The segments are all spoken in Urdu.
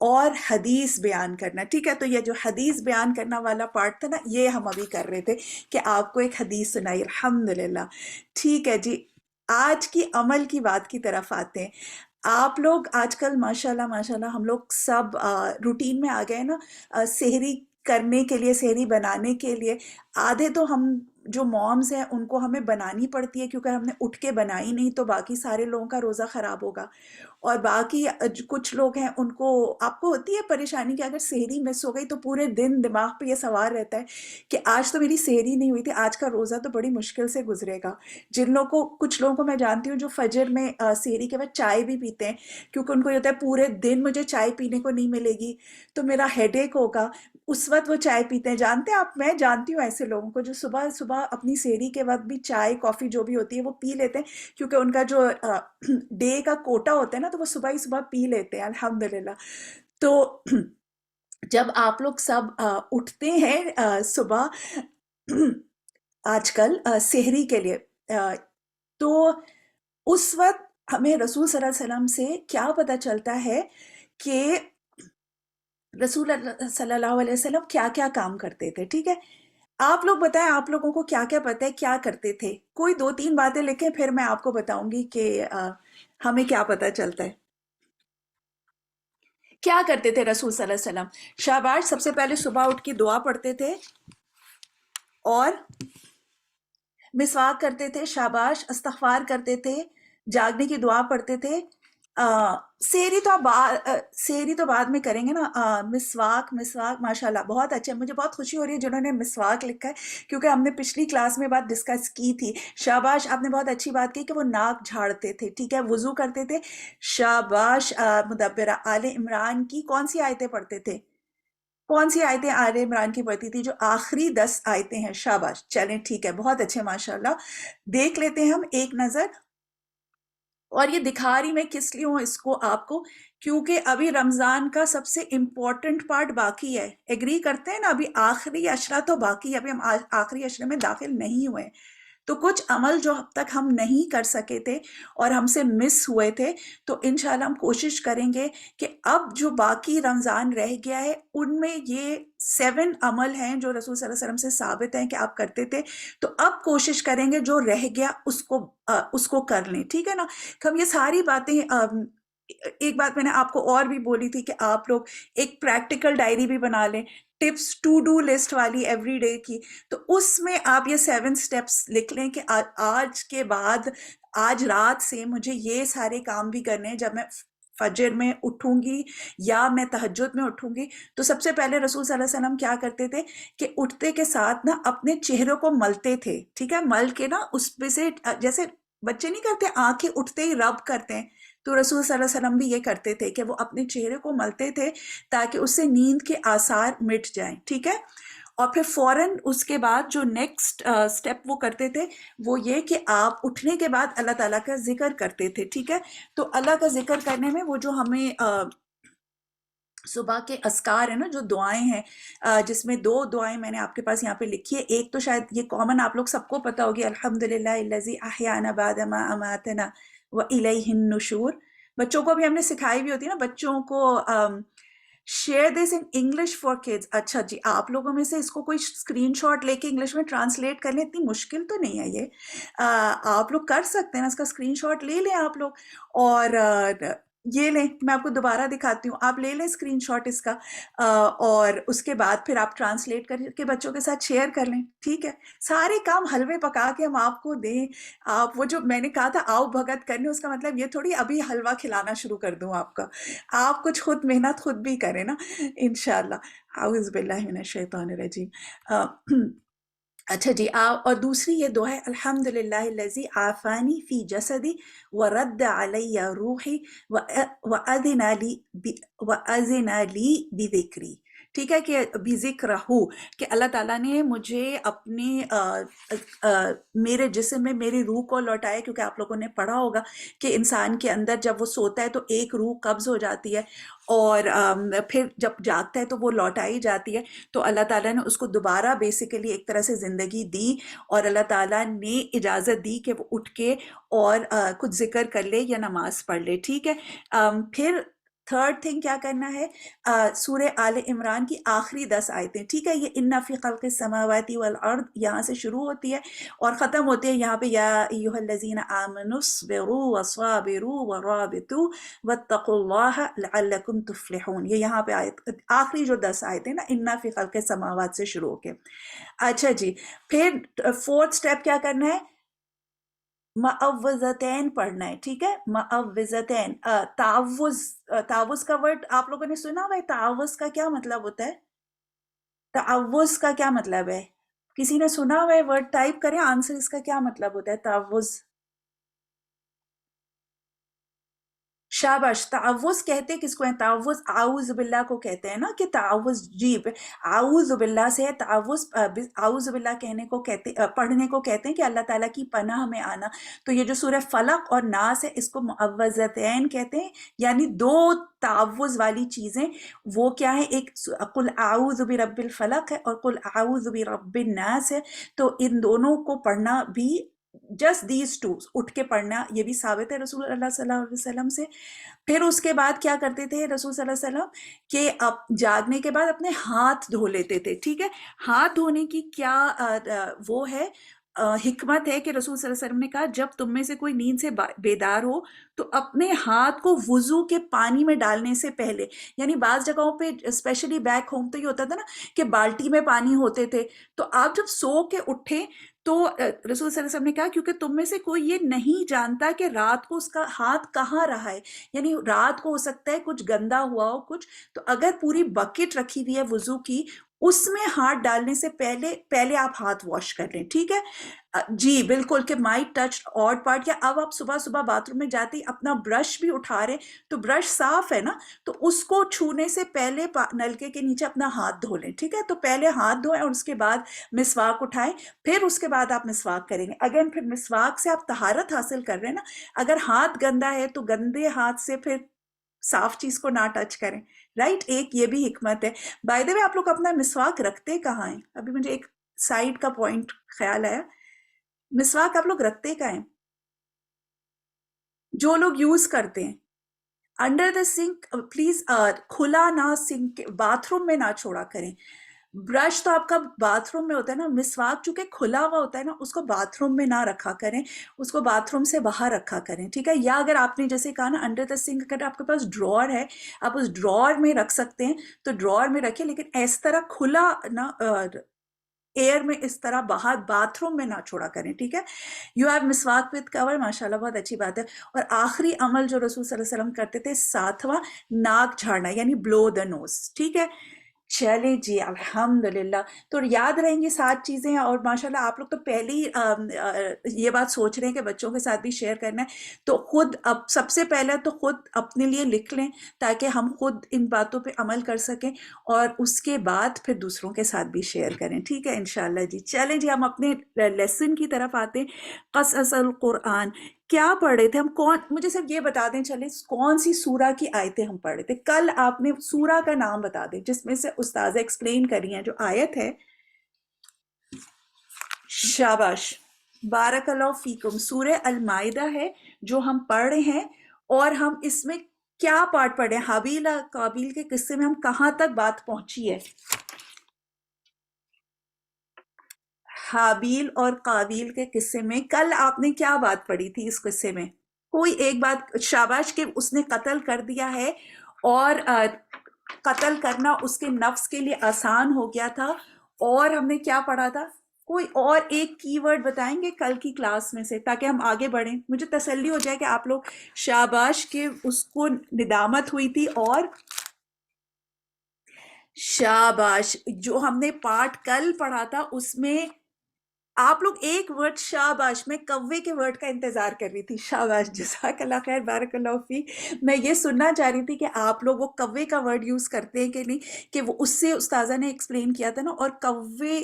اور حدیث بیان کرنا. ٹھیک ہے، تو یہ جو حدیث بیان کرنا والا پارٹ تھا نا، یہ ہم ابھی کر رہے تھے کہ آپ کو ایک حدیث سنائی. الحمدللہ. ٹھیک ہے جی، آج کی عمل کی بات کی طرف آتے ہیں. آپ لوگ آج کل ماشاءاللہ ماشاءاللہ ہم لوگ سب روٹین میں آ گئے نا، سحری کرنے کے لیے، سحری بنانے کے لیے. آدھے تو ہم جو مومز ہیں ان کو ہمیں بنانی پڑتی ہے، کیونکہ ہم نے اٹھ کے بنائی نہیں تو باقی سارے لوگوں کا روزہ خراب ہوگا. اور باقی کچھ لوگ ہیں ان کو، آپ کو ہوتی ہے پریشانی کہ اگر سحری مس ہو گئی تو پورے دن دماغ پہ یہ سوال رہتا ہے کہ آج تو میری سحری نہیں ہوئی تھی، آج کا روزہ تو بڑی مشکل سے گزرے گا. جن لوگوں کو، کچھ لوگوں کو میں جانتی ہوں جو فجر میں سحری کے بعد چائے بھی پیتے ہیں، کیونکہ ان کو یہ ہوتا ہے پورے دن مجھے چائے پینے کو نہیں ملے گی تو میرا ہیڈ ایک ہوگا. اس وقت وہ چائے پیتے ہیں. جانتے ہیں آپ، میں جانتی ہوں ایسے لوگوں کو جو صبح صبح اپنی سحری کے وقت بھی چائے کافی جو بھی ہوتی ہے وہ پی لیتے ہیں، کیونکہ ان کا جو ڈے کا کوٹا ہوتا ہے نا تو وہ صبح ہی صبح پی لیتے ہیں. الحمدللہ. تو جب آپ لوگ سب اٹھتے ہیں صبح آج کل سحری کے لیے، تو اس وقت ہمیں رسول صلی اللہ علیہ وسلم سے کیا پتہ چلتا ہے کہ رسول اللہ صلی اللہ علیہ وسلم کیا کیا کام کرتے تھے. ٹھیک ہے، آپ لوگ بتائیں آپ لوگوں کو کیا کیا پتہ ہے، کیا کرتے تھے. کوئی 2-3 باتیں لکھیں، پھر میں آپ کو بتاؤں گی کہ ہمیں کیا پتہ چلتا ہے. کیا کرتے تھے رسول صلی اللہ علیہ وسلم؟ شاباش، سب سے پہلے صبح اٹھ کے دعا پڑھتے تھے اور مسواک کرتے تھے. شاباش. استغفار کرتے تھے، جاگنے کی دعا پڑھتے تھے. سحری تو سحری تو بعد میں کریں گے نا. مسواک، مسواک، ماشاءاللہ بہت اچھا. مجھے بہت خوشی ہو رہی ہے جنہوں نے مسواک لکھا ہے، کیونکہ ہم نے پچھلی کلاس میں بات ڈسکس کی تھی. شاباش، آپ نے بہت اچھی بات کی کہ وہ ناک جھاڑتے تھے. ٹھیک ہے، وضو کرتے تھے. شاباش. مدبرہ آل عمران کی کون سی آیتیں پڑھتے تھے؟ کون سی آیتیں آل عمران کی پڑھتی تھی؟ جو آخری 10 آیتیں ہیں. شاباش. چلیں ٹھیک ہے، بہت اچھے، ماشاءاللہ. دیکھ لیتے ہیں ہم ایک نظر. اور یہ دکھا رہی میں کس لیے ہوں اس کو آپ کو، کیونکہ ابھی رمضان کا سب سے امپورٹنٹ پارٹ باقی ہے. ایگری کرتے ہیں نا؟ ابھی آخری عشرہ تو باقی ہے، ابھی ہم آخری عشرے میں داخل نہیں ہوئے. تو کچھ عمل جو اب تک ہم نہیں کر سکے تھے اور ہم سے مس ہوئے تھے، تو انشاءاللہ ہم کوشش کریں گے کہ اب جو باقی رمضان رہ گیا ہے ان میں یہ 7 عمل ہیں جو رسول صلی اللہ علیہ وسلم سے ثابت ہیں کہ آپ کرتے تھے. تو اب کوشش کریں گے جو رہ گیا اس کو کر لیں. ٹھیک ہے نا؟ ہم یہ ساری باتیں ایک بات میں نے آپ کو اور بھی بولی تھی کہ آپ لوگ ایک پریکٹیکل ڈائری بھی بنا لیں، ٹپس ٹو ڈو لسٹ والی ایوری ڈے کی. تو اس میں آپ یہ 7 سٹیپس لکھ لیں کہ آج کے بعد، آج رات سے مجھے یہ سارے کام بھی کرنے ہیں. جب میں فجر میں اٹھوں گی یا میں تہجد میں اٹھوں گی، تو سب سے پہلے رسول صلی اللہ علیہ وسلم کیا کرتے تھے کہ اٹھتے کے ساتھ نا اپنے چہروں کو ملتے تھے. ٹھیک ہے، مل کے نا اس پہ سے، جیسے بچے نہیں کرتے آنکھیں اٹھتے ہی رب کرتے ہیں، تو رسول صلی اللہ علیہ وسلم بھی یہ کرتے تھے کہ وہ اپنے چہرے کو ملتے تھے تاکہ اس سے نیند کے آثار مٹ جائیں. ٹھیک ہے، اور پھر فوراً اس کے بعد جو نیکسٹ سٹیپ وہ کرتے تھے وہ یہ کہ آپ اٹھنے کے بعد اللہ تعالیٰ کا ذکر کرتے تھے. ٹھیک ہے، تو اللہ کا ذکر کرنے میں وہ جو ہمیں صبح کے اذکار ہیں نا، جو دعائیں ہیں، جس میں 2 دعائیں میں نے آپ کے پاس یہاں پہ لکھی ہے. ایک تو شاید یہ کامن آپ لوگ سب کو پتہ ہوگی، الحمدللہ الذی احیانا بعد ما اماتنا والیہ النشور. بچوں کو بھی ہم نے سکھائی بھی ہوتی ہے نا، بچوں کو share this in English for kids. اچھا جی، آپ لوگوں میں سے اس کو کوئی اسکرین شاٹ لے کے انگلش میں ٹرانسلیٹ کر لیں، اتنی مشکل تو نہیں ہے یہ. آپ لوگ کر سکتے ہیں، اس کا اسکرین شاٹ لے لیں آپ لوگ، اور یہ لیں، میں آپ کو دوبارہ دکھاتی ہوں. آپ لے لیں اسکرین شاٹ اس کا، اور اس کے بعد پھر آپ ٹرانسلیٹ کر کے بچوں کے ساتھ شیئر کر لیں. ٹھیک ہے، سارے کام حلوے پکا کے ہم آپ کو دیں. آپ وہ جو میں نے کہا تھا آؤ بھگت کرنے، اس کا مطلب یہ تھوڑی ابھی حلوہ کھلانا شروع کر دوں آپ کا. آپ کچھ خود محنت خود بھی کریں نا انشاءاللہ. اعوذ باللہ من الشیطان الرجیم. اچھا جی، اور دوسری یہ دعا ہے، الحمدللہ الذی عافانی فی جسدی ورد علی روحی وَأَذِنَ لِي بِذِكْرِي. ٹھیک ہے، کہ بِذِكْرَهُ، کہ اللہ تعالیٰ نے مجھے اپنے میرے جسم میں میری روح کو لوٹائے. کیونکہ آپ لوگوں نے پڑھا ہوگا کہ انسان کے اندر جب وہ سوتا ہے تو ایک روح قبض ہو جاتی ہے، اور پھر جب جاگتا ہے تو وہ لوٹائی جاتی ہے. تو اللہ تعالیٰ نے اس کو دوبارہ بیسیکلی ایک طرح سے زندگی دی، اور اللہ تعالیٰ نے اجازت دی کہ وہ اٹھ کے اور کچھ ذکر کر لے یا نماز پڑھ لے. ٹھیک ہے، پھر تھرڈ تھنگ کیا کرنا ہے، سورہ آل عمران کی آخری 10 آیتیں، ٹھیک ہے، یہ ان فی خلق السماوات والارض یہاں سے شروع ہوتی ہے اور ختم ہوتی ہے یہاں پہ یا ایھا الذین آمنوا اصبروا وصابروا ورابطوا واتقوا اللہ لعلکم تفلحون، یہ یہاں پہ آیت آخری جو 10 آیتیں نا ان فی خلق السماوات سے شروع ہو کے. اچھا جی، پھر فورتھ سٹیپ کیا کرنا ہے، معوذتین پڑھنا ہے، ٹھیک ہے، معوذتین. تعوذ، تعوذ کا ورڈ آپ لوگوں نے سنا ہوا ہے، تعوذ کا کیا مطلب ہوتا ہے؟ تعوذ کا کیا مطلب ہے؟ کسی نے سنا ہوا ہے ورڈ؟ ٹائپ کریں آنسر، اس کا کیا مطلب ہوتا ہے تعوذ؟ شاباش. تعوذ کہتے کس کو ہیں؟ تعوذ اعوذ باللہ کو کہتے ہیں نا، کہ تعوذ جی اعوذ باللہ سے ہے تعوذ. اعوذ باللہ کہنے کو کہتے، پڑھنے کو کہتے ہیں کہ اللہ تعالیٰ کی پناہ میں آنا. تو یہ جو سورہ فلق اور ناس ہے اس کو معوذتین کہتے ہیں، یعنی دو تعوذ والی چیزیں. وہ کیا ہے؟ ایک قل اعوذ برب الفلق ہے اور قل اعوذ برب الناس ہے. تو ان دونوں کو پڑھنا بھی جسٹ دیز ٹو اٹھ کے پڑھنا، یہ بھی ثابت ہے رسول اللہ صلی اللہ علیہ وسلم سے. پھر اس کے بعد کیا کرتے تھے رسول صلی اللہ علیہ وسلم کہ اب جاگنے کے بعد اپنے ہاتھ دھو لیتے تھے، ٹھیک ہے. ہاتھ دھونے کی کیا وہ ہے، حکمت ہے کہ رسول صلی اللہ علیہ وسلم نے کہا جب تم میں سے کوئی نیند سے بیدار ہو تو اپنے ہاتھ کو وضو کے پانی میں ڈالنے سے پہلے، یعنی بعض جگہوں پہ اسپیشلی بیک ہوم تو یہ ہوتا تھا نا کہ بالٹی میں پانی ہوتے تھے، تو آپ جب سو کے اٹھے تو رسول صلی اللہ علیہ وسلم نے کہا کیونکہ تم میں سے کوئی یہ نہیں جانتا کہ رات کو اس کا ہاتھ کہاں رہا ہے، یعنی رات کو ہو سکتا ہے کچھ گندا ہوا ہو کچھ، تو اگر پوری بکٹ رکھی ہوئی ہے وضو کی اس میں ہاتھ ڈالنے سے پہلے آپ ہاتھ واش کر لیں، ٹھیک ہے. جی بالکل، کہ مائٹ ٹچ آڈ پارٹ. یا اب آپ صبح صبح باتھ روم میں جاتے ہی اپنا برش بھی اٹھا رہے تو برش صاف ہے نا، تو اس کو چھونے سے پہلے نلکے کے نیچے اپنا ہاتھ دھو لیں، ٹھیک ہے. تو پہلے ہاتھ دھوئیں اور اس کے بعد مسواک اٹھائیں، پھر اس کے بعد آپ مسواک کریں گے. اگین پھر مسواک سے آپ طہارت حاصل کر رہے ہیں نا، اگر ہاتھ گندا ہے تو گندے ہاتھ سے پھر صاف چیز کو نہ ٹچ کریں، رائٹ. ایک یہ بھی حکمت ہے. بائی دا وے آپ لوگ اپنا مسواک رکھتے کہاں ہیں؟ ابھی مجھے ایک سائڈ کا پوائنٹ خیال آیا، مسواک آپ لوگ رکھتے کہاں ہیں؟ جو لوگ یوز کرتے ہیں انڈر دا سنک پلیز، کھلا نہ سنک باتھ روم میں نہ چھوڑا کریں. برش تو آپ کا باتھ روم میں ہوتا ہے نا، مسواک چونکہ کھلا ہوا ہوتا ہے نا اس کو باتھ روم میں نہ رکھا کریں، اس کو باتھ روم سے باہر رکھا کریں، ٹھیک ہے. یا اگر آپ نے جیسے کہا نا انڈر دا سنک، اگر آپ کے پاس ڈرار ہے آپ اس ڈرار میں رکھ سکتے ہیں تو ڈرار میں رکھیں، لیکن اس طرح کھلا نہ ایئر میں اس طرح باہر باتھ روم میں نہ چھوڑا کریں، ٹھیک ہے. یو ہیو مسواک وتھ کور، ماشاء اللہ بہت اچھی بات ہے. اور آخری عمل جو رسول صلی اللہ علیہ وسلم کرتے تھے 7واں، ناک جھاڑنا یعنی بلو دا نوز، ٹھیک ہے. چلے جی الحمدللہ. تو یاد رہیں گی 7 چیزیں. اور ماشاءاللہ آپ لوگ تو پہلے ہی یہ بات سوچ رہے ہیں کہ بچوں کے ساتھ بھی شیئر کرنا ہے، تو خود اب سب سے پہلے تو خود اپنے لیے لکھ لیں تاکہ ہم خود ان باتوں پہ عمل کر سکیں، اور اس کے بعد پھر دوسروں کے ساتھ بھی شیئر کریں، ٹھیک ہے انشاءاللہ جی. چلیں جی ہم اپنے لیسن کی طرف آتے ہیں. قصص القرآن کیا پڑھ رہے تھے ہم؟ مجھے صرف یہ بتا دیں چلیں کون سی سورہ کی آیتیں ہم پڑھ رہے تھے کل؟ آپ نے سورہ کا نام بتا دیں جس میں سے استاذہ ایکسپلین کری ہیں جو آیت ہے. شاباش، بارک اللہ فیکم. سورہ المائدہ ہے جو ہم پڑھ رہے ہیں، اور ہم اس میں کیا پارٹ پڑھ رہے ہیں؟ حابیل قابیل کے قصے میں ہم کہاں تک بات پہنچی ہے؟ حابیل اور قابیل کے قصے میں کل آپ نے کیا بات پڑھی تھی اس قصے میں؟ کوئی ایک بات. شاباش کہ اس نے قتل کر دیا ہے، اور قتل کرنا اس کے نفس کے لیے آسان ہو گیا تھا. اور ہم نے کیا پڑھا تھا؟ کوئی اور ایک کی ورڈ بتائیں گے کل کی کلاس میں سے تاکہ ہم آگے بڑھیں، مجھے تسلی ہو جائے کہ آپ لوگ. شاباش کہ اس کو ندامت ہوئی تھی. اور شاباش جو ہم نے پارٹ کل پڑھا تھا اس میں آپ لوگ ایک ورڈ. شاباش، میں کوے کے ورڈ کا انتظار کر رہی تھی. شاباش، جزاک اللہ خیر، بارک اللہ فی. میں یہ سننا چاہ رہی تھی کہ آپ لوگ وہ کوے کا ورڈ یوز کرتے ہیں کہ نہیں، کہ وہ اس سے استاذہ نے ایکسپلین کیا تھا نا. اور کوے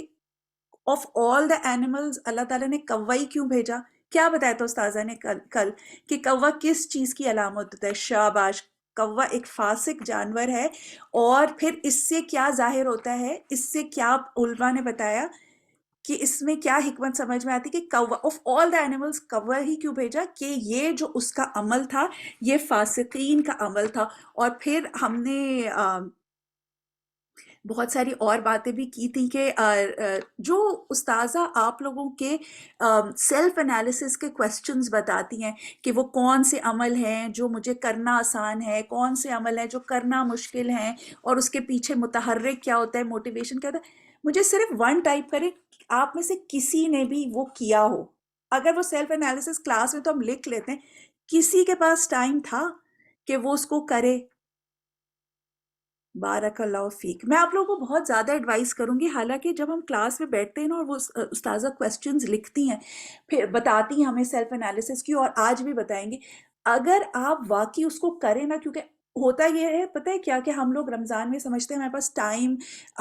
آف آل دا اینیملز اللہ تعالیٰ نے کوا ہی کیوں بھیجا؟ کیا بتایا تھا استاذہ نے کل کہ کوا کس چیز کی علامت ہوتا ہے؟ شاباش، کوا ایک فاسق جانور ہے. اور پھر اس سے کیا ظاہر ہوتا ہے؟ اس سے کیا علماء نے بتایا کہ اس میں کیا حکمت سمجھ میں آتی کہ آف آل دا اینیملس کوا ہی کیوں بھیجا، کہ یہ جو اس کا عمل تھا یہ فاسقین کا عمل تھا. اور پھر ہم نے بہت ساری اور باتیں بھی کی تھیں کہ جو استاذہ آپ لوگوں کے سیلف انالیسس کے کویسچنز بتاتی ہیں کہ وہ کون سے عمل ہیں جو مجھے کرنا آسان ہے، کون سے عمل ہیں جو کرنا مشکل ہیں، اور اس کے پیچھے متحرک کیا ہوتا ہے، موٹیویشن کیا ہوتا ہے. مجھے صرف ون ٹائپ کرے، آپ میں سے کسی نے بھی وہ کیا ہو. اگر وہ سیلف انالیسس کلاس میں تو ہم لکھ لیتے ہیں، کسی کے پاس ٹائم تھا کہ وہ اس کو کرے. بارک اللہ فیک. میں آپ لوگوں کو بہت زیادہ ایڈوائز کروں گی، حالانکہ جب ہم کلاس میں بیٹھتے ہیں نا اور وہ استاذہ کویسچنز لکھتی ہیں، پھر بتاتی ہیں ہمیں سیلف انالیسس کی، اور آج بھی بتائیں گی، اگر آپ واقعی اس کو کریں نا، کیونکہ ہوتا یہ ہے پتہ ہے کیا، کہ ہم لوگ رمضان میں سمجھتے ہیں ہمارے پاس ٹائم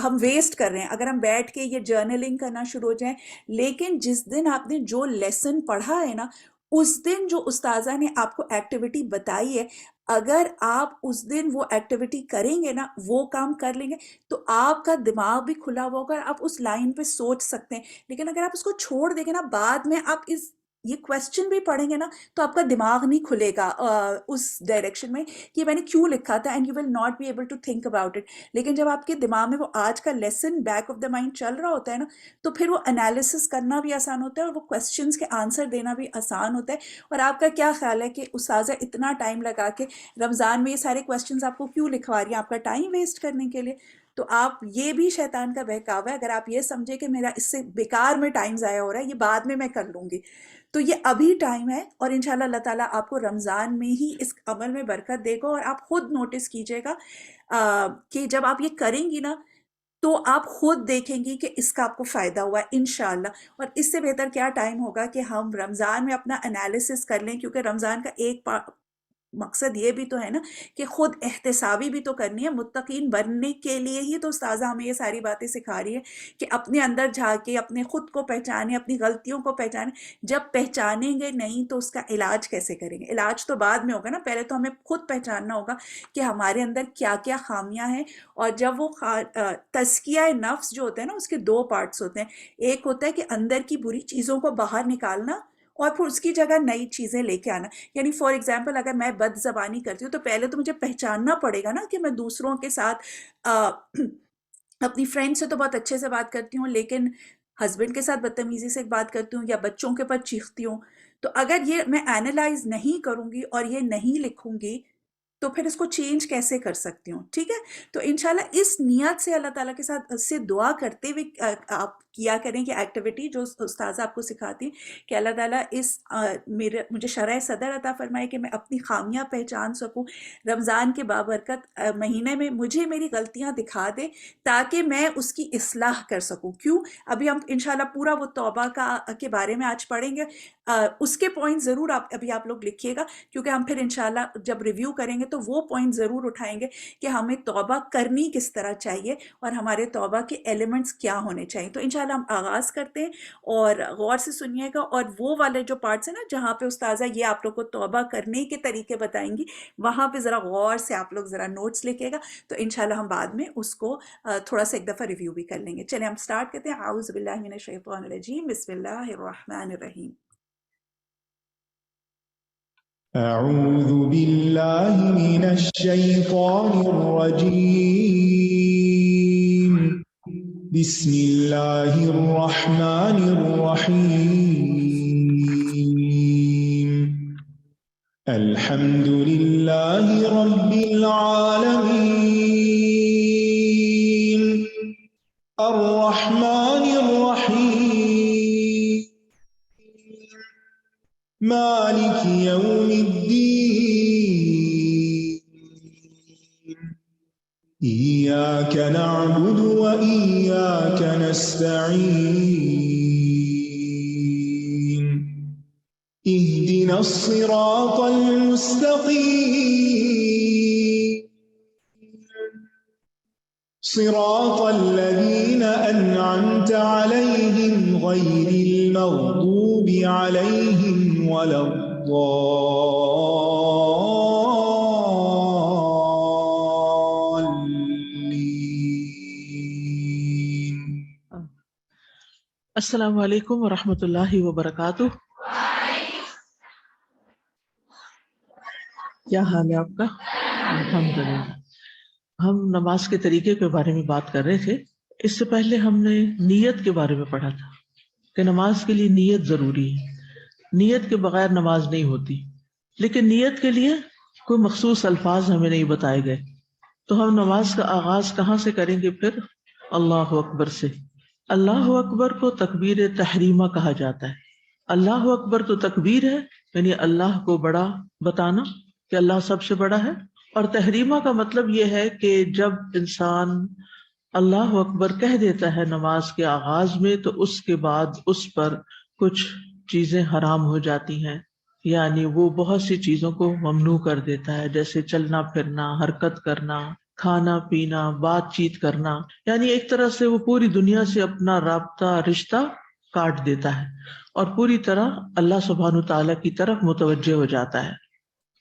ہم ویسٹ کر رہے ہیں اگر ہم بیٹھ کے یہ جرنلنگ کرنا شروع ہو جائیں. لیکن جس دن آپ نے جو لیسن پڑھا ہے نا، اس دن جو استاذہ نے آپ کو ایکٹیویٹی بتائی ہے، اگر آپ اس دن وہ ایکٹیویٹی کریں گے نا، وہ کام کر لیں گے، تو آپ کا دماغ بھی کھلا ہوا ہوگا، آپ اس لائن پہ سوچ سکتے ہیں. لیکن اگر آپ اس کو چھوڑ دیں گے نا، بعد میں آپ یہ کویسچن بھی پڑھیں گے نا، تو آپ کا دماغ نہیں کھلے گا اس ڈائریکشن میں کہ میں نے کیوں لکھا تھا، and you will not be able to think about it. لیکن جب آپ کے دماغ میں وہ آج کا lesson back of the mind چل رہا ہوتا ہے نا، تو پھر وہ انالیسس کرنا بھی آسان ہوتا ہے، اور وہ کویسچنس کے آنسر دینا بھی آسان ہوتا ہے. اور آپ کا کیا خیال ہے کہ استاذہ اتنا ٹائم لگا کے رمضان میں یہ سارے کویسچنز آپ کو کیوں لکھوا رہی ہیں؟ آپ کا ٹائم ویسٹ کرنے کے لیے. تو آپ یہ بھی شیطان کا بہکاوا ہے، اگر آپ یہ سمجھے کہ میرا اس سے بیکار میں ٹائم ضائع ہو رہا ہے، یہ بعد میں کر لوں گی، تو یہ ابھی ٹائم ہے. اور انشاءاللہ اللہ تعالیٰ آپ کو رمضان میں ہی اس عمل میں برکت دے گا. اور آپ خود نوٹس کیجئے گا کہ جب آپ یہ کریں گی نا، تو آپ خود دیکھیں گی کہ اس کا آپ کو فائدہ ہوا ہے انشاءاللہ. اور اس سے بہتر کیا ٹائم ہوگا کہ ہم رمضان میں اپنا انالیسس کر لیں، کیونکہ رمضان کا ایک مقصد یہ بھی تو ہے نا کہ خود احتسابی بھی تو کرنی ہے. متقین بننے کے لیے ہی تو استاذہ ہمیں یہ ساری باتیں سکھا رہی ہے کہ اپنے اندر جھانکے، اپنے خود کو پہچانے، اپنی غلطیوں کو پہچانے. جب پہچانیں گے نہیں تو اس کا علاج کیسے کریں گے؟ علاج تو بعد میں ہوگا نا، پہلے تو ہمیں خود پہچاننا ہوگا کہ ہمارے اندر کیا کیا خامیاں ہیں. اور جب وہ تزکیہ نفس جو ہوتا ہے نا، اس کے دو پارٹس ہوتے ہیں. ایک ہوتا ہے کہ اندر کی بری چیزوں کو باہر نکالنا، اور پھر اس کی جگہ نئی چیزیں لے کے آنا. یعنی فار ایگزامپل اگر میں بد زبانی کرتی ہوں، تو پہلے تو مجھے پہچاننا پڑے گا نا کہ میں دوسروں کے ساتھ اپنی فرینڈ سے تو بہت اچھے سے بات کرتی ہوں، لیکن ہسبینڈ کے ساتھ بدتمیزی سے بات کرتی ہوں، یا بچوں کے پر چیختی ہوں. تو اگر یہ میں اینالائز نہیں کروں گی اور یہ نہیں لکھوں گی، تو پھر اس کو چینج کیسے کر سکتی ہوں؟ ٹھیک ہے. تو انشاءاللہ اس نیت سے اللہ تعالیٰ کے ساتھ سے دعا کرتے ہوئے آپ کیا کریں کہ ایکٹیویٹی جو استاذہ آپ کو سکھاتی ہیں، کہ اللہ تعالیٰ مجھے شرح صدر عطا فرمائے کہ میں اپنی خامیاں پہچان سکوں. رمضان کے بابرکت مہینے میں مجھے میری غلطیاں دکھا دے، تاکہ میں اس کی اصلاح کر سکوں. کیوں؟ ابھی ہم انشاءاللہ پورا وہ توبہ کے بارے میں آج پڑھیں گے. اس کے پوائنٹ ضرور ابھی آپ لوگ لکھیے گا، کیونکہ ہم پھر انشاءاللہ جب ریویو کریں گے تو وہ پوائنٹ ضرور اٹھائیں گے کہ ہمیں توبہ کرنی کس طرح چاہیے، اور ہمارے توبہ کے ایلیمنٹس کیا ہونے چاہیے. تو انشاءاللہ ہم آغاز کرتے ہیں، اور غور سے سنیے گا. اور وہ والے جو پارٹس ہیں نا جہاں پہ استاذہ یہ آپ لوگ کو توبہ کرنے کے طریقے بتائیں گی، وہاں پہ ذرا غور سے آپ لوگ ذرا نوٹس لکھے گا. تو انشاءاللہ ہم بعد میں اس کو تھوڑا سا ایک دفعہ ریویو بھی کر لیں گے. چلیں ہم سٹارٹ کرتے ہیں. اعوذ باللہ من الشیطان الرجیم، بسم اللہ الرحمن الرحیم. أعوذ بالله من الشيطان الرجيم. بسم الله الرحمن الرحيم. الحمد لله رب العالمين. الرحمن الرحيم. مالك يوم الدين. إياك نعبد وإياك نستعين. اهدنا الصراط المستقيم. صراط الذين أنعمت عليهم غير المغضوب عليهم ولا الضالين. السلام علیکم ورحمۃ اللہ وبرکاتہ. کیا حال ہے آپ کا؟ الحمدللہ. ہم نماز کے طریقے کے بارے میں بات کر رہے تھے. اس سے پہلے ہم نے نیت کے بارے میں پڑھا تھا کہ نماز کے لیے نیت ضروری ہے. نیت کے بغیر نماز نہیں ہوتی. لیکن نیت کے لیے کوئی مخصوص الفاظ ہمیں نہیں بتائے گئے. تو ہم نماز کا آغاز کہاں سے کریں گے؟ پھر اللہ اکبر سے. اللہ اکبر کو تکبیر تحریمہ کہا جاتا ہے. اللہ اکبر تو تکبیر ہے، یعنی اللہ کو بڑا بتانا کہ اللہ سب سے بڑا ہے. اور تحریمہ کا مطلب یہ ہے کہ جب انسان اللہ اکبر کہہ دیتا ہے نماز کے آغاز میں تو اس کے بعد اس پر کچھ چیزیں حرام ہو جاتی ہیں، یعنی وہ بہت سی چیزوں کو ممنوع کر دیتا ہے، جیسے چلنا پھرنا، حرکت کرنا، کھانا پینا، بات چیت کرنا. یعنی ایک طرح سے وہ پوری دنیا سے اپنا رابطہ رشتہ کاٹ دیتا ہے اور پوری طرح اللہ سبحانہ تعالیٰ کی طرف متوجہ ہو جاتا ہے.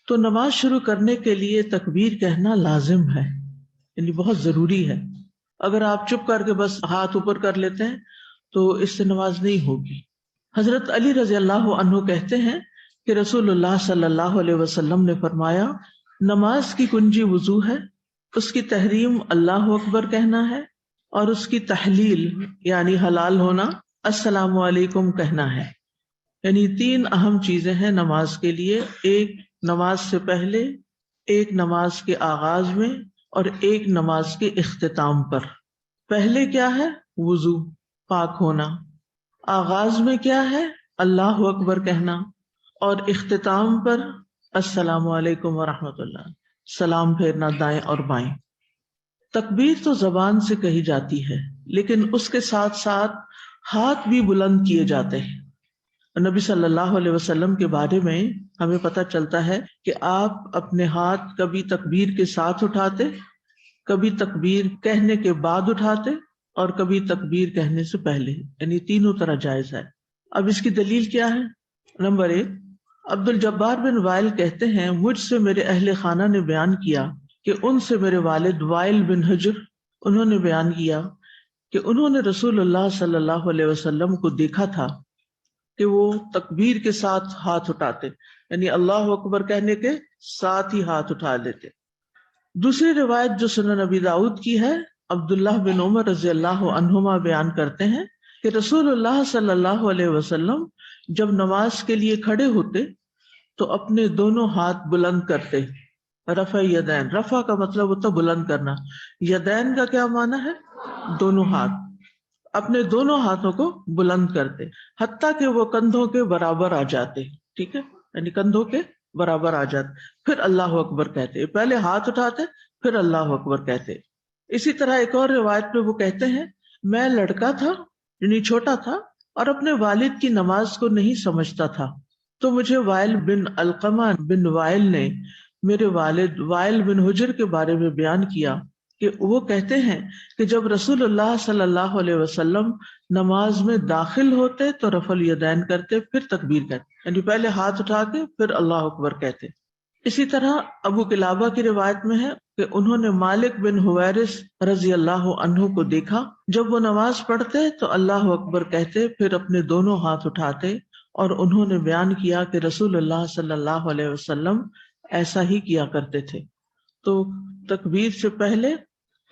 تو نماز شروع کرنے کے لیے تکبیر کہنا لازم ہے، یعنی بہت ضروری ہے. اگر آپ چپ کر کے بس ہاتھ اوپر کر لیتے ہیں تو اس سے نماز نہیں ہوگی. حضرت علی رضی اللہ عنہ کہتے ہیں کہ رسول اللہ صلی اللہ علیہ وسلم نے فرمایا، نماز کی کنجی وضو ہے، اس کی تحریم اللہ اکبر کہنا ہے، اور اس کی تحلیل یعنی حلال ہونا السلام علیکم کہنا ہے. یعنی تین اہم چیزیں ہیں نماز کے لیے، ایک نماز سے پہلے، ایک نماز کے آغاز میں، اور ایک نماز کے اختتام پر. پہلے کیا ہے؟ وضو، پاک ہونا. آغاز میں کیا ہے؟ اللہ اکبر کہنا. اور اختتام پر السلام علیکم ورحمۃ اللہ، سلام پھیرنا دائیں اور بائیں. تکبیر تو زبان سے کہی جاتی ہے، لیکن اس کے ساتھ ساتھ ہاتھ بھی بلند کیے جاتے ہیں. نبی صلی اللہ علیہ وسلم کے بارے میں ہمیں پتہ چلتا ہے کہ آپ اپنے ہاتھ کبھی تکبیر کے ساتھ اٹھاتے، کبھی تکبیر کہنے کے بعد اٹھاتے، اور کبھی تکبیر کہنے سے پہلے، یعنی تینوں طرح جائز ہے. اب اس کی دلیل کیا ہے؟ نمبر 1، عبد الجبار بن وائل کہتے ہیں مجھ سے میرے اہل خانہ نے بیان کیا کہ ان سے میرے والد وائل بن حجر انہوں نے بیان کیا کہ انہوں نے رسول اللہ صلی اللہ علیہ وسلم کو دیکھا تھا کہ وہ تکبیر کے ساتھ ہاتھ اٹھاتے، یعنی اللہ اکبر کہنے کے ساتھ ہی ہاتھ اٹھا لیتے. دوسری روایت جو سنن ابی داؤد کی ہے، عبداللہ بن عمر رضی اللہ عنہما بیان کرتے ہیں کہ رسول اللہ صلی اللہ علیہ وسلم جب نماز کے لیے کھڑے ہوتے تو اپنے دونوں ہاتھ بلند کرتے. رفع یدین، رفع کا مطلب ہوتا بلند کرنا، یدین کا کیا معنی ہے؟ دونوں ہاتھ. اپنے دونوں ہاتھوں کو بلند کرتے حتیٰ کہ وہ کندھوں کے برابر آ جاتے. ٹھیک ہے، یعنی کندھوں کے برابر آ جاتے، پھر اللہ اکبر کہتے. پہلے ہاتھ اٹھاتے پھر اللہ اکبر کہتے. اسی طرح ایک اور روایت میں وہ کہتے ہیں میں لڑکا تھا، یعنی چھوٹا تھا، اور اپنے والد کی نماز کو نہیں سمجھتا تھا، تو مجھے وائل بن علقمہ بن وائل نے میرے والد وائل بن حجر کے بارے میں بیان کیا کہ وہ کہتے ہیں کہ جب رسول اللہ صلی اللہ علیہ وسلم نماز میں داخل ہوتے تو رفع الیدین کرتے، پھر تکبیر کہتے، یعنی پہلے ہاتھ اٹھا کے پھر اللہ اکبر کہتے. اسی طرح ابو قلابہ کی روایت میں ہے کہ انہوں نے مالک بن حویرث رضی اللہ عنہ کو دیکھا، جب وہ نماز پڑھتے تو اللہ اکبر کہتے پھر اپنے دونوں ہاتھ اٹھاتے، اور انہوں نے بیان کیا کہ رسول اللہ صلی اللہ علیہ وسلم ایسا ہی کیا کرتے تھے. تو تکبیر سے پہلے،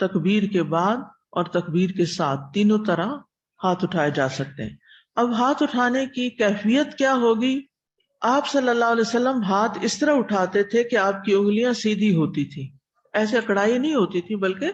تکبیر کے بعد اور تکبیر کے ساتھ تینوں طرح ہاتھ اٹھائے جا سکتے ہیں. اب ہاتھ اٹھانے کی کیفیت کیا ہوگی؟ آپ صلی اللہ علیہ وسلم ہاتھ اس طرح اٹھاتے تھے کہ آپ کی انگلیاں سیدھی ہوتی تھی، ایسے اکڑائی نہیں ہوتی تھی بلکہ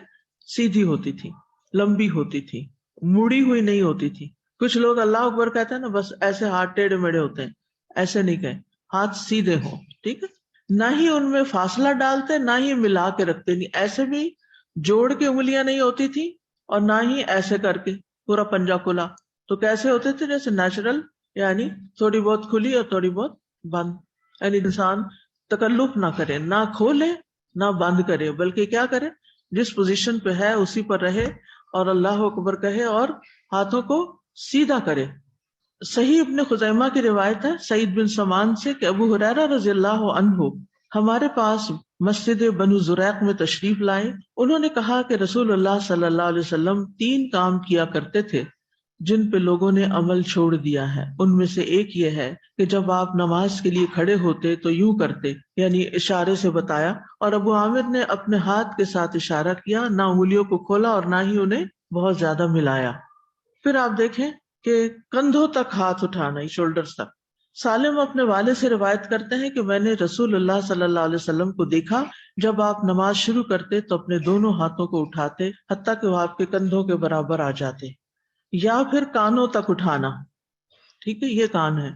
سیدھی ہوتی تھی، لمبی ہوتی تھی، مڑی ہوئی نہیں ہوتی تھی. کچھ لوگ اللہ اکبر کہتے ہیں نا بس ایسے ہاتھ ٹیڑھے میڑے ہوتے ہیں، ایسے نہیں کہیں، ہاتھ سیدھے ہوں. ٹھیک ہے، نہ ہی ان میں فاصلہ ڈالتے نہ ہی ملا کے رکھتے، نہیں ایسے بھی جوڑ کے انگلیاں نہیں ہوتی تھی اور نہ ہی ایسے کر کے پورا پنجہ کھلا. تو کیسے ہوتے تھے؟ جیسے نیچرل، یعنی تھوڑی بہت کھلی اور تھوڑی بہت بند. یعنی انسان تکلف نہ کرے، نہ کھولے نہ بند کرے، بلکہ کیا کرے؟ جس پوزیشن پہ ہے اسی پر رہے اور اللہ اکبر کہے اور ہاتھوں کو سیدھا کرے. صحیح ابن خزیمہ کی روایت ہے سعید بن سمان سے کہ ابو ہریرہ رضی اللہ عنہ ہمارے پاس مسجد بنو زریق میں تشریف لائے. انہوں نے کہا کہ رسول اللہ صلی اللہ علیہ وسلم 3 کام کیا کرتے تھے جن پہ لوگوں نے عمل چھوڑ دیا ہے. ان میں سے ایک یہ ہے کہ جب آپ نماز کے لیے کھڑے ہوتے تو یوں کرتے، یعنی اشارے سے بتایا، اور ابو عامر نے اپنے ہاتھ کے ساتھ اشارہ کیا، نہ انگلیوں کو کھولا اور نہ ہی انہیں بہت زیادہ ملایا. پھر آپ دیکھیں کہ کندھوں تک ہاتھ اٹھانا، شولڈرز تک. سالم اپنے والد سے روایت کرتے ہیں کہ میں نے رسول اللہ صلی اللہ علیہ وسلم کو دیکھا جب آپ نماز شروع کرتے تو اپنے دونوں ہاتھوں کو اٹھاتے حتیٰ کہ وہ آپ کے کندھوں کے برابر آ جاتے، یا پھر کانوں تک اٹھانا. ٹھیک ہے، یہ کان ہے،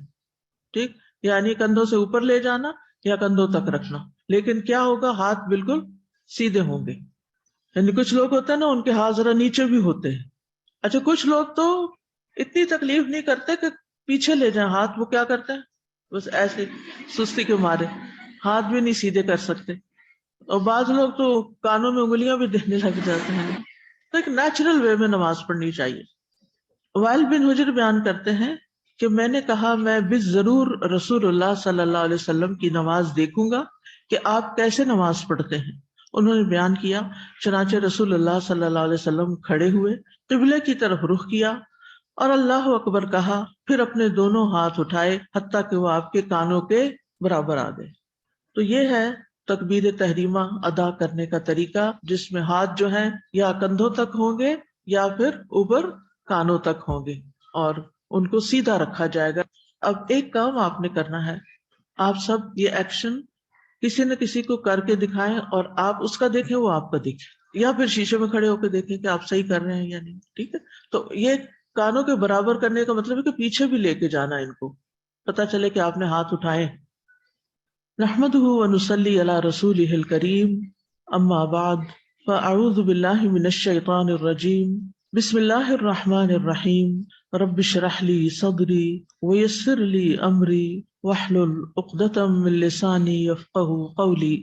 ٹھیک، یعنی کندھوں سے اوپر لے جانا یا کندھوں تک رکھنا. لیکن کیا ہوگا، ہاتھ بالکل سیدھے ہوں گے. یعنی کچھ لوگ ہوتے ہیں نا، ان کے ہاتھ ذرا نیچے بھی ہوتے ہیں. اچھا، کچھ لوگ تو اتنی تکلیف نہیں کرتے کہ پیچھے لے جائیں ہاتھ، وہ کیا کرتے ہیں بس ایسے سستی کے مارے ہاتھ بھی نہیں سیدھے کر سکتے. اور بعض لوگ تو کانوں میں انگلیاں بھی دینے لگ جاتے ہیں. تو ایک نیچرل وے میں نماز پڑھنی چاہیے. وائل بن حجر بیان کرتے ہیں کہ میں نے کہا میں ضرور رسول اللہ صلی اللہ علیہ وسلم کی نماز دیکھوں گا کہ آپ کیسے نماز پڑھتے ہیں. انہوں نے بیان کیا، چنانچہ رسول اللہ صلی اللہ علیہ وسلم کھڑے ہوئے، قبلے کی طرف رخ کیا اور اللہ اکبر کہا، پھر اپنے دونوں ہاتھ اٹھائے حتیٰ کہ وہ آپ کے کانوں کے برابر آ گئے. تو یہ ہے تکبیر تحریمہ ادا کرنے کا طریقہ، جس میں ہاتھ جو ہیں یا کندھوں تک ہوں گے یا پھر اوپر کانوں تک ہوں گے اور ان کو سیدھا رکھا جائے گا. اب ایک کام آپ نے کرنا ہے، آپ سب یہ ایکشن کسی نہ کسی کو کر کے دکھائیں اور آپ اس کا دیکھیں، وہ آپ کا دیکھیں، یا پھر شیشے میں کھڑے ہو کے دیکھیں کہ آپ صحیح کر رہے ہیں یا نہیں. ٹھیک ہے، تو یہ کانوں کے برابر کرنے کا مطلب ہے کہ پیچھے بھی لے کے جانا، ان کو پتہ چلے کہ آپ نے ہاتھ اٹھائے. نحمده ونصلي على رسوله الكريم، اما بعد فاعوذ بالله من الشيطان الرجيم. بسم الله الرحمن الرحيم. رب اشرح لي صدري ويسر لي امري واحلل عقدة من لساني يفقهوا قولي.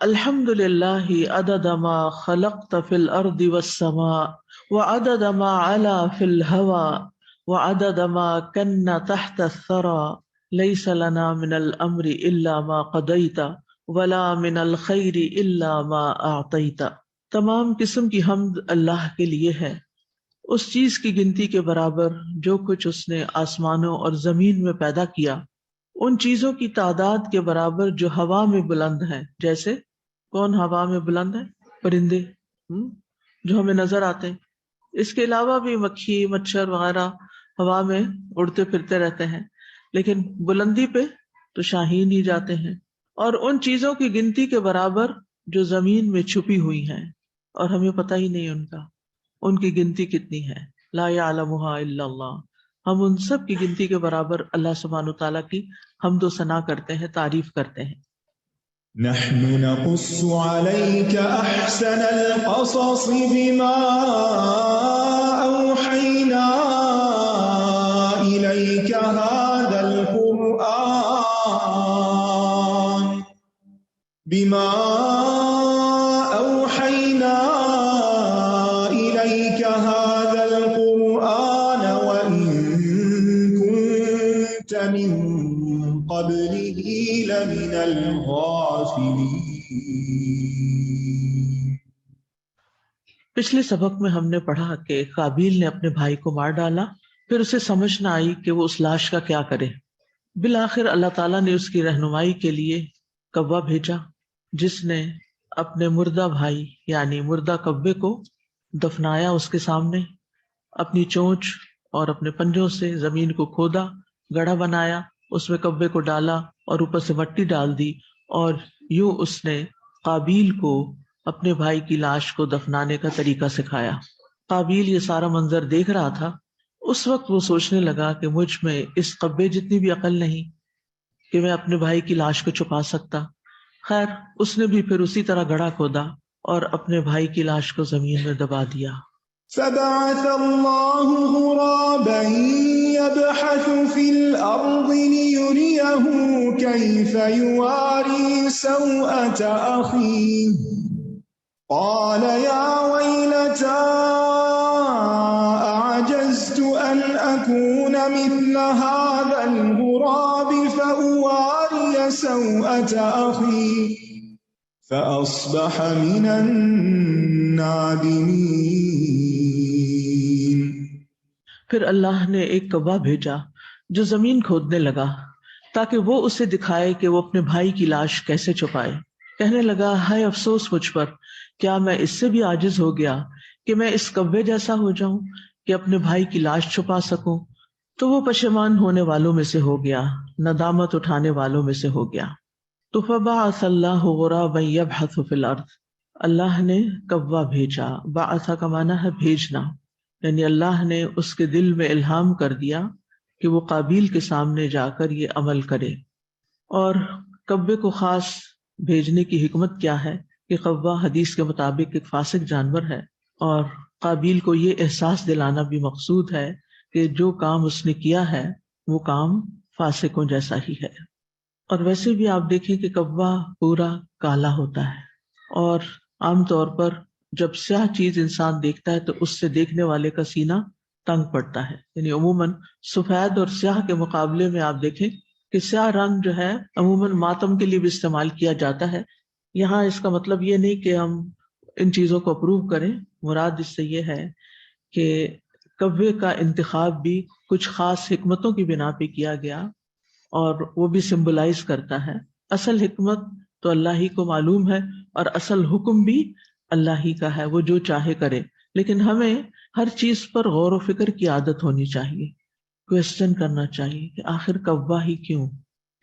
الحمد لله عدد ما خلقت في الارض والسماء وعدد ما علا في الهوى وعدد ما كن تحت الثرى. لیس لنا من الامر الا ما قضیت ولا من الخیر الا ما اعطیت. تمام قسم کی حمد اللہ کے لیے ہے، اس چیز کی گنتی کے برابر جو کچھ اس نے آسمانوں اور زمین میں پیدا کیا، ان چیزوں کی تعداد کے برابر جو ہوا میں بلند ہیں. جیسے کون ہوا میں بلند ہے؟ پرندے جو ہمیں نظر آتے ہیں. اس کے علاوہ بھی مکھی، مچھر وغیرہ ہوا میں اڑتے پھرتے رہتے ہیں، لیکن بلندی پہ تو شاہین ہی جاتے ہیں. اور ان چیزوں کی گنتی کے برابر جو زمین میں چھپی ہوئی ہیں اور ہمیں پتہ ہی نہیں ان کی گنتی کتنی ہے. لا یعلمها الا اللہ. ہم ان سب کی گنتی کے برابر اللہ سبحانہ وتعالیٰ کی حمد و ثنا کرتے ہیں، تعریف کرتے ہیں. نحن نقص عليك أحسن القصص بما أوحينا إليك هذا القرآن وإن كنت من قبله لمن الغافلين. پچھلے سبق میں ہم نے پڑھا کہ قابیل نے اپنے بھائی کو مار ڈالا، پھر اسے سمجھ نہ آئی کہ وہ اس لاش کا کیا کرے. بالآخر اللہ تعالیٰ نے اس کی رہنمائی کے لیے کوا بھیجا، جس نے اپنے مردہ بھائی یعنی مردہ کبے کو دفنایا اس کے سامنے، اپنی چونچ اور اپنے پنجوں سے زمین کو کھودا، گڑھا بنایا، اس میں کبے کو ڈالا اور اوپر سے مٹی ڈال دی، اور یوں اس نے قابیل کو اپنے بھائی کی لاش کو دفنانے کا طریقہ سکھایا. قابیل یہ سارا منظر دیکھ رہا تھا. اس وقت وہ سوچنے لگا کہ مجھ میں اس کبے جتنی بھی عقل نہیں کہ میں اپنے بھائی کی لاش کو چھپا سکتا. خیر، اس نے بھی پھر اسی طرح گڑھا کھودا اور اپنے بھائی کی لاش کو زمین میں دبا دیا. فبعث الله غرابا يبحث في الأرض ليريه كيف يواري سوءة أخيه قال يا ويلتى أعجزت أن أكون مثل هذا الغراب فأواري سوءة أخي فأصبح من النادمين. پھر اللہ نے ایک کوا بھیجا جو زمین کھودنے لگا تاکہ وہ اسے دکھائے کہ وہ اپنے بھائی کی لاش کیسے چھپائے. کہنے لگا ہائے افسوس مجھ پر، کیا میں اس سے بھی عاجز ہو گیا کہ میں اس کوے جیسا ہو جاؤں کہ اپنے بھائی کی لاش چھپا سکوں. تو وہ پشیمان ہونے والوں میں سے ہو گیا، ندامت اٹھانے والوں میں سے ہو گیا. تو فبعث اللہ غرابا یبحث فی الارض، اللہ نے کوا بھیجا. بعث کا معنی ہے بھیجنا، یعنی اللہ نے اس کے دل میں الہام کر دیا کہ وہ قابیل کے سامنے جا کر یہ عمل کرے. اور کوے کو خاص بھیجنے کی حکمت کیا ہے کہ کوا حدیث کے مطابق ایک فاسق جانور ہے، اور قابیل کو یہ احساس دلانا بھی مقصود ہے کہ جو کام اس نے کیا ہے وہ کام فاسقوں جیسا ہی ہے. اور ویسے بھی آپ دیکھیں کہ کوا پورا کالا ہوتا ہے، اور عام طور پر جب سیاہ چیز انسان دیکھتا ہے تو اس سے دیکھنے والے کا سینہ تنگ پڑتا ہے. یعنی عموماً سفید اور سیاہ کے مقابلے میں آپ دیکھیں کہ سیاہ رنگ جو ہے عموماً ماتم کے لیے بھی استعمال کیا جاتا ہے. یہاں اس کا مطلب یہ نہیں کہ ہم ان چیزوں کو اپروو کریں، مراد اس سے یہ ہے کہ کوے کا انتخاب بھی کچھ خاص حکمتوں کی بنا پہ کیا گیا، اور وہ بھی سمبلائز کرتا ہے. اصل حکمت تو اللہ ہی کو معلوم ہے، اور اصل حکم بھی اللہ ہی کا ہے، وہ جو چاہے کرے. لیکن ہمیں ہر چیز پر غور و فکر کی عادت ہونی چاہیے، کویسچن کرنا چاہیے کہ آخر کوا ہی کیوں،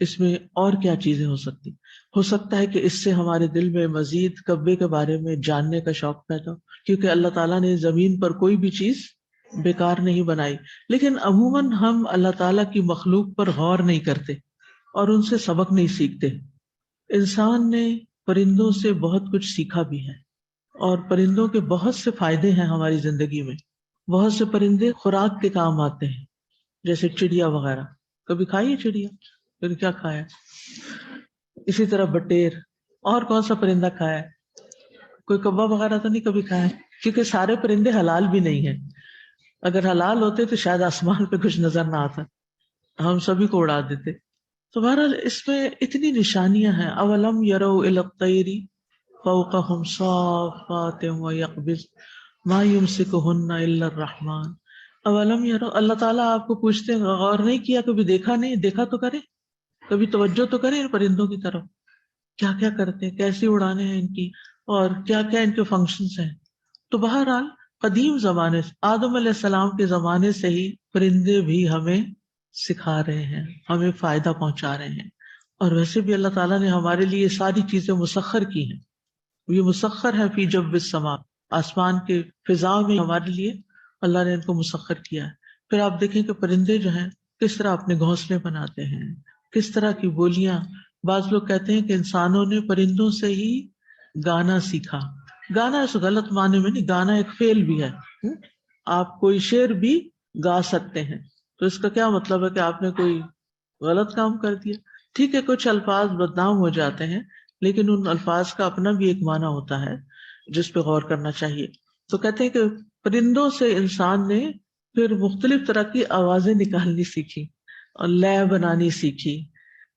اس میں اور کیا چیزیں ہو سکتا ہے کہ اس سے ہمارے دل میں مزید کوے کے بارے میں جاننے کا شوق پیدا ہو، کیونکہ اللہ تعالیٰ نے زمین پر کوئی بھی چیز بیکار نہیں بنائی. لیکن عموماً ہم اللہ تعالیٰ کی مخلوق پر غور نہیں کرتے اور ان سے سبق نہیں سیکھتے. انسان نے پرندوں سے بہت کچھ سیکھا بھی ہے، اور پرندوں کے بہت سے فائدے ہیں ہماری زندگی میں. بہت سے پرندے خوراک کے کام آتے ہیں، جیسے چڑیا وغیرہ. کبھی کھائی ہے چڑیا؟ پھر کیا کھایا؟ اسی طرح بٹیر. اور کون سا پرندہ کھایا ہے؟ کوئی کوا وغیرہ تو نہیں کبھی کھایا ہے؟ کیونکہ سارے پرندے حلال بھی نہیں ہیں. اگر حلال ہوتے تو شاید آسمان پہ کچھ نظر نہ آتا، ہم سبھی کو اڑا دیتے. تو بہرحال اس میں اتنی نشانیاں ہیں. اولم یروا الی الطیر فوقہم صافات ویقبض ما یمسکہن الا الرحمن. اولم یروا، اللہ تعالیٰ آپ کو پوچھتے ہیں غور نہیں کیا، کبھی دیکھا نہیں؟ دیکھا تو کرے، کبھی توجہ تو کرے ان پرندوں کی طرف، کیا کیا کرتے ہیں، کیسی اڑانے ہیں ان کی، اور کیا کیا ان کے فنکشنز ہیں. تو بہرحال قدیم زمانے سے، آدم علیہ السلام کے زمانے سے ہی پرندے بھی ہمیں سکھا رہے ہیں، ہمیں فائدہ پہنچا رہے ہیں. اور ویسے بھی اللہ تعالیٰ نے ہمارے لیے یہ ساری چیزیں مسخر کی ہیں. یہ مسخر ہے فی جو السماء، آسمان کے فضا میں ہمارے لیے اللہ نے ان کو مسخر کیا ہے. پھر آپ دیکھیں کہ پرندے جو ہیں کس طرح اپنے گھونسلے بناتے ہیں، کس طرح کی بولیاں. بعض لوگ کہتے ہیں کہ انسانوں نے پرندوں سے ہی گانا سیکھا. گانا اس غلط معنی میں نہیں، گانا ایک فعل بھی ہے. آپ کوئی شعر بھی گا سکتے ہیں، تو اس کا کیا مطلب ہے کہ آپ نے کوئی غلط کام کر دیا؟ ٹھیک ہے، کچھ الفاظ بدنام ہو جاتے ہیں، لیکن ان الفاظ کا اپنا بھی ایک معنی ہوتا ہے جس پہ غور کرنا چاہیے. تو کہتے ہیں کہ پرندوں سے انسان نے پھر مختلف طرح کی آوازیں نکالنی سیکھی اور لے بنانی سیکھی.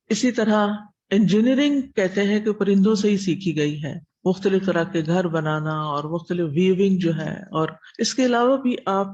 اسی طرح انجینئرنگ کہتے ہیں کہ پرندوں سے ہی سیکھی گئی ہے، مختلف طرح کے گھر بنانا اور مختلف ویونگ جو ہے. اور اس کے علاوہ بھی آپ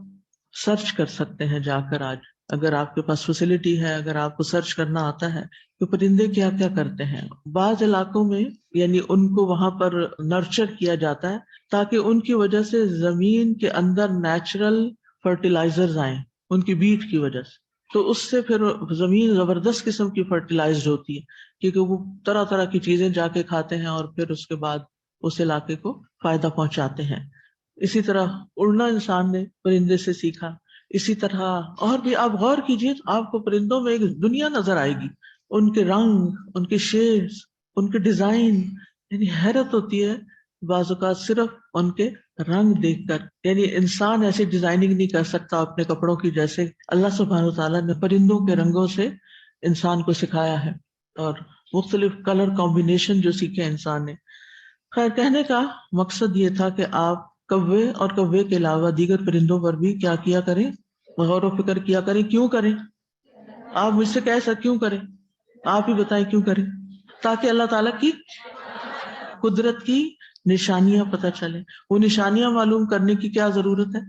سرچ کر سکتے ہیں جا کر، آج اگر آپ کے پاس فیسلٹی ہے، اگر آپ کو سرچ کرنا آتا ہے کہ پرندے کیا کیا کرتے ہیں. بعض علاقوں میں یعنی ان کو وہاں پر نرچر کیا جاتا ہے تاکہ ان کی وجہ سے زمین کے اندر نیچرل فرٹیلائزرز آئیں، ان کی بیٹ کی وجہ سے. تو اس سے پھر زمین زبردست قسم کی فرٹیلائزڈ ہوتی ہے، کیونکہ وہ طرح طرح کی چیزیں جا کے کھاتے ہیں اور پھر اس کے بعد اس علاقے کو فائدہ پہنچاتے ہیں. اسی طرح اڑنا انسان نے پرندے سے سیکھا. اسی طرح اور بھی آپ غور کیجیے، آپ کو پرندوں میں ایک دنیا نظر آئے گی، ان کے رنگ، ان کے شیڈز، ان کے ڈیزائن. یعنی حیرت ہوتی ہے بعض اوقات صرف ان کے رنگ دیکھ کر. یعنی انسان ایسی ڈیزائننگ نہیں کر سکتا اپنے کپڑوں کی جیسے اللہ سبحانہ وتعالیٰ نے پرندوں کے رنگوں سے انسان کو سکھایا ہے، اور مختلف کلر کمبینیشن جو سیکھے انسان نے. خیر، کہنے کا مقصد یہ تھا کہ آپ کوے اور کوے کے علاوہ دیگر پرندوں پر بھی کیا کیا کریں، غور و فکر کیا کریں. کیوں کریں؟ آپ مجھ سے کہہ سکتے کیوں کریں، آپ ہی بتائیں کیوں کریں؟ تاکہ اللہ تعالیٰ کی قدرت کی نشانیاں پتہ چلیں. وہ نشانیاں معلوم کرنے کی کیا ضرورت ہے؟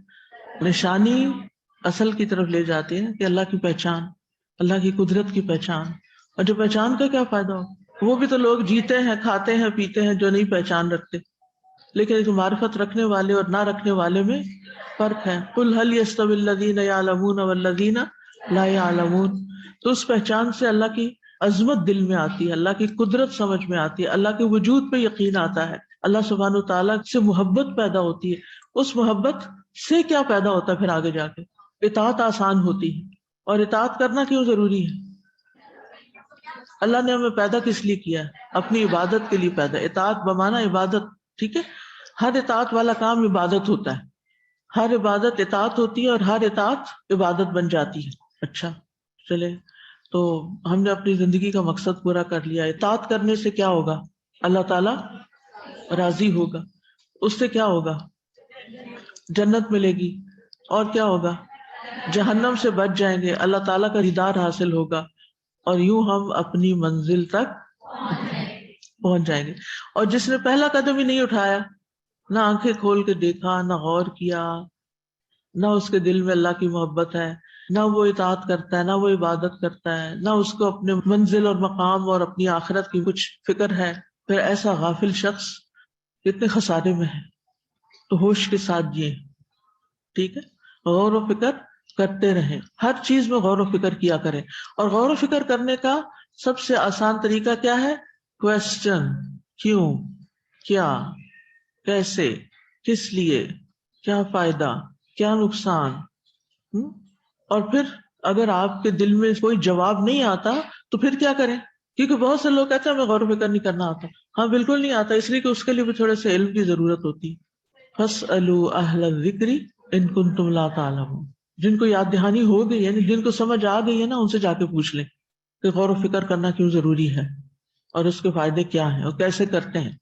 نشانی اصل کی طرف لے جاتے ہیں کہ اللہ کی پہچان، اللہ کی قدرت کی پہچان. اور جو پہچان کا کیا فائدہ ہو؟ وہ بھی تو لوگ جیتے ہیں، کھاتے ہیں، پیتے ہیں جو نہیں پہچان رکھتے. لیکن ایک معرفت رکھنے والے اور نہ رکھنے والے میں فرق ہے. قل هل يستوي الذين يعلمون والذين لا يعلمون. تو اس پہچان سے اللہ کی عظمت دل میں آتی ہے، اللہ کی قدرت سمجھ میں آتی ہے، اللہ کے وجود پہ یقین آتا ہے، اللہ سبحانہ تعالیٰ سے محبت پیدا ہوتی ہے. اس محبت سے کیا پیدا ہوتا ہے پھر آگے جا کے؟ اطاعت آسان ہوتی ہے. اور اطاعت کرنا کیوں ضروری ہے؟ اللہ نے ہمیں پیدا کس لیے کیا ہے؟ اپنی عبادت کے لیے پیدا. اطاعت بمانا عبادت. ٹھیک ہے، ہر اطاعت والا کام عبادت ہوتا ہے. ہر عبادت اطاعت ہوتی ہے اور ہر اطاعت عبادت بن جاتی ہے. اچھا چلے، تو ہم نے اپنی زندگی کا مقصد پورا کر لیا. اطاعت کرنے سے کیا ہوگا؟ اللہ تعالیٰ راضی ہوگا. اس سے کیا ہوگا؟ جنت ملے گی. اور کیا ہوگا؟ جہنم سے بچ جائیں گے، اللہ تعالیٰ کا دیدار حاصل ہوگا، اور یوں ہم اپنی منزل تک پہنچ جائیں گے. اور جس نے پہلا قدم ہی نہیں اٹھایا، نہ آنکھیں کھول کے دیکھا، نہ غور کیا، نہ اس کے دل میں اللہ کی محبت ہے، نہ وہ اطاعت کرتا ہے، نہ وہ عبادت کرتا ہے، نہ اس کو اپنے منزل اور مقام اور اپنی آخرت کی کچھ فکر ہے، پھر ایسا غافل شخص کتنے خسارے میں ہے. تو ہوش کے ساتھ جیے. ٹھیک ہے، غور و فکر کرتے رہیں، ہر چیز میں غور و فکر کیا کریں. اور غور و فکر کرنے کا سب سے آسان طریقہ کیا ہے؟ کویسچن. کیوں، کیا، کیسے، کس لیے، کیا فائدہ، کیا نقصان. اور پھر اگر آپ کے دل میں کوئی جواب نہیں آتا تو پھر کیا کریں؟ کیونکہ بہت سے لوگ کہتے ہیں ہمیں غور و فکر نہیں کرنا آتا. ہاں بالکل نہیں آتا، اس لیے کہ اس کے لیے بھی تھوڑے سے علم کی ضرورت ہوتی. فَاسْأَلُوا أَهْلَ الذِّكْرِ إِن كُنتُمْ لَا تَعْلَمُونَ. جن کو یاد دہانی ہو گئی ہے، جن کو سمجھ آ گئی ہے نا، ان سے جا کے پوچھ لیں کہ غور و فکر کرنا کیوں ضروری ہے اور اس کے فائدے کیا ہیں اور کیسے کرتے ہیں.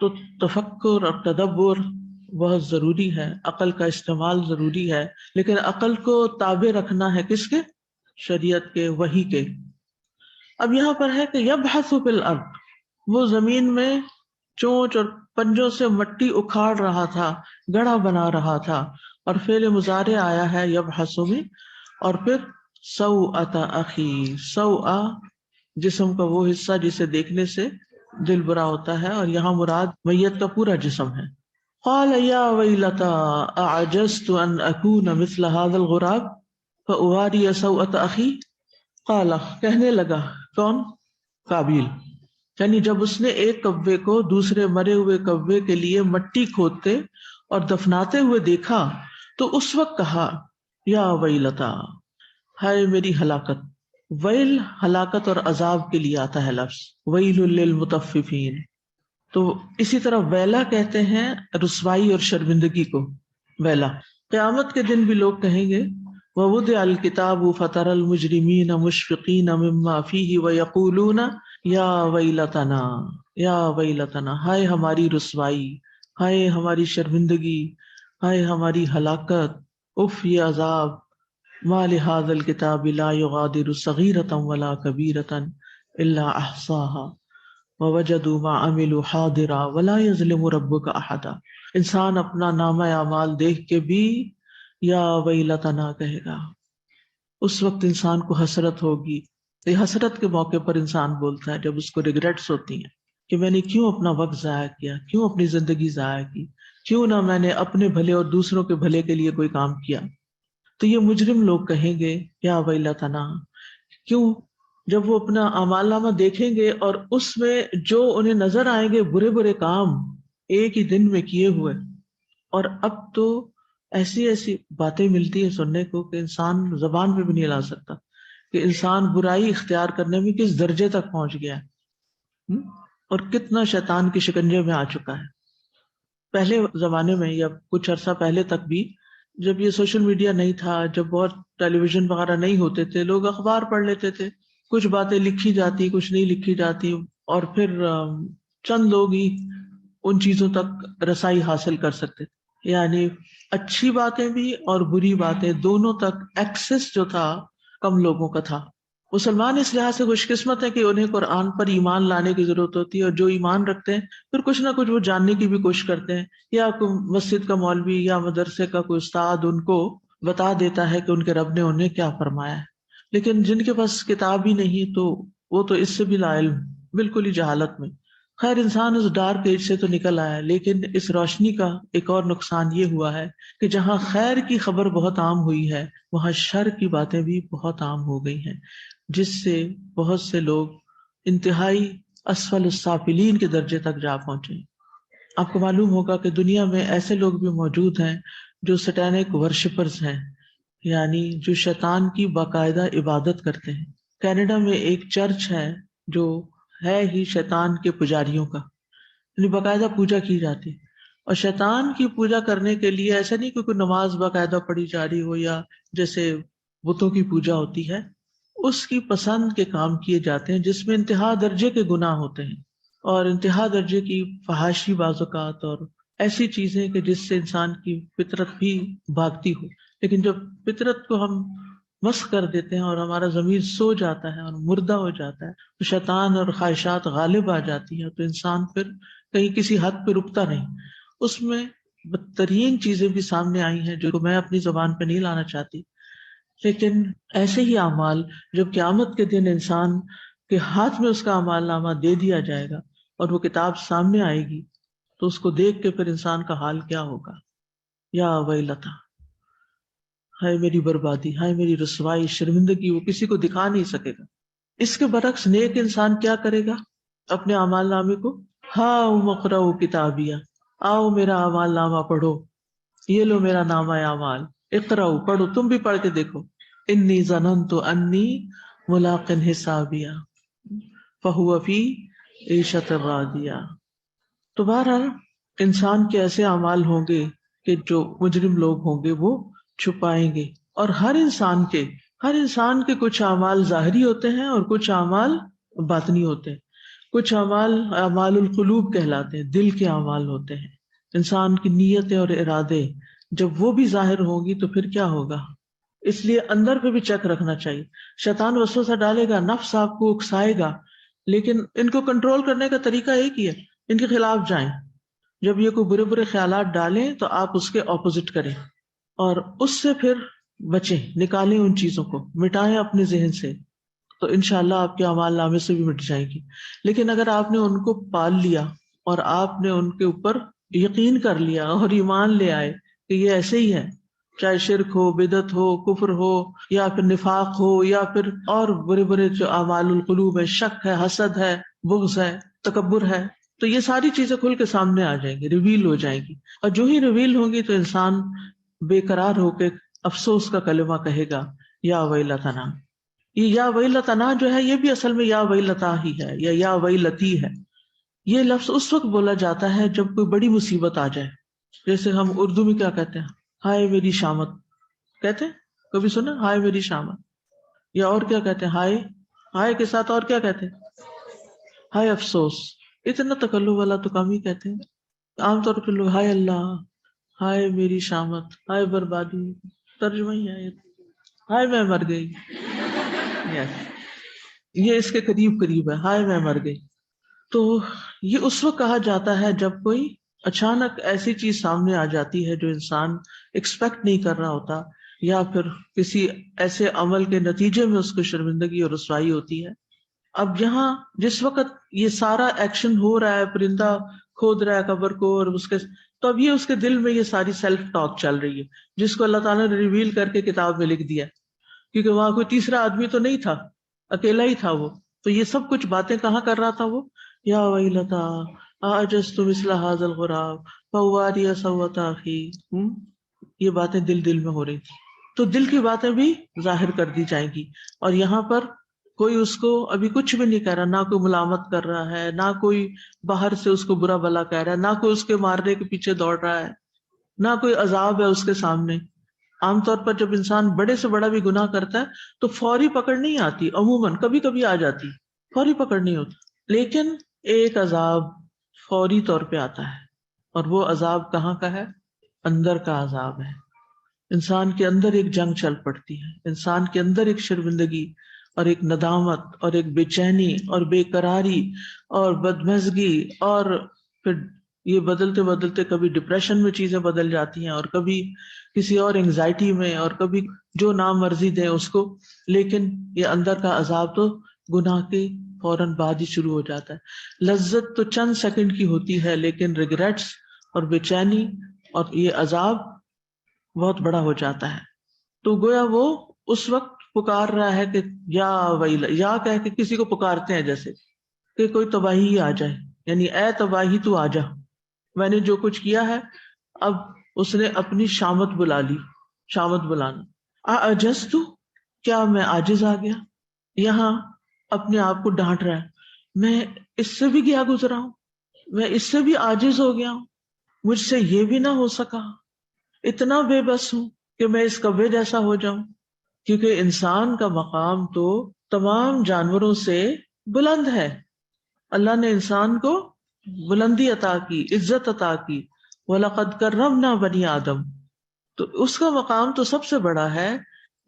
تو تفکر اور تدبر بہت ضروری ہے، عقل کا استعمال ضروری ہے، لیکن عقل کو تابع رکھنا ہے کس کے؟ شریعت کے، وحی کے. اب یہاں پر ہے کہ یبحث فی الارض، وہ زمین میں چونچ اور پنجوں سے مٹی اکھاڑ رہا تھا، گڑھا بنا رہا تھا. اور فعل مضارع آیا ہے یبحث میں. اور پھر سوءۃ اخی، سوء جسم کا وہ حصہ جسے دیکھنے سے دل برا ہوتا ہے، اور یہاں مراد میت کا پورا جسم ہے. قال یا ویلتا اعجزت ان اکون مثل هذا الغراب فاواری سوءۃ اخی. قال، کہنے لگا، کون؟ قابیل. یعنی جب اس نے ایک کوے کو دوسرے مرے ہوئے کوے کے لیے مٹی کھودتے اور دفناتے ہوئے دیکھا تو اس وقت کہا یا ویلتا، ہائے میری ہلاکت. ویل ہلاکت اور عذاب کے لیے آتا ہے لفظ، ویل للمطففین. تو اسی طرح ویلا کہتے ہیں رسوائی اور شرمندگی کو، ویلا. قیامت کے دن بھی لوگ کہیں گے وَوُضِعَ الْكِتَابُ فَتَرَى الْمُجْرِمِينَ مُشْفِقِينَ مِمَّا فِيهِ وَيَقُولُونَ یا ویلتنا، یا ویلتنا، ہائے ہماری رسوائی، ہائے ہماری شرمندگی، ہائے ہماری ہلاکت، اف یہ عذاب. ما لهذا الكتاب لا يغادر صغيرة ولا كبيرة إلا أحصاها ووجدوا ما عملوا حاضرا ولا يظلم ربك أحدا. انسان اپنا نامہ اعمال دیکھ کے بھی یا ویلتنا کہے گا. اس وقت انسان کو حسرت ہوگی. یہ حسرت کے موقع پر انسان بولتا ہے جب اس کو ریگریٹس ہوتی ہیں کہ میں نے کیوں اپنا وقت ضائع کیا، کیوں اپنی زندگی ضائع کی، کیوں نہ میں نے اپنے بھلے اور دوسروں کے بھلے کے لیے کوئی کام کیا. تو یہ مجرم لوگ کہیں گے یا ویلتنا. کیوں؟ جب وہ اپنا اعمال نامہ دیکھیں گے اور اس میں جو انہیں نظر آئیں گے برے برے کام ایک ہی دن میں کیے ہوئے. اور اب تو ایسی ایسی باتیں ملتی ہیں سننے کو کہ انسان زبان پہ بھی نہیں لا سکتا کہ انسان برائی اختیار کرنے میں کس درجے تک پہنچ گیا ہے اور کتنا شیطان کی شکنجے میں آ چکا ہے. پہلے زمانے میں یا کچھ عرصہ پہلے تک بھی، جب یہ سوشل میڈیا نہیں تھا، جب بہت ٹیلی ویژن وغیرہ نہیں ہوتے تھے، لوگ اخبار پڑھ لیتے تھے، کچھ باتیں لکھی جاتی، کچھ نہیں لکھی جاتی، اور پھر چند لوگ ہی ان چیزوں تک رسائی حاصل کر سکتے. یعنی اچھی باتیں بھی اور بری باتیں دونوں تک ایکسس جو تھا کم لوگوں کا تھا. مسلمان اس لحاظ سے خوش قسمت ہے کہ انہیں قرآن پر ایمان لانے کی ضرورت ہوتی ہے، اور جو ایمان رکھتے ہیں پھر کچھ نہ کچھ وہ جاننے کی بھی کوشش کرتے ہیں، یا کوئی مسجد کا مولوی یا مدرسے کا کوئی استاد ان کو بتا دیتا ہے کہ ان کے رب نے انہیں کیا فرمایا ہے. لیکن جن کے پاس کتاب ہی نہیں تو وہ تو اس سے بھی لا علم، بالکل ہی جہالت میں. خیر انسان اس ڈارک ایج سے تو نکل آیا، لیکن اس روشنی کا ایک اور نقصان یہ ہوا ہے کہ جہاں خیر کی خبر بہت عام ہوئی ہے وہاں شر کی باتیں بھی بہت عام ہو گئی ہیں، جس سے بہت سے لوگ انتہائی اسفل السافلین کے درجے تک جا پہنچے. آپ کو معلوم ہوگا کہ دنیا میں ایسے لوگ بھی موجود ہیں جو سٹینک ورشپرز ہیں، یعنی جو شیطان کی باقاعدہ عبادت کرتے ہیں. کینیڈا میں ایک چرچ ہے جو ہے ہی شیطان کے پجاریوں کا، یعنی باقاعدہ پوجا کی جاتی. اور شیطان کی پوجا کرنے کے لیے ایسا نہیں کہ کوئی نماز باقاعدہ پڑھی جا رہی ہو یا جیسے بتوں کی پوجا ہوتی ہے، اس کی پسند کے کام کیے جاتے ہیں جس میں انتہا درجے کے گناہ ہوتے ہیں اور انتہا درجے کی فحاشی بعض اوقات اور ایسی چیزیں کہ جس سے انسان کی فطرت بھی بھاگتی ہو. لیکن جب فطرت کو ہم مسخ کر دیتے ہیں اور ہمارا ضمیر سو جاتا ہے اور مردہ ہو جاتا ہے تو شیطان اور خواہشات غالب آ جاتی ہیں، تو انسان پھر کہیں کسی حد پہ رکتا نہیں. اس میں بدترین چیزیں بھی سامنے آئی ہیں جو میں اپنی زبان پہ نہیں لانا چاہتی، لیکن ایسے ہی اعمال جب قیامت کے دن انسان کے ہاتھ میں اس کا اعمال نامہ دے دیا جائے گا اور وہ کتاب سامنے آئے گی تو اس کو دیکھ کے پھر انسان کا حال کیا ہوگا. یا ویلتا، ہائے میری بربادی، ہائے میری رسوائی، شرمندگی، وہ کسی کو دکھا نہیں سکے گا. اس کے برعکس نیک انسان کیا کرے گا اپنے اعمال نامے کو؟ ہاؤ مقرؤ کتابیہ، آؤ میرا اعمال نامہ پڑھو، یہ لو میرا نامہ اعمال، اقرؤ پڑھو، تم بھی پڑھ کے دیکھو. انی ظننت انی ملاق حسابیہ فہو فی عیشۃ راضیہ. تو بہرحال انسان کے ایسے اعمال ہوں گے کہ جو مجرم لوگ ہوں گے وہ چھپائیں گے، اور ہر انسان کے کچھ اعمال ظاہری ہوتے ہیں اور کچھ اعمال باطنی ہوتے ہیں. کچھ اعمال القلوب کہلاتے ہیں، دل کے اعمال ہوتے ہیں. انسان کی نیتیں اور ارادے جب وہ بھی ظاہر ہوں گی تو پھر کیا ہوگا. اس لیے اندر پہ بھی چیک رکھنا چاہیے. شیطان وسوسہ ڈالے گا، نفس آپ کو اکسائے گا، لیکن ان کو کنٹرول کرنے کا طریقہ ایک ہی ہے، ان کے خلاف جائیں. جب یہ کوئی برے برے خیالات ڈالیں تو آپ اس کے اپوزٹ کریں اور اس سے پھر بچیں، نکالیں ان چیزوں کو، مٹائیں اپنے ذہن سے، تو انشاءاللہ آپ کے اعمال نامے سے بھی مٹ جائیں گی. لیکن اگر آپ نے ان کو پال لیا اور آپ نے ان کے اوپر یقین کر لیا اور ایمان لے آئے کہ یہ ایسے ہی ہے، چاہے شرک ہو، بدعت ہو، کفر ہو، یا پھر نفاق ہو، یا پھر اور برے برے جو اعمال القلوب ہے، شک ہے، حسد ہے، بغض ہے، تکبر ہے، تو یہ ساری چیزیں کھل کے سامنے آ جائیں گی، ریویل ہو جائیں گی. اور جو ہی ریویل ہوں گی تو انسان بے قرار ہو کے افسوس کا کلمہ کہے گا، یا ویلتنا. یہ یا ویلتنا جو ہے یہ بھی اصل میں یا ویلتا ہی ہے یا ویلتی ہے. یہ لفظ اس وقت بولا جاتا ہے جب کوئی بڑی مصیبت آ جائے. جیسے ہم اردو میں کیا کہتے ہیں، ہائے میری شامت کہتے ہیں، کبھی سنا ہائے میری شامت؟ یا اور کیا کہتے ہیں، ہائے کے ساتھ اور کیا کہتے ہیں، ہائے افسوس. اتنا تکلف والا تو کم ہی کہتے ہیں. عام طور پہ لوگ ہائے اللہ، ہائے میری شامت، ہائے بربادی، ترجمہ ہی ہے ہائے میں مر گئی. یہ اس کے قریب قریب ہے، ہائے میں مر گئی. تو یہ اس وقت کہا جاتا ہے جب کوئی اچانک ایسی چیز سامنے آ جاتی ہے جو انسان ایکسپیکٹ نہیں کر رہا ہوتا، یا پھر کسی ایسے عمل کے نتیجے میں اس کو شرمندگی اور رسوائی ہوتی ہے. اب یہاں جس وقت یہ سارا ایکشن ہو رہا ہے، پرندہ کھود رہا ہے قبر کو، اور اس کے تو اب یہ اس کے دل میں یہ ساری سیلف ٹاک چل رہی ہے جس کو اللہ تعالیٰ نے ریویل کر کے کتاب میں لکھ دیا، کیونکہ وہاں کوئی تیسرا آدمی تو نہیں تھا، اکیلا ہی تھا وہ. تو یہ سب کچھ باتیں کہاں کر رہا تھا وہ، یا ویلتا اعجزت مثل هذا الغراب فواری سوء اخی. یہ باتیں دل میں ہو رہی تھی. تو دل کی باتیں بھی ظاہر کر دی جائیں گی. اور یہاں پر کوئی اس کو ابھی کچھ بھی نہیں کہہ رہا، نہ کوئی ملامت کر رہا ہے، نہ کوئی باہر سے اس کو برا بلا کہہ رہا ہے، نہ کوئی اس کے مارنے کے پیچھے دوڑ رہا ہے، نہ کوئی عذاب ہے اس کے سامنے. عام طور پر جب انسان بڑے سے بڑا بھی گناہ کرتا ہے تو فوری پکڑ نہیں آتی، عموماً کبھی کبھی آ جاتی، فوری پکڑ نہیں ہوتی. لیکن ایک عذاب فوری طور پہ آتا ہے، اور وہ عذاب کہاں کا ہے؟ اندر کا عذاب ہے. انسان کے اندر ایک جنگ چل پڑتی ہے، انسان کے اندر ایک شرمندگی اور ایک ندامت اور ایک بے چینی اور بے قراری اور بدمزگی اور پھر یہ بدلتے بدلتے کبھی ڈپریشن میں چیزیں بدل جاتی ہیں، اور کبھی کسی اور انگزائٹی میں، اور کبھی جو نام مرضی دیں اس کو، لیکن یہ اندر کا عذاب تو گناہ کے فوراً بعد ہی شروع ہو جاتا ہے۔ لذت تو چند سیکنڈ کی ہوتی ہے، لیکن ریگریٹس اور بے چینی اور یہ عذاب بہت بڑا ہو جاتا ہے۔ تو گویا وہ اس وقت پکار رہا ہے کہ یا ویلا، یا کہہ کے کسی کو پکارتے ہیں جیسے کہ کوئی تباہی ہی آ جائے، یعنی اے تباہی تو آ جا، میں نے جو کچھ کیا ہے۔ اب اس نے اپنی شامت بلا لی، شامت بلانا۔ اعجزت، کیا میں عاجز آ گیا؟ یہاں اپنے آپ کو ڈانٹ رہا ہے، میں اس سے بھی گیا گزرا ہوں، میں اس سے بھی عاجز ہو گیا ہوں، مجھ سے یہ بھی نہ ہو سکا، اتنا بے بس ہوں کہ میں اس کوے جیسا ہو جاؤں۔ کیونکہ انسان کا مقام تو تمام جانوروں سے بلند ہے، اللہ نے انسان کو بلندی عطا کی، عزت عطا کی، وَلَقَدْ كَرَّمْنَا بَنِي آدم، تو اس کا مقام تو سب سے بڑا ہے،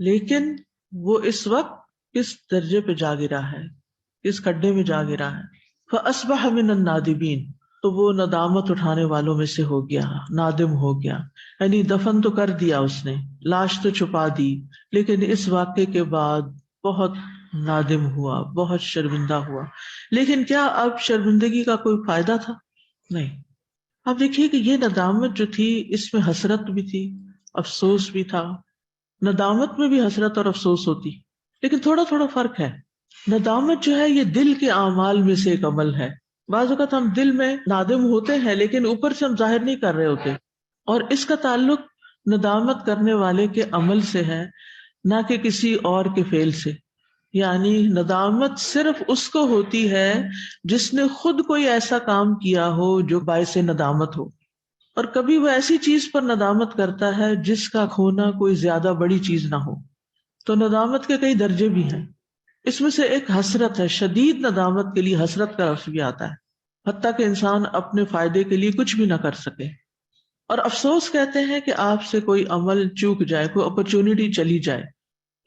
لیکن وہ اس وقت کس درجے پہ جا گرا ہے، کس کھڈے میں جا گرا ہے۔ فَأَصْبَحَ مِنَ النَّادِمِينَ، تو وہ ندامت اٹھانے والوں میں سے ہو گیا، نادم ہو گیا، یعنی دفن تو کر دیا اس نے، لاش تو چھپا دی، لیکن اس واقعے کے بعد بہت نادم ہوا، بہت شرمندہ ہوا۔ لیکن کیا اب شرمندگی کا کوئی فائدہ تھا؟ نہیں۔ اب دیکھیے کہ یہ ندامت جو تھی اس میں حسرت بھی تھی، افسوس بھی تھا۔ ندامت میں بھی حسرت اور افسوس ہوتی، لیکن تھوڑا تھوڑا فرق ہے۔ ندامت جو ہے یہ دل کے اعمال میں سے ایک عمل ہے۔ بعض اوقات ہم دل میں نادم ہوتے ہیں لیکن اوپر سے ہم ظاہر نہیں کر رہے ہوتے، اور اس کا تعلق ندامت کرنے والے کے عمل سے ہے، نہ کہ کسی اور کے فعل سے۔ یعنی ندامت صرف اس کو ہوتی ہے جس نے خود کوئی ایسا کام کیا ہو جو باعث ندامت ہو، اور کبھی وہ ایسی چیز پر ندامت کرتا ہے جس کا کھونا کوئی زیادہ بڑی چیز نہ ہو۔ تو ندامت کے کئی درجے بھی ہیں، اس میں سے ایک حسرت ہے۔ شدید ندامت کے لیے حسرت کا لفظ بھی آتا ہے، حتیٰ کہ انسان اپنے فائدے کے لیے کچھ بھی نہ کر سکے۔ اور افسوس کہتے ہیں کہ آپ سے کوئی عمل چوک جائے، کوئی اپرچونٹی چلی جائے،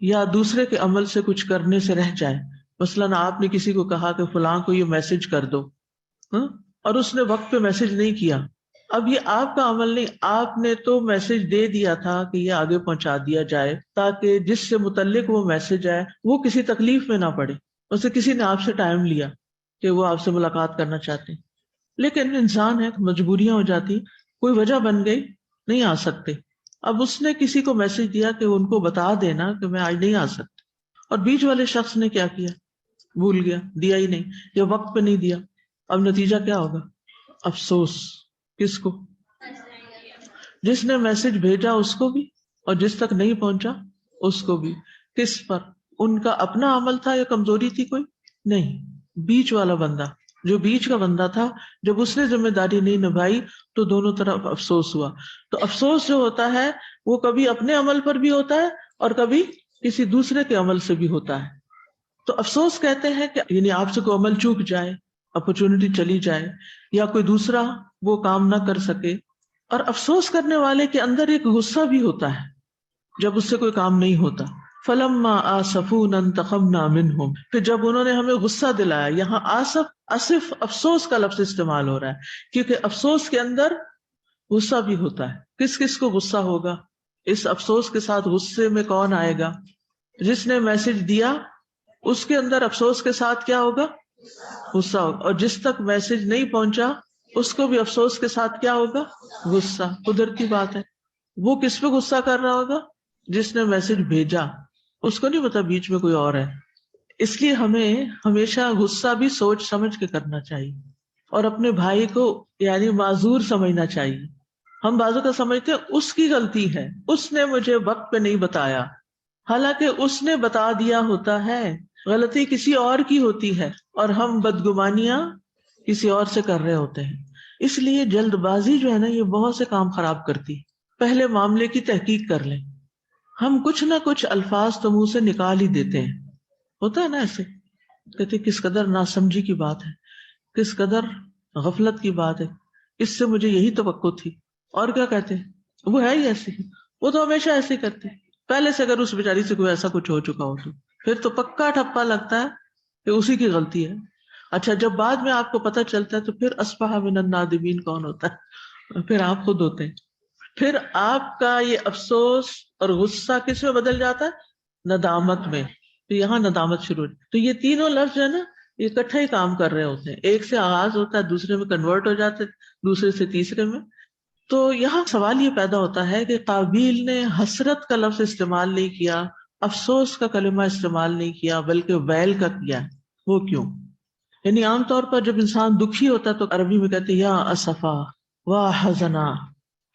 یا دوسرے کے عمل سے کچھ کرنے سے رہ جائے۔ مثلاً آپ نے کسی کو کہا کہ فلاں کو یہ میسج کر دو، اور اس نے وقت پہ میسج نہیں کیا۔ اب یہ آپ کا عمل نہیں، آپ نے تو میسج دے دیا تھا کہ یہ آگے پہنچا دیا جائے تاکہ جس سے متعلق وہ میسج آئے وہ کسی تکلیف میں نہ پڑے۔ اسے کسی نے آپ سے ٹائم لیا کہ وہ آپ سے ملاقات کرنا چاہتے ہیں، لیکن انسان ہے، مجبوریاں ہو جاتی، کوئی وجہ بن گئی، نہیں آ سکتے۔ اب اس نے کسی کو میسج دیا کہ ان کو بتا دینا کہ میں آج نہیں آ سکتا، اور بیچ والے شخص نے کیا کیا؟ بھول گیا، دیا ہی نہیں، یا وقت پہ نہیں دیا۔ اب نتیجہ کیا ہوگا؟ افسوس۔ کس کو؟ جس نے میسج بھیجا اس کو بھی، اور جس تک نہیں پہنچا اس کو بھی۔ کس پر؟ ان کا اپنا عمل تھا یا کمزوری تھی کوئی؟ نہیں، بیچ والا بندہ، جو بیچ کا بندہ تھا، جب اس نے ذمہ داری نہیں نبھائی تو دونوں طرف افسوس ہوا۔ تو افسوس جو ہوتا ہے وہ کبھی اپنے عمل پر بھی ہوتا ہے اور کبھی کسی دوسرے کے عمل سے بھی ہوتا ہے۔ تو افسوس کہتے ہیں کہ یعنی آپ سے کوئی عمل چوک جائے، اپرچونٹی چلی جائے، یا کوئی دوسرا وہ کام نہ کر سکے۔ اور افسوس کرنے والے کے اندر ایک غصہ بھی ہوتا ہے جب اس سے کوئی کام نہیں ہوتا۔ فَلَمَّا آسَفُونَا انتَقَمْنَا مِنْهُمْ، پھر جب انہوں نے ہمیں غصہ دلایا، یہاں آصف افسوس کا لفظ استعمال ہو رہا ہے، کیونکہ افسوس کے اندر غصہ بھی ہوتا ہے۔ کس کس کو غصہ ہوگا؟ اس افسوس کے ساتھ غصے میں کون آئے گا؟ جس نے میسج دیا اس کے اندر افسوس کے ساتھ کیا ہوگا؟ غصہ ہوگا، اور جس تک میسج نہیں پہنچا اس کو بھی افسوس کے ساتھ کیا ہوگا؟ غصہ۔ قدرتی بات ہے۔ وہ کس پہ غصہ کر رہا ہوگا؟ جس نے میسج بھیجا، اس کو نہیں پتا بیچ میں کوئی اور ہے۔ اس لیے ہمیں ہمیشہ غصہ بھی سوچ سمجھ کے کرنا چاہیے، اور اپنے بھائی کو یعنی معذور سمجھنا چاہیے۔ ہم بازو کا سمجھتے ہیں اس کی غلطی ہے، اس نے مجھے وقت پہ نہیں بتایا، حالانکہ اس نے بتا دیا ہوتا ہے، غلطی کسی اور کی ہوتی ہے، اور ہم بدگمانیاں کسی اور سے کر رہے ہوتے ہیں۔ اس لیے جلد بازی جو ہے نا یہ بہت سے کام خراب کرتی۔ پہلے معاملے کی تحقیق کر لیں۔ ہم کچھ نہ کچھ الفاظ تو منہ سے نکال ہی دیتے ہیں، ہوتا ہے نا ایسے، کہتے کس قدر ناسمجھی کی بات ہے، کس قدر غفلت کی بات ہے، اس سے مجھے یہی توقع تھی، اور کیا کہتے ہیں وہ ہے ہی ایسے، وہ تو ہمیشہ ایسے کرتے ہیں۔ پہلے سے اگر اس بیچاری سے کوئی ایسا کچھ ہو چکا ہو تو پھر تو پکا ٹھپا لگتا ہے کہ اسی کی غلطی ہے، اچھا جب بعد میں آپ کو پتہ چلتا ہے تو پھر اصبح من النادمین کون ہوتا ہے؟ پھر آپ خود ہوتے ہیں. پھر آپ کا یہ افسوس اور غصہ کس میں بدل جاتا ہے؟ ندامت میں. تو یہاں ندامت شروع ہوتی. تو یہ تینوں لفظ جو ہے نا یہ اکٹھے ہی کام کر رہے ہوتے ہیں. ایک سے آغاز ہوتا ہے، دوسرے میں کنورٹ ہو جاتے، دوسرے سے تیسرے میں. تو یہاں سوال یہ پیدا ہوتا ہے کہ قابیل نے حسرت کا لفظ استعمال نہیں کیا، افسوس کا کلمہ استعمال نہیں کیا، بلکہ ویل کا کیا. وہ کیوں؟ یعنی عام طور پر جب انسان دکھی ہوتا ہے تو عربی میں کہتے ہیں یا اسفا واہ حزنا،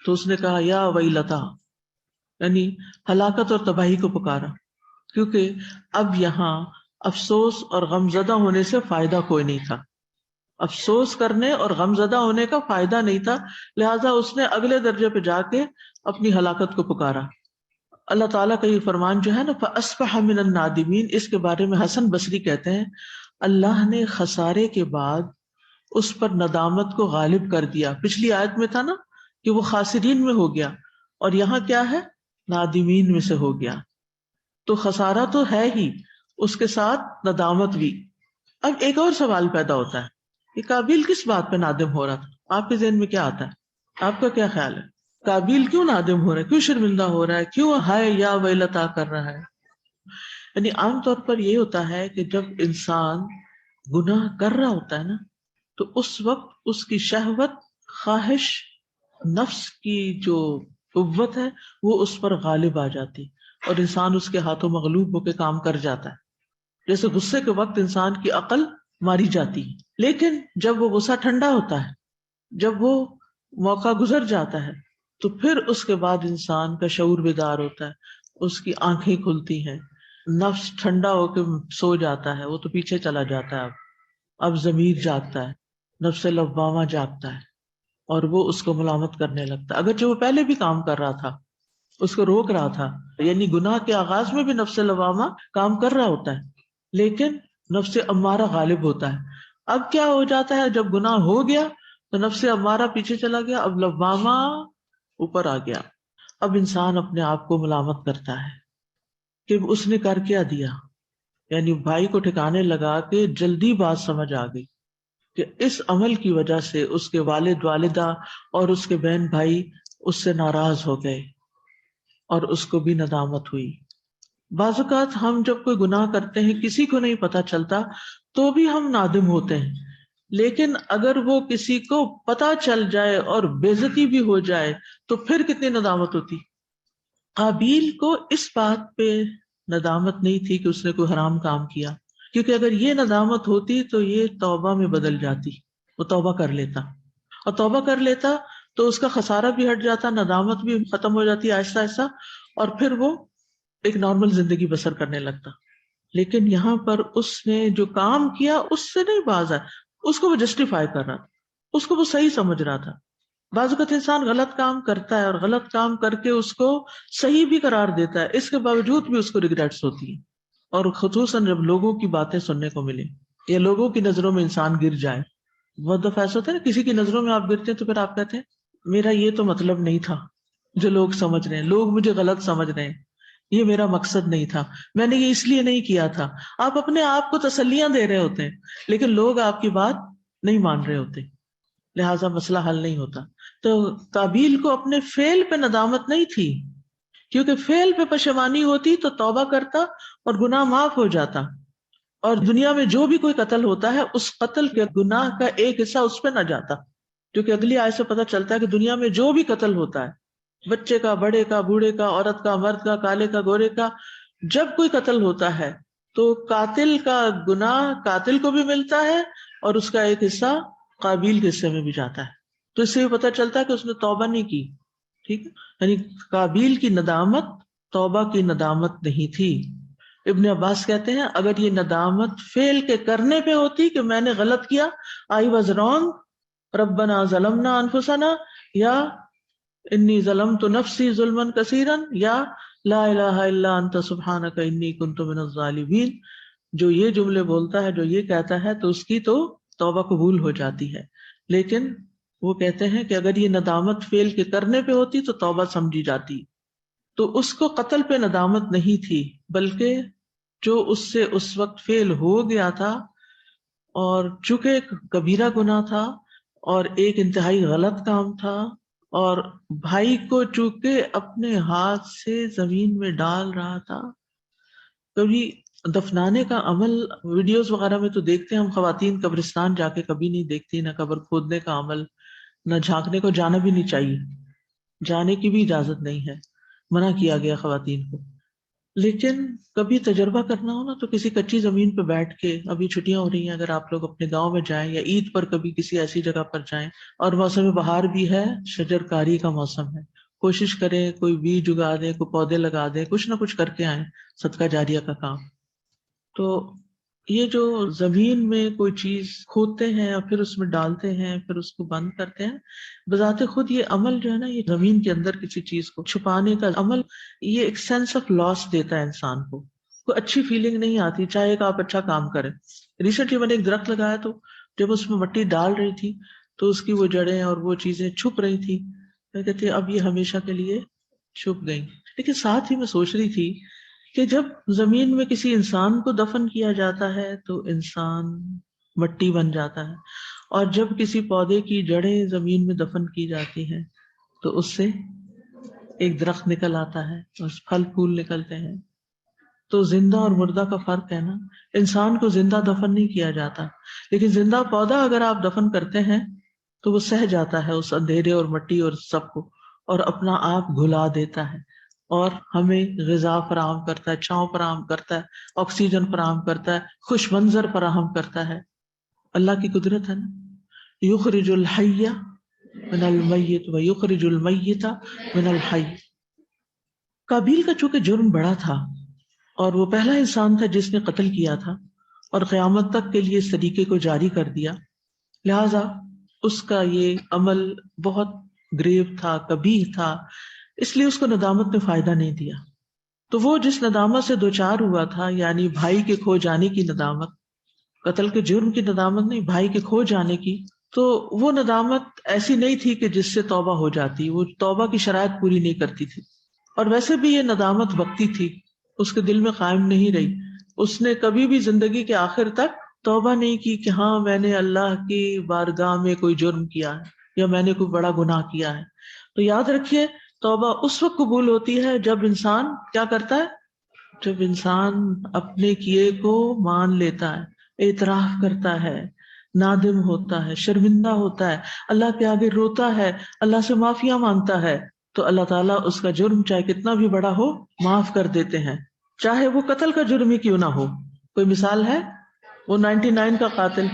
تو اس نے کہا یا ویلتا، یعنی ہلاکت اور تباہی کو پکارا. کیونکہ اب یہاں افسوس اور غمزدہ ہونے سے فائدہ کوئی نہیں تھا. افسوس کرنے اور غمزدہ ہونے کا فائدہ نہیں تھا، لہٰذا اس نے اگلے درجے پہ جا کے اپنی ہلاکت کو پکارا. اللہ تعالیٰ کا یہ فرمان جو ہے نا فَأَصْبَحَ مِنَ النَّادِمِينَ، اس کے بارے میں حسن بصری کہتے ہیں اللہ نے خسارے کے بعد اس پر ندامت کو غالب کر دیا. پچھلی آیت میں تھا نا کہ وہ خاسرین میں ہو گیا، اور یہاں کیا ہے؟ نادمین میں سے ہو گیا. تو خسارہ تو ہے ہی، اس کے ساتھ ندامت بھی. اب ایک اور سوال پیدا ہوتا ہے کہ قابیل کس بات پہ نادم ہو رہا تھا؟ آپ کے ذہن میں کیا آتا ہے؟ آپ کا کیا خیال ہے؟ قابیل کیوں نادم ہو رہا ہے؟ کیوں شرمندہ ہو رہا ہے؟ کیوں ہائے یا ویلتا کر رہا ہے؟ یعنی عام طور پر یہ ہوتا ہے کہ جب انسان گناہ کر رہا ہوتا ہے نا تو اس وقت اس کی شہوت، خواہش، نفس کی جو قوت ہے وہ اس پر غالب آ جاتی اور انسان اس کے ہاتھوں مغلوب ہو کے کام کر جاتا ہے. جیسے غصے کے وقت انسان کی عقل ماری جاتی ہے، لیکن جب وہ غصہ ٹھنڈا ہوتا ہے، جب وہ موقع گزر جاتا ہے تو پھر اس کے بعد انسان کا شعور بیدار ہوتا ہے، اس کی آنکھیں کھلتی ہیں، نفس ٹھنڈا ہو کے سو جاتا ہے، وہ تو پیچھے چلا جاتا ہے. اب ضمیر جاگتا ہے، نفس لوامہ جاگتا ہے اور وہ اس کو ملامت کرنے لگتا ہے، اگرچہ وہ پہلے بھی کام کر رہا تھا، اس کو روک رہا تھا. یعنی گناہ کے آغاز میں بھی نفس لوامہ کام کر رہا ہوتا ہے، لیکن نفس امارہ غالب ہوتا ہے. اب کیا ہو جاتا ہے جب گناہ ہو گیا تو نفس امارہ پیچھے چلا گیا، اب لوامہ اوپر آ گیا. اب انسان اپنے آپ کو ملامت کرتا ہے کہ اس نے کر کیا دیا. یعنی بھائی کو ٹھکانے لگا کے جلدی بات سمجھ آ گئی کہ اس عمل کی وجہ سے اس کے والد والدہ اور اس کے بہن بھائی اس سے ناراض ہو گئے اور اس کو بھی ندامت ہوئی. بعض اوقات ہم جب کوئی گناہ کرتے ہیں کسی کو نہیں پتا چلتا تو بھی ہم نادم ہوتے ہیں، لیکن اگر وہ کسی کو پتا چل جائے اور بے عزتی بھی ہو جائے تو پھر کتنی ندامت ہوتی. قابیل کو اس بات پہ ندامت نہیں تھی کہ اس نے کوئی حرام کام کیا، کیونکہ اگر یہ ندامت ہوتی تو یہ توبہ میں بدل جاتی، وہ توبہ کر لیتا، اور توبہ کر لیتا تو اس کا خسارہ بھی ہٹ جاتا، ندامت بھی ختم ہو جاتی آہستہ آہستہ، اور پھر وہ ایک نارمل زندگی بسر کرنے لگتا. لیکن یہاں پر اس نے جو کام کیا اس سے نہیں باز آیا، اس کو وہ جسٹیفائی کر رہا تھا، اس کو وہ صحیح سمجھ رہا تھا. بعض اوقات انسان غلط کام کرتا ہے اور غلط کام کر کے اس کو صحیح بھی قرار دیتا ہے، اس کے باوجود بھی اس کو ریگریٹس ہوتی ہیں، اور خصوصاً جب لوگوں کی باتیں سننے کو ملے یا لوگوں کی نظروں میں انسان گر جائے. بہت دفعہ ایسا ہوتا ہے نا، کسی کی نظروں میں آپ گرتے ہیں تو پھر آپ کہتے ہیں میرا یہ تو مطلب نہیں تھا جو لوگ سمجھ رہے ہیں، لوگ مجھے غلط سمجھ رہے ہیں، یہ میرا مقصد نہیں تھا، میں نے یہ اس لیے نہیں کیا تھا. آپ اپنے آپ کو تسلیاں دے رہے ہوتے ہیں لیکن لوگ آپ کی بات نہیں مان رہے ہوتے، لہٰذا مسئلہ حل نہیں ہوتا. تو قابیل کو اپنے فعل پہ ندامت نہیں تھی، کیونکہ فعل پہ پشیمانی ہوتی تو توبہ کرتا اور گناہ معاف ہو جاتا. اور دنیا میں جو بھی کوئی قتل ہوتا ہے اس قتل کے گناہ کا ایک حصہ اس پہ نہ جاتا، کیونکہ اگلی آیت سے پتہ چلتا ہے کہ دنیا میں جو بھی قتل ہوتا ہے، بچے کا، بڑے کا، بوڑھے کا، عورت کا، مرد کا، کالے کا، گورے کا، جب کوئی قتل ہوتا ہے تو قاتل کا گناہ قاتل کو بھی ملتا ہے اور اس کا ایک حصہ قابیل کے حصے میں بھی جاتا ہے. تو اس سے یہ پتہ چلتا ہے کہ اس نے توبہ نہیں کی. ٹھیک ہے، یعنی قابیل کی ندامت توبہ کی ندامت نہیں تھی. ابن عباس کہتے ہیں اگر یہ ندامت فعل کے کرنے پہ ہوتی کہ میں نے غلط کیا، I was wrong، ربنا ظلمنا انفسنا، یا انی ظلمت نفسی ظلما کثیرا، یا لا الہ الا انت سبحانک انی کنت من الظالمین، جو یہ جملے بولتا ہے، جو یہ کہتا ہے تو اس کی تو توبہ قبول ہو جاتی ہے. لیکن وہ کہتے ہیں کہ اگر یہ ندامت فعل کے کرنے پہ ہوتی تو توبہ سمجھی جاتی. تو اس کو قتل پہ ندامت نہیں تھی، بلکہ جو اس سے اس وقت فعل ہو گیا تھا اور چونکہ ایک کبیرہ گناہ تھا اور ایک انتہائی غلط کام تھا، اور بھائی کو چونکہ اپنے ہاتھ سے زمین میں ڈال رہا تھا. کبھی دفنانے کا عمل ویڈیوز وغیرہ میں تو دیکھتے ہیں ہم، خواتین قبرستان جا کے کبھی نہیں دیکھتی، نہ قبر کھودنے کا عمل، نہ جھانکنے کو جانا بھی نہیں چاہیے، جانے کی بھی اجازت نہیں ہے، منع کیا گیا خواتین کو. لیکن کبھی تجربہ کرنا ہو نا تو کسی کچی زمین پہ بیٹھ کے، ابھی چھٹیاں ہو رہی ہیں، اگر آپ لوگ اپنے گاؤں میں جائیں یا عید پر کبھی کسی ایسی جگہ پر جائیں، اور موسم بہار بھی ہے، شجر کاری کا موسم ہے، کوشش کریں کوئی بیج اگا دیں، کوئی پودے لگا دیں، کچھ نہ کچھ کر کے آئیں، صدقہ جاریہ کا کام. تو یہ جو زمین میں کوئی چیز کھودتے ہیں اور پھر اس میں ڈالتے ہیں، پھر اس کو بند کرتے ہیں، بذات خود یہ عمل جو ہے نا، یہ زمین کے اندر کسی چیز کو چھپانے کا عمل، یہ ایک سینس آف لاس دیتا ہے انسان کو، کوئی اچھی فیلنگ نہیں آتی چاہے کہ آپ اچھا کام کریں. ریسنٹلی میں نے ایک درخت لگایا، تو جب اس میں مٹی ڈال رہی تھی تو اس کی وہ جڑیں اور وہ چیزیں چھپ رہی تھی، میں کہتی اب یہ ہمیشہ کے لیے چھپ گئی. لیکن ساتھ ہی میں سوچ رہی تھی کہ جب زمین میں کسی انسان کو دفن کیا جاتا ہے تو انسان مٹی بن جاتا ہے، اور جب کسی پودے کی جڑیں زمین میں دفن کی جاتی ہیں تو اس سے ایک درخت نکل آتا ہے، اس پھل پھول نکلتے ہیں. تو زندہ اور مردہ کا فرق ہے نا. انسان کو زندہ دفن نہیں کیا جاتا، لیکن زندہ پودا اگر آپ دفن کرتے ہیں تو وہ سہ جاتا ہے اس اندھیرے اور مٹی اور سب کو، اور اپنا آپ گھلا دیتا ہے، اور ہمیں غذا فراہم کرتا ہے، چھاؤں فراہم کرتا ہے، آکسیجن فراہم کرتا ہے، خوش منظر فراہم کرتا ہے. اللہ کی قدرت ہے نا. یخرج الحی من المیت و یخرج المیت من الحی. قابیل کا چونکہ جرم بڑا تھا اور وہ پہلا انسان تھا جس نے قتل کیا تھا، اور قیامت تک کے لیے اس طریقے کو جاری کر دیا، لہذا اس کا یہ عمل بہت گریو تھا، کبیح تھا، اس لیے اس کو ندامت نے فائدہ نہیں دیا. تو وہ جس ندامت سے دوچار ہوا تھا، یعنی بھائی کے کھو جانے کی ندامت، قتل کے جرم کی ندامت نہیں، بھائی کے کھو جانے کی، تو وہ ندامت ایسی نہیں تھی کہ جس سے توبہ ہو جاتی، وہ توبہ کی شرائط پوری نہیں کرتی تھی. اور ویسے بھی یہ ندامت وقتی تھی، اس کے دل میں قائم نہیں رہی. اس نے کبھی بھی زندگی کے آخر تک توبہ نہیں کی کہ ہاں میں نے اللہ کی بارگاہ میں کوئی جرم کیا ہے یا میں نے کوئی بڑا گناہ کیا ہے. تو یاد رکھیے، توبہ اس وقت قبول ہوتی ہے جب انسان کیا کرتا ہے، جب انسان اپنے کیے کو مان لیتا ہے، اعتراف کرتا ہے، نادم ہوتا ہے، شرمندہ ہوتا ہے، اللہ کے آگے روتا ہے، اللہ سے معافیاں مانگتا ہے، تو اللہ تعالیٰ اس کا جرم چاہے کتنا بھی بڑا ہو معاف کر دیتے ہیں، چاہے وہ قتل کا جرم ہی کیوں نہ ہو. کوئی مثال ہے، وہ 99 کا قاتل،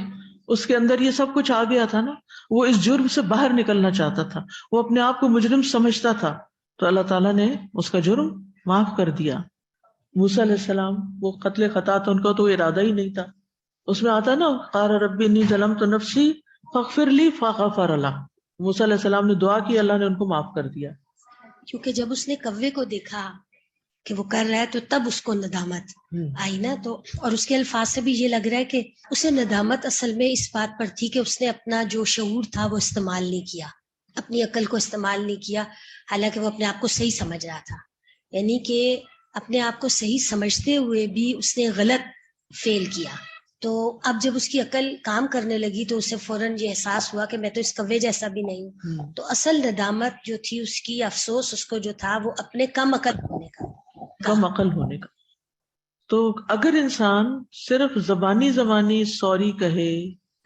اس کے اندر یہ سب کچھ آ گیا تھا نا، وہ اس جرم سے باہر نکلنا چاہتا تھا، وہ اپنے آپ کو مجرم سمجھتا تھا، تو اللہ تعالیٰ نے اس کا جرم معاف کر دیا. موسیٰ علیہ السلام، وہ قتل خطا تھا، ان کا تو ارادہ ہی نہیں تھا. اس میں آتا نا قال رب انی ظلمت نفسی فاغفر لی فغفر له. موسیٰ علیہ السلام نے دعا کی، اللہ نے ان کو معاف کر دیا. کیونکہ جب اس نے کوے کو دیکھا کہ وہ کر رہا ہے تو تب اس کو ندامت آئی نا. تو اور اس کے الفاظ سے بھی یہ لگ رہا ہے کہ اسے ندامت اصل میں اس بات پر تھی کہ اس نے اپنا جو شعور تھا وہ استعمال نہیں کیا، اپنی عقل کو استعمال نہیں کیا، حالانکہ وہ اپنے آپ کو صحیح سمجھ رہا تھا. یعنی کہ اپنے آپ کو صحیح سمجھتے ہوئے بھی اس نے غلط فیل کیا. تو اب جب اس کی عقل کام کرنے لگی تو اسے فوراً یہ احساس ہوا کہ میں تو اس کوے جیسا بھی نہیں ہوں. تو اصل ندامت جو تھی اس کی، افسوس اس کو جو تھا، وہ اپنے کم عقل ہونے کا، کم عقل ہونے کا. تو اگر انسان صرف زبانی سوری کہے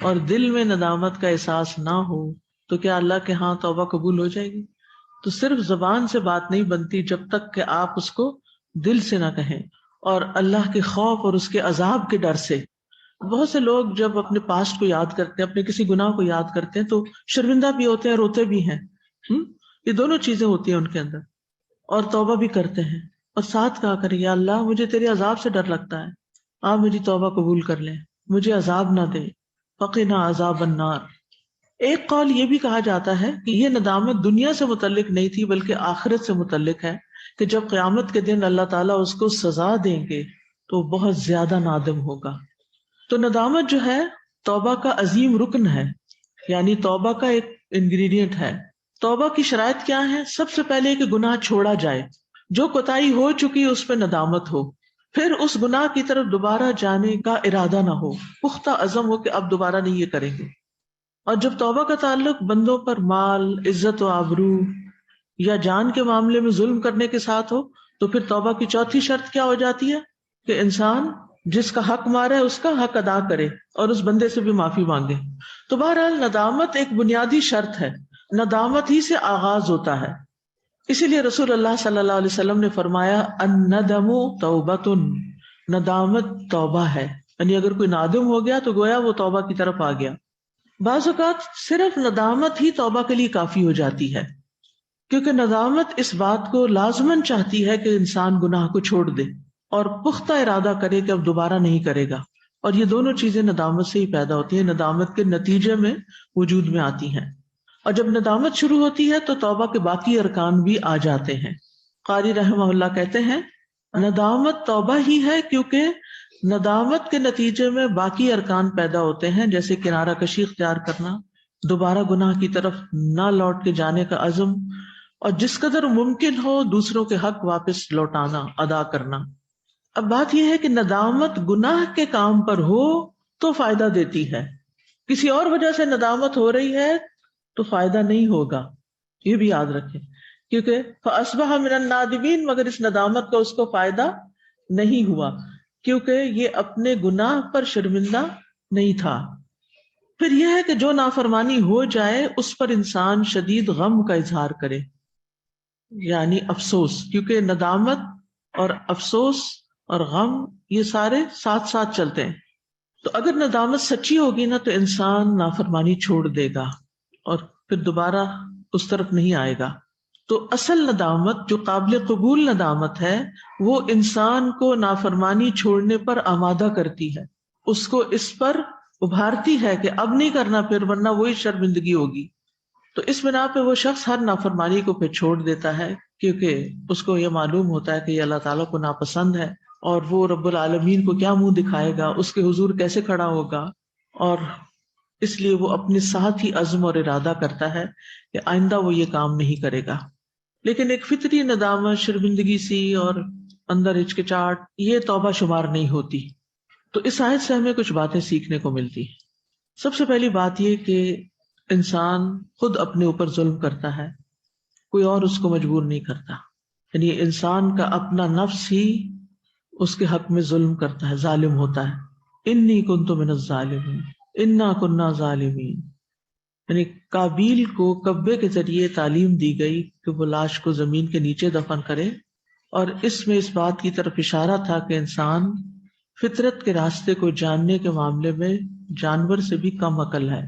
اور دل میں ندامت کا احساس نہ ہو تو کیا اللہ کے ہاں توبہ قبول ہو جائے گی؟ تو صرف زبان سے بات نہیں بنتی جب تک کہ آپ اس کو دل سے نہ کہیں، اور اللہ کے خوف اور اس کے عذاب کے ڈر سے. بہت سے لوگ جب اپنے پاسٹ کو یاد کرتے ہیں، اپنے کسی گناہ کو یاد کرتے ہیں، تو شرمندہ بھی ہوتے ہیں، روتے بھی ہیں. یہ دونوں چیزیں ہوتی ہیں ان کے اندر، اور توبہ بھی کرتے ہیں، اور ساتھ کہا کریں یا اللہ مجھے تیرے عذاب سے ڈر لگتا ہے، آپ میری توبہ قبول کر لیں، مجھے عذاب نہ دے، فقنا عذاب النار. ایک قول یہ بھی کہا جاتا ہے کہ یہ ندامت دنیا سے متعلق نہیں تھی بلکہ آخرت سے متعلق ہے، کہ جب قیامت کے دن اللہ تعالیٰ اس کو سزا دیں گے تو بہت زیادہ نادم ہوگا. تو ندامت جو ہے توبہ کا عظیم رکن ہے، یعنی توبہ کا ایک انگریڈینٹ ہے. توبہ کی شرائط کیا ہے؟ سب سے پہلے کہ گناہ چھوڑا جائے، جو کوتاہی ہو چکی اس پہ ندامت ہو. پھر اس گناہ کی طرف دوبارہ جانے کا ارادہ نہ ہو، پختہ عزم ہو کہ اب دوبارہ نہیں یہ کریں گے. اور جب توبہ کا تعلق بندوں پر مال، عزت و آبرو یا جان کے معاملے میں ظلم کرنے کے ساتھ ہو تو پھر توبہ کی چوتھی شرط کیا ہو جاتی ہے کہ انسان جس کا حق مارا ہے اس کا حق ادا کرے اور اس بندے سے بھی معافی مانگے. تو بہرحال ندامت ایک بنیادی شرط ہے، ندامت ہی سے آغاز ہوتا ہے. اسی لیے رسول اللہ صلی اللہ علیہ وسلم نے فرمایا الندم توبۃ، ندامت توبہ ہے. یعنی اگر کوئی نادم ہو گیا تو گویا وہ توبہ کی طرف آ گیا. بعض اوقات صرف ندامت ہی توبہ کے لیے کافی ہو جاتی ہے، کیونکہ ندامت اس بات کو لازماً چاہتی ہے کہ انسان گناہ کو چھوڑ دے اور پختہ ارادہ کرے کہ اب دوبارہ نہیں کرے گا. اور یہ دونوں چیزیں ندامت سے ہی پیدا ہوتی ہیں، ندامت کے نتیجے میں وجود میں آتی ہیں. اور جب ندامت شروع ہوتی ہے تو توبہ کے باقی ارکان بھی آ جاتے ہیں. قاری رحمہ اللہ کہتے ہیں ندامت توبہ ہی ہے کیونکہ ندامت کے نتیجے میں باقی ارکان پیدا ہوتے ہیں، جیسے کنارہ کشی اختیار کرنا، دوبارہ گناہ کی طرف نہ لوٹ کے جانے کا عزم، اور جس قدر ممکن ہو دوسروں کے حق واپس لوٹانا، ادا کرنا. اب بات یہ ہے کہ ندامت گناہ کے کام پر ہو تو فائدہ دیتی ہے، کسی اور وجہ سے ندامت ہو رہی ہے تو فائدہ نہیں ہوگا، یہ بھی یاد رکھیں. کیونکہ فَأَصْبَحَ مِنَ النَّادِمِينَ، مگر اس ندامت کا اس کو فائدہ نہیں ہوا کیونکہ یہ اپنے گناہ پر شرمندہ نہیں تھا. پھر یہ ہے کہ جو نافرمانی ہو جائے اس پر انسان شدید غم کا اظہار کرے، یعنی افسوس، کیونکہ ندامت اور افسوس اور غم یہ سارے ساتھ ساتھ چلتے ہیں. تو اگر ندامت سچی ہوگی نا تو انسان نافرمانی چھوڑ دے گا اور پھر دوبارہ اس طرف نہیں آئے گا. تو اصل ندامت جو قابل قبول ندامت ہے وہ انسان کو نافرمانی چھوڑنے پر آمادہ کرتی ہے، اس کو اس پر ابھارتی ہے کہ اب نہیں کرنا پھر، ورنہ وہی شرمندگی ہوگی. تو اس بنا پہ وہ شخص ہر نافرمانی کو پھر چھوڑ دیتا ہے، کیونکہ اس کو یہ معلوم ہوتا ہے کہ یہ اللہ تعالیٰ کو ناپسند ہے اور وہ رب العالمین کو کیا منہ دکھائے گا، اس کے حضور کیسے کھڑا ہوگا. اور اس لیے وہ اپنے ساتھ ہی عزم اور ارادہ کرتا ہے کہ آئندہ وہ یہ کام نہیں کرے گا. لیکن ایک فطری ندامت، شرمندگی سی اور اندر ہچکچاہٹ، یہ توبہ شمار نہیں ہوتی. تو اس آیت سے ہمیں کچھ باتیں سیکھنے کو ملتی. سب سے پہلی بات یہ کہ انسان خود اپنے اوپر ظلم کرتا ہے، کوئی اور اس کو مجبور نہیں کرتا. یعنی انسان کا اپنا نفس ہی اس کے حق میں ظلم کرتا ہے، ظالم ہوتا ہے. انی کنت من الظالمین، انا کنا ظالمین. یعنی قابیل کو کبے کے ذریعے تعلیم دی گئی کہ وہ لاش کو زمین کے نیچے دفن کرے، اور اس میں اس بات کی طرف اشارہ تھا کہ انسان فطرت کے راستے کو جاننے کے معاملے میں جانور سے بھی کم عقل ہے،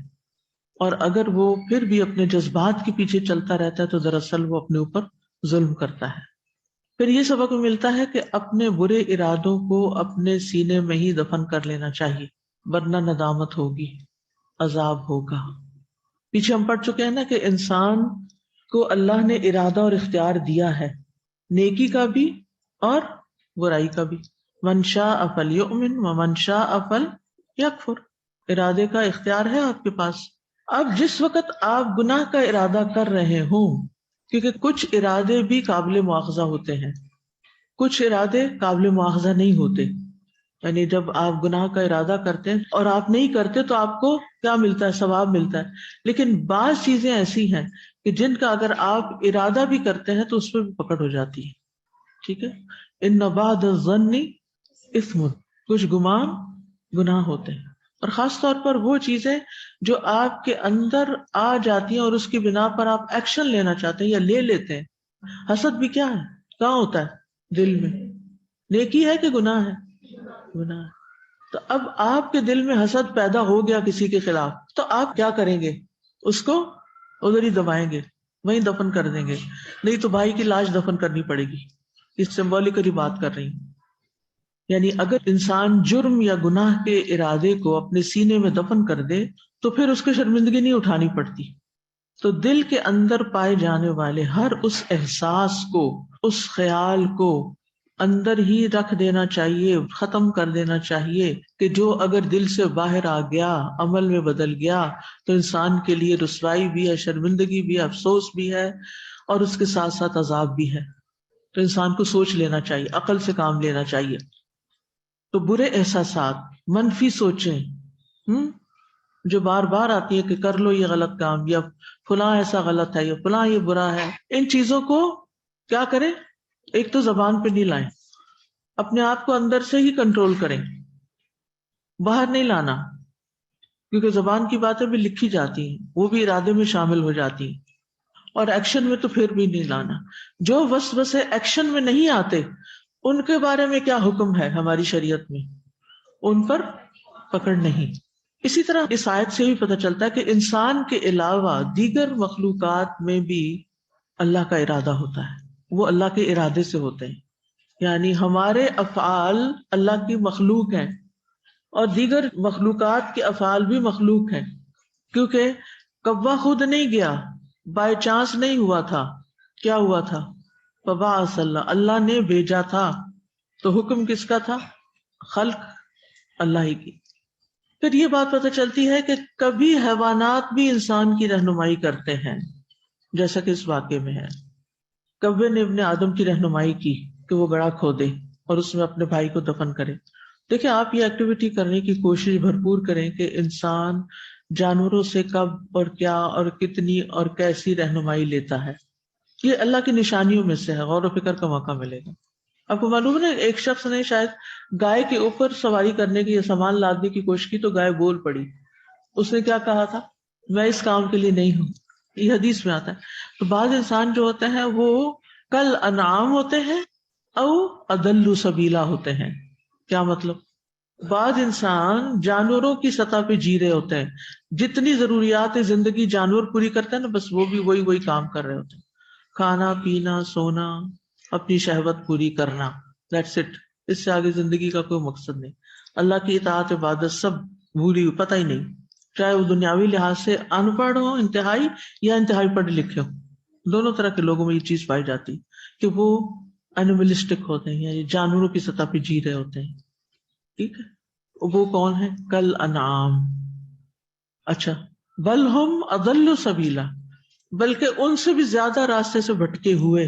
اور اگر وہ پھر بھی اپنے جذبات کے پیچھے چلتا رہتا ہے تو دراصل وہ اپنے اوپر ظلم کرتا ہے. پھر یہ سبق ملتا ہے کہ اپنے برے ارادوں کو اپنے سینے میں ہی دفن کر لینا چاہیے، ورنہ ندامت ہوگی، عذاب ہوگا. پیچھے ہم پڑھ چکے ہیں نا کہ انسان کو اللہ نے ارادہ اور اختیار دیا ہے، نیکی کا بھی اور برائی کا بھی. من شاء فلیؤمن ومن شاء فلیکفر. ارادے کا اختیار ہے آپ کے پاس. اب جس وقت آپ گناہ کا ارادہ کر رہے ہوں، کیونکہ کچھ ارادے بھی قابل مواخذہ ہوتے ہیں، کچھ ارادے قابل مواخذہ نہیں ہوتے. یعنی جب آپ گناہ کا ارادہ کرتے ہیں اور آپ نہیں کرتے تو آپ کو کیا ملتا ہے؟ ثواب ملتا ہے. لیکن بعض چیزیں ایسی ہیں کہ جن کا اگر آپ ارادہ بھی کرتے ہیں تو اس پہ بھی پکڑ ہو جاتی ہے. ٹھیک ہے، ان بعد الظن اثم، کچھ گمان گناہ ہوتے ہیں. اور خاص طور پر وہ چیزیں جو آپ کے اندر آ جاتی ہیں اور اس کی بنا پر آپ ایکشن لینا چاہتے ہیں یا لے لیتے ہیں. حسد بھی کیا ہے؟ کہاں ہوتا ہے؟ دل میں. نیکی ہے کہ گناہ ہے؟ گناہ. تو اب آپ کے دل میں حسد پیدا ہو گیا کسی کے خلاف تو آپ کیا کریں گے؟ اس کو ادھر ہی دبائیں گے، وہیں دفن کر دیں گے. نہیں تو بھائی کی لاش دفن کرنی پڑے گی. اس سمبولکلی بات کر رہی ہوں. یعنی اگر انسان جرم یا گناہ کے ارادے کو اپنے سینے میں دفن کر دے تو پھر اس کو شرمندگی نہیں اٹھانی پڑتی. تو دل کے اندر پائے جانے والے ہر اس احساس کو، اس خیال کو اندر ہی رکھ دینا چاہیے، ختم کر دینا چاہیے کہ جو اگر دل سے باہر آ گیا، عمل میں بدل گیا تو انسان کے لیے رسوائی بھی ہے، شرمندگی بھی ہے، افسوس بھی ہے، اور اس کے ساتھ ساتھ عذاب بھی ہے. تو انسان کو سوچ لینا چاہیے، عقل سے کام لینا چاہیے. تو برے احساسات، منفی سوچیں جو بار بار آتی ہے کہ کر لو یہ غلط کام، یا فلاں ایسا غلط ہے، یا فلاں یہ برا ہے، ان چیزوں کو کیا کریں؟ ایک تو زبان پہ نہیں لائیں، اپنے آپ کو اندر سے ہی کنٹرول کریں، باہر نہیں لانا، کیونکہ زبان کی باتیں بھی لکھی جاتی ہیں، وہ بھی ارادے میں شامل ہو جاتی ہیں، اور ایکشن میں تو پھر بھی نہیں لانا۔ جو وسوسے ایکشن میں نہیں آتے ان کے بارے میں کیا حکم ہے ہماری شریعت میں؟ ان پر پکڑ نہیں۔ اسی طرح اس آیت سے بھی پتہ چلتا ہے کہ انسان کے علاوہ دیگر مخلوقات میں بھی اللہ کا ارادہ ہوتا ہے، وہ اللہ کے ارادے سے ہوتے ہیں، یعنی ہمارے افعال اللہ کی مخلوق ہیں، اور دیگر مخلوقات کے افعال بھی مخلوق ہیں، کیونکہ کوا خود نہیں گیا، بائی چانس نہیں ہوا تھا، کیا ہوا تھا؟ فبعث اللہ نے بھیجا تھا، تو حکم کس کا تھا؟ خلق اللہ ہی کی۔ پھر یہ بات پتہ چلتی ہے کہ کبھی حیوانات بھی انسان کی رہنمائی کرتے ہیں، جیسا کہ اس واقعے میں ہے، کوے نے ابن آدم کی رہنمائی کی کہ وہ گڑھا کھودے اور اس میں اپنے بھائی کو دفن کرے۔ دیکھیں آپ یہ ایکٹیویٹی کرنے کی کوشش بھرپور کریں کہ انسان جانوروں سے کب اور کیا اور کتنی اور کیسی رہنمائی لیتا ہے، یہ اللہ کی نشانیوں میں سے ہے، غور و فکر کا موقع ملے گا۔ آپ کو معلوم ہے ایک شخص نے شاید گائے کے اوپر سواری کرنے کی یا سامان لادنے کی کوشش کی تو گائے بول پڑی، اس نے کیا کہا تھا؟ میں اس کام کے لیے نہیں ہوں، یہ حدیث میں آتا ہے۔ تو بعض انسان جو ہوتے ہیں وہ کل انعام ہوتے ہیں او اضل سبیلا ہوتے ہیں۔ کیا مطلب؟ بعض انسان جانوروں کی سطح پہ جی رہے ہوتے ہیں، جتنی ضروریات زندگی جانور پوری کرتے ہیں نا، بس وہ بھی وہی کام کر رہے ہوتے ہیں، کھانا پینا سونا اپنی شہوت پوری کرنا، دیٹس اٹ، اس سے آگے زندگی کا کوئی مقصد نہیں۔ اللہ کی اطاعت عبادت سب بھولی ہوئی، پتہ ہی نہیں، چاہے وہ دنیاوی لحاظ سے ان پڑھ ہو انتہائی یا انتہائی پڑھے لکھے ہوں، دونوں طرح کے لوگوں میں یہ چیز پائی جاتی کہ وہ اینیملسٹک ہوتے ہیں، یعنی جانوروں کی سطح پہ جی رہے ہوتے ہیں۔ ٹھیک ہے، وہ کون ہے؟ کل انعام۔ اچھا، بل ہم اضل سبیلا، بلکہ ان سے بھی زیادہ راستے سے بھٹکے ہوئے،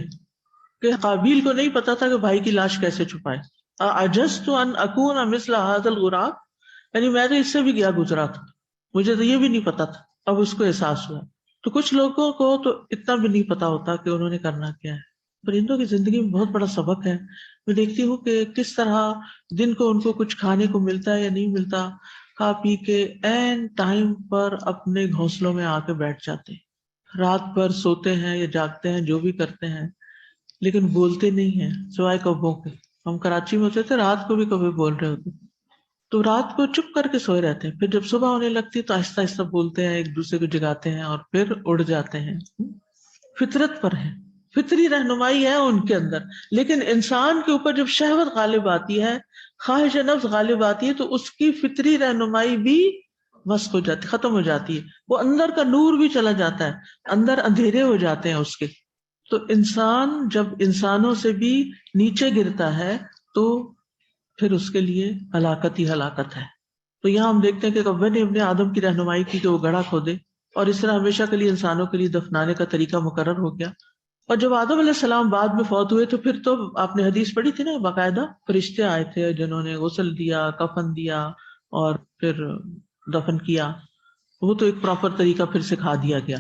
کہ قابیل کو نہیں پتا تھا کہ بھائی کی لاش کیسے چھپائے۔ اعجزت ان اکون مثل هذا الغراب، یعنی میں تو اس سے بھی گیا گزرا تھا، مجھے تو یہ بھی نہیں پتا تھا، اب اس کو احساس ہوا۔ تو کچھ لوگوں کو تو اتنا بھی نہیں پتا ہوتا کہ انہوں نے کرنا کیا ہے۔ پرندوں کی زندگی میں بہت بڑا سبق ہے۔ میں دیکھتی ہوں کہ کس طرح دن کو ان کو کچھ کھانے کو ملتا ہے یا نہیں ملتا، کھا پی کے عین ٹائم پر اپنے گھونسلوں میں آ کے بیٹھ جاتے ہیں، رات بھر سوتے ہیں یا جاگتے ہیں، جو بھی کرتے ہیں، لیکن بولتے نہیں ہیں سوائے کبوں کے۔ ہم کراچی میں ہوتے تھے، رات کو بھی کبھی بول رہے ہوتے، تو رات کو چپ کر کے سوئے رہتے ہیں، پھر جب صبح ہونے لگتی تو آہستہ آہستہ بولتے ہیں، ایک دوسرے کو جگاتے ہیں اور پھر اڑ جاتے ہیں۔ فطرت پر ہے، فطری رہنمائی ہے ان کے اندر، لیکن انسان کے اوپر جب شہوت غالب آتی ہے، خواہش نفس غالب آتی ہے، تو اس کی فطری رہنمائی بھی مسخ ہو جاتی، ختم ہو جاتی ہے، وہ اندر کا نور بھی چلا جاتا ہے، اندر اندھیرے ہو جاتے ہیں اس کے۔ تو انسان جب انسانوں سے بھی نیچے گرتا ہے تو پھر اس کے لیے ہلاکت ہی ہلاکت ہے۔ تو یہاں ہم دیکھتے ہیں کہ کوے نے ابن آدم کی رہنمائی کی کہ وہ گڑھا کھودے، اور اس طرح ہمیشہ کے لیے انسانوں کے لیے دفنانے کا طریقہ مقرر ہو گیا۔ اور جب آدم علیہ السلام بعد میں فوت ہوئے تو پھر تو آپ نے حدیث پڑھی تھی نا، باقاعدہ فرشتے آئے تھے جنہوں نے غسل دیا، کفن دیا اور پھر دفن کیا، وہ تو ایک پراپر طریقہ پھر سکھا دیا گیا۔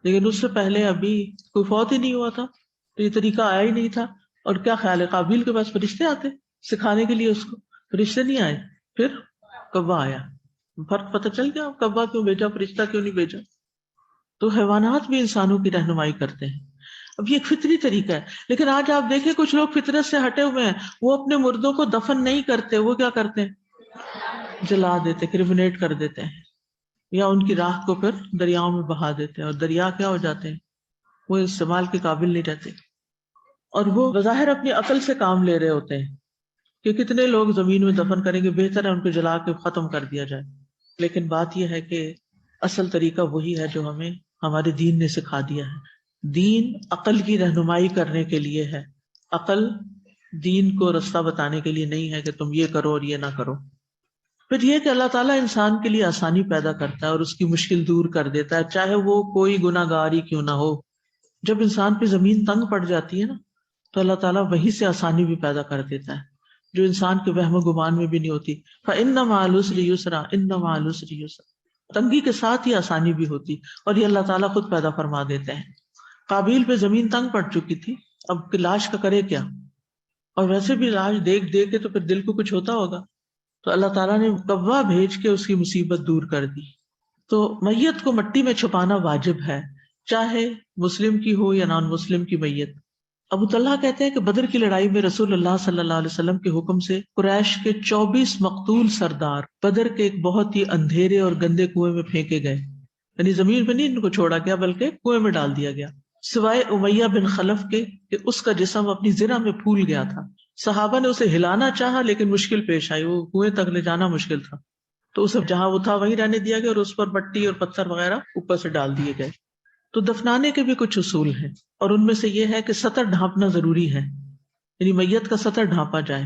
لیکن اس سے پہلے ابھی کوئی فوت ہی نہیں ہوا تھا تو یہ طریقہ آیا ہی نہیں تھا۔ اور کیا خیال ہے، قابیل کے پاس فرشتے آتے سکھانے کے لیے اس کو؟ فرشتے نہیں آئے، پھر کوا آیا۔ فرق پتہ چل گیا کوا کیوں بھیجا، فرشتہ کیوں نہیں بھیجا؟ تو حیوانات بھی انسانوں کی رہنمائی کرتے ہیں۔ اب یہ ایک فطری طریقہ ہے، لیکن آج آپ دیکھیں کچھ لوگ فطرت سے ہٹے ہوئے ہیں، وہ اپنے مردوں کو دفن نہیں کرتے، وہ کیا کرتے ہیں؟ جلا دیتے، کریمنیٹ کر دیتے ہیں، یا ان کی راہ کو پھر دریاؤں میں بہا دیتے ہیں، اور دریا کیا ہو جاتے ہیں؟ وہ استعمال کے قابل نہیں رہتے، اور وہ بظاہر اپنی عقل سے کام لے رہے ہوتے ہیں کہ کتنے لوگ زمین میں دفن کریں گے، بہتر ہے ان کو جلا کے ختم کر دیا جائے۔ لیکن بات یہ ہے کہ اصل طریقہ وہی ہے جو ہمیں ہمارے دین نے سکھا دیا ہے۔ دین عقل کی رہنمائی کرنے کے لیے ہے، عقل دین کو رستہ بتانے کے لیے نہیں ہے کہ تم یہ کرو اور یہ نہ کرو۔ پھر یہ کہ اللہ تعالیٰ انسان کے لیے آسانی پیدا کرتا ہے اور اس کی مشکل دور کر دیتا ہے، چاہے وہ کوئی گناہ گار ہی کیوں نہ ہو۔ جب انسان پہ زمین تنگ پڑ جاتی ہے نا، تو اللہ تعالیٰ وہیں سے آسانی بھی پیدا کر دیتا ہے۔ جو انسان کے وہم و گمان میں بھی نہیں ہوتی. فَإِنَّ مَعَ الْعُسْرِ يُسْرًا إِنَّ مَعَ الْعُسْرِ يُسْرًا. تنگی کے ساتھ ہی آسانی بھی ہوتی اور یہ اللہ تعالیٰ خود پیدا فرما دیتے ہیں. قابیل پہ زمین تنگ پڑ چکی تھی, اب لاش کا کرے کیا, اور ویسے بھی لاش دیکھ کے تو پھر دل کو کچھ ہوتا ہوگا, تو اللہ تعالیٰ نے کوا بھیج کے اس کی مصیبت دور کر دی. تو میت کو مٹی میں چھپانا واجب ہے, چاہے مسلم کی ہو یا نان مسلم کی میت. ابو طلحہ کہتے ہیں کہ بدر کی لڑائی میں رسول اللہ صلی اللہ علیہ وسلم کے حکم سے قریش کے 24 مقتول سردار بدر کے ایک بہت ہی اندھیرے اور گندے کنویں میں پھینکے گئے. یعنی زمین پہ نہیں ان کو چھوڑا گیا بلکہ کنویں میں ڈال دیا گیا, سوائے امیہ بن خلف کے کہ اس کا جسم اپنی زرہ میں پھول گیا تھا. صحابہ نے اسے ہلانا چاہا لیکن مشکل پیش آئی, وہ کنویں تک لے جانا مشکل تھا, تو اسے جہاں وہ تھا وہیں رہنے دیا گیا اور اس پر مٹی اور پتھر وغیرہ اوپر سے ڈال دیے گئے. تو دفنانے کے بھی کچھ اصول ہیں, اور ان میں سے یہ ہے کہ سطر ڈھانپنا ضروری ہے, یعنی میت کا سطر ڈھانپا جائے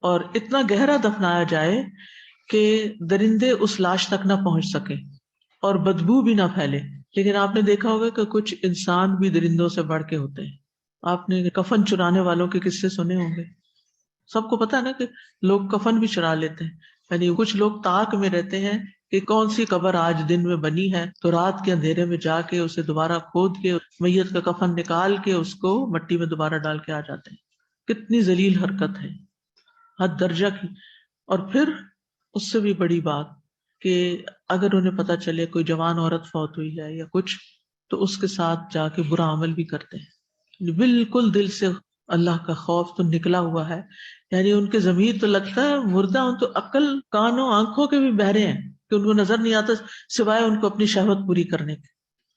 اور اتنا گہرا دفنایا جائے کہ درندے اس لاش تک نہ پہنچ سکے اور بدبو بھی نہ پھیلے. لیکن آپ نے دیکھا ہوگا کہ کچھ انسان بھی درندوں سے بڑھ کے ہوتے ہیں. آپ نے کفن چرانے والوں کے قصے سنے ہوں گے, سب کو پتا ہے نا کہ لوگ کفن بھی چرا لیتے ہیں. یعنی کچھ لوگ طاق میں رہتے ہیں کہ کون سی قبر آج دن میں بنی ہے, تو رات کے اندھیرے میں جا کے اسے دوبارہ کھود کے میت کا کفن نکال کے اس کو مٹی میں دوبارہ ڈال کے آ جاتے ہیں. کتنی ذلیل حرکت ہے, حد درجہ کی. اور پھر اس سے بھی بڑی بات کہ اگر انہیں پتا چلے کوئی جوان عورت فوت ہوئی ہے یا کچھ, تو اس کے ساتھ جا کے برا عمل بھی کرتے ہیں. بالکل دل سے اللہ کا خوف تو نکلا ہوا ہے, یعنی ان کے ضمیر تو لگتا ہے مردہ, ان تو عقل کانوں آنکھوں کے بھی بہرے ہیں کہ ان کو نظر نہیں آتا سوائے ان کو اپنی شہوت پوری کرنے کے.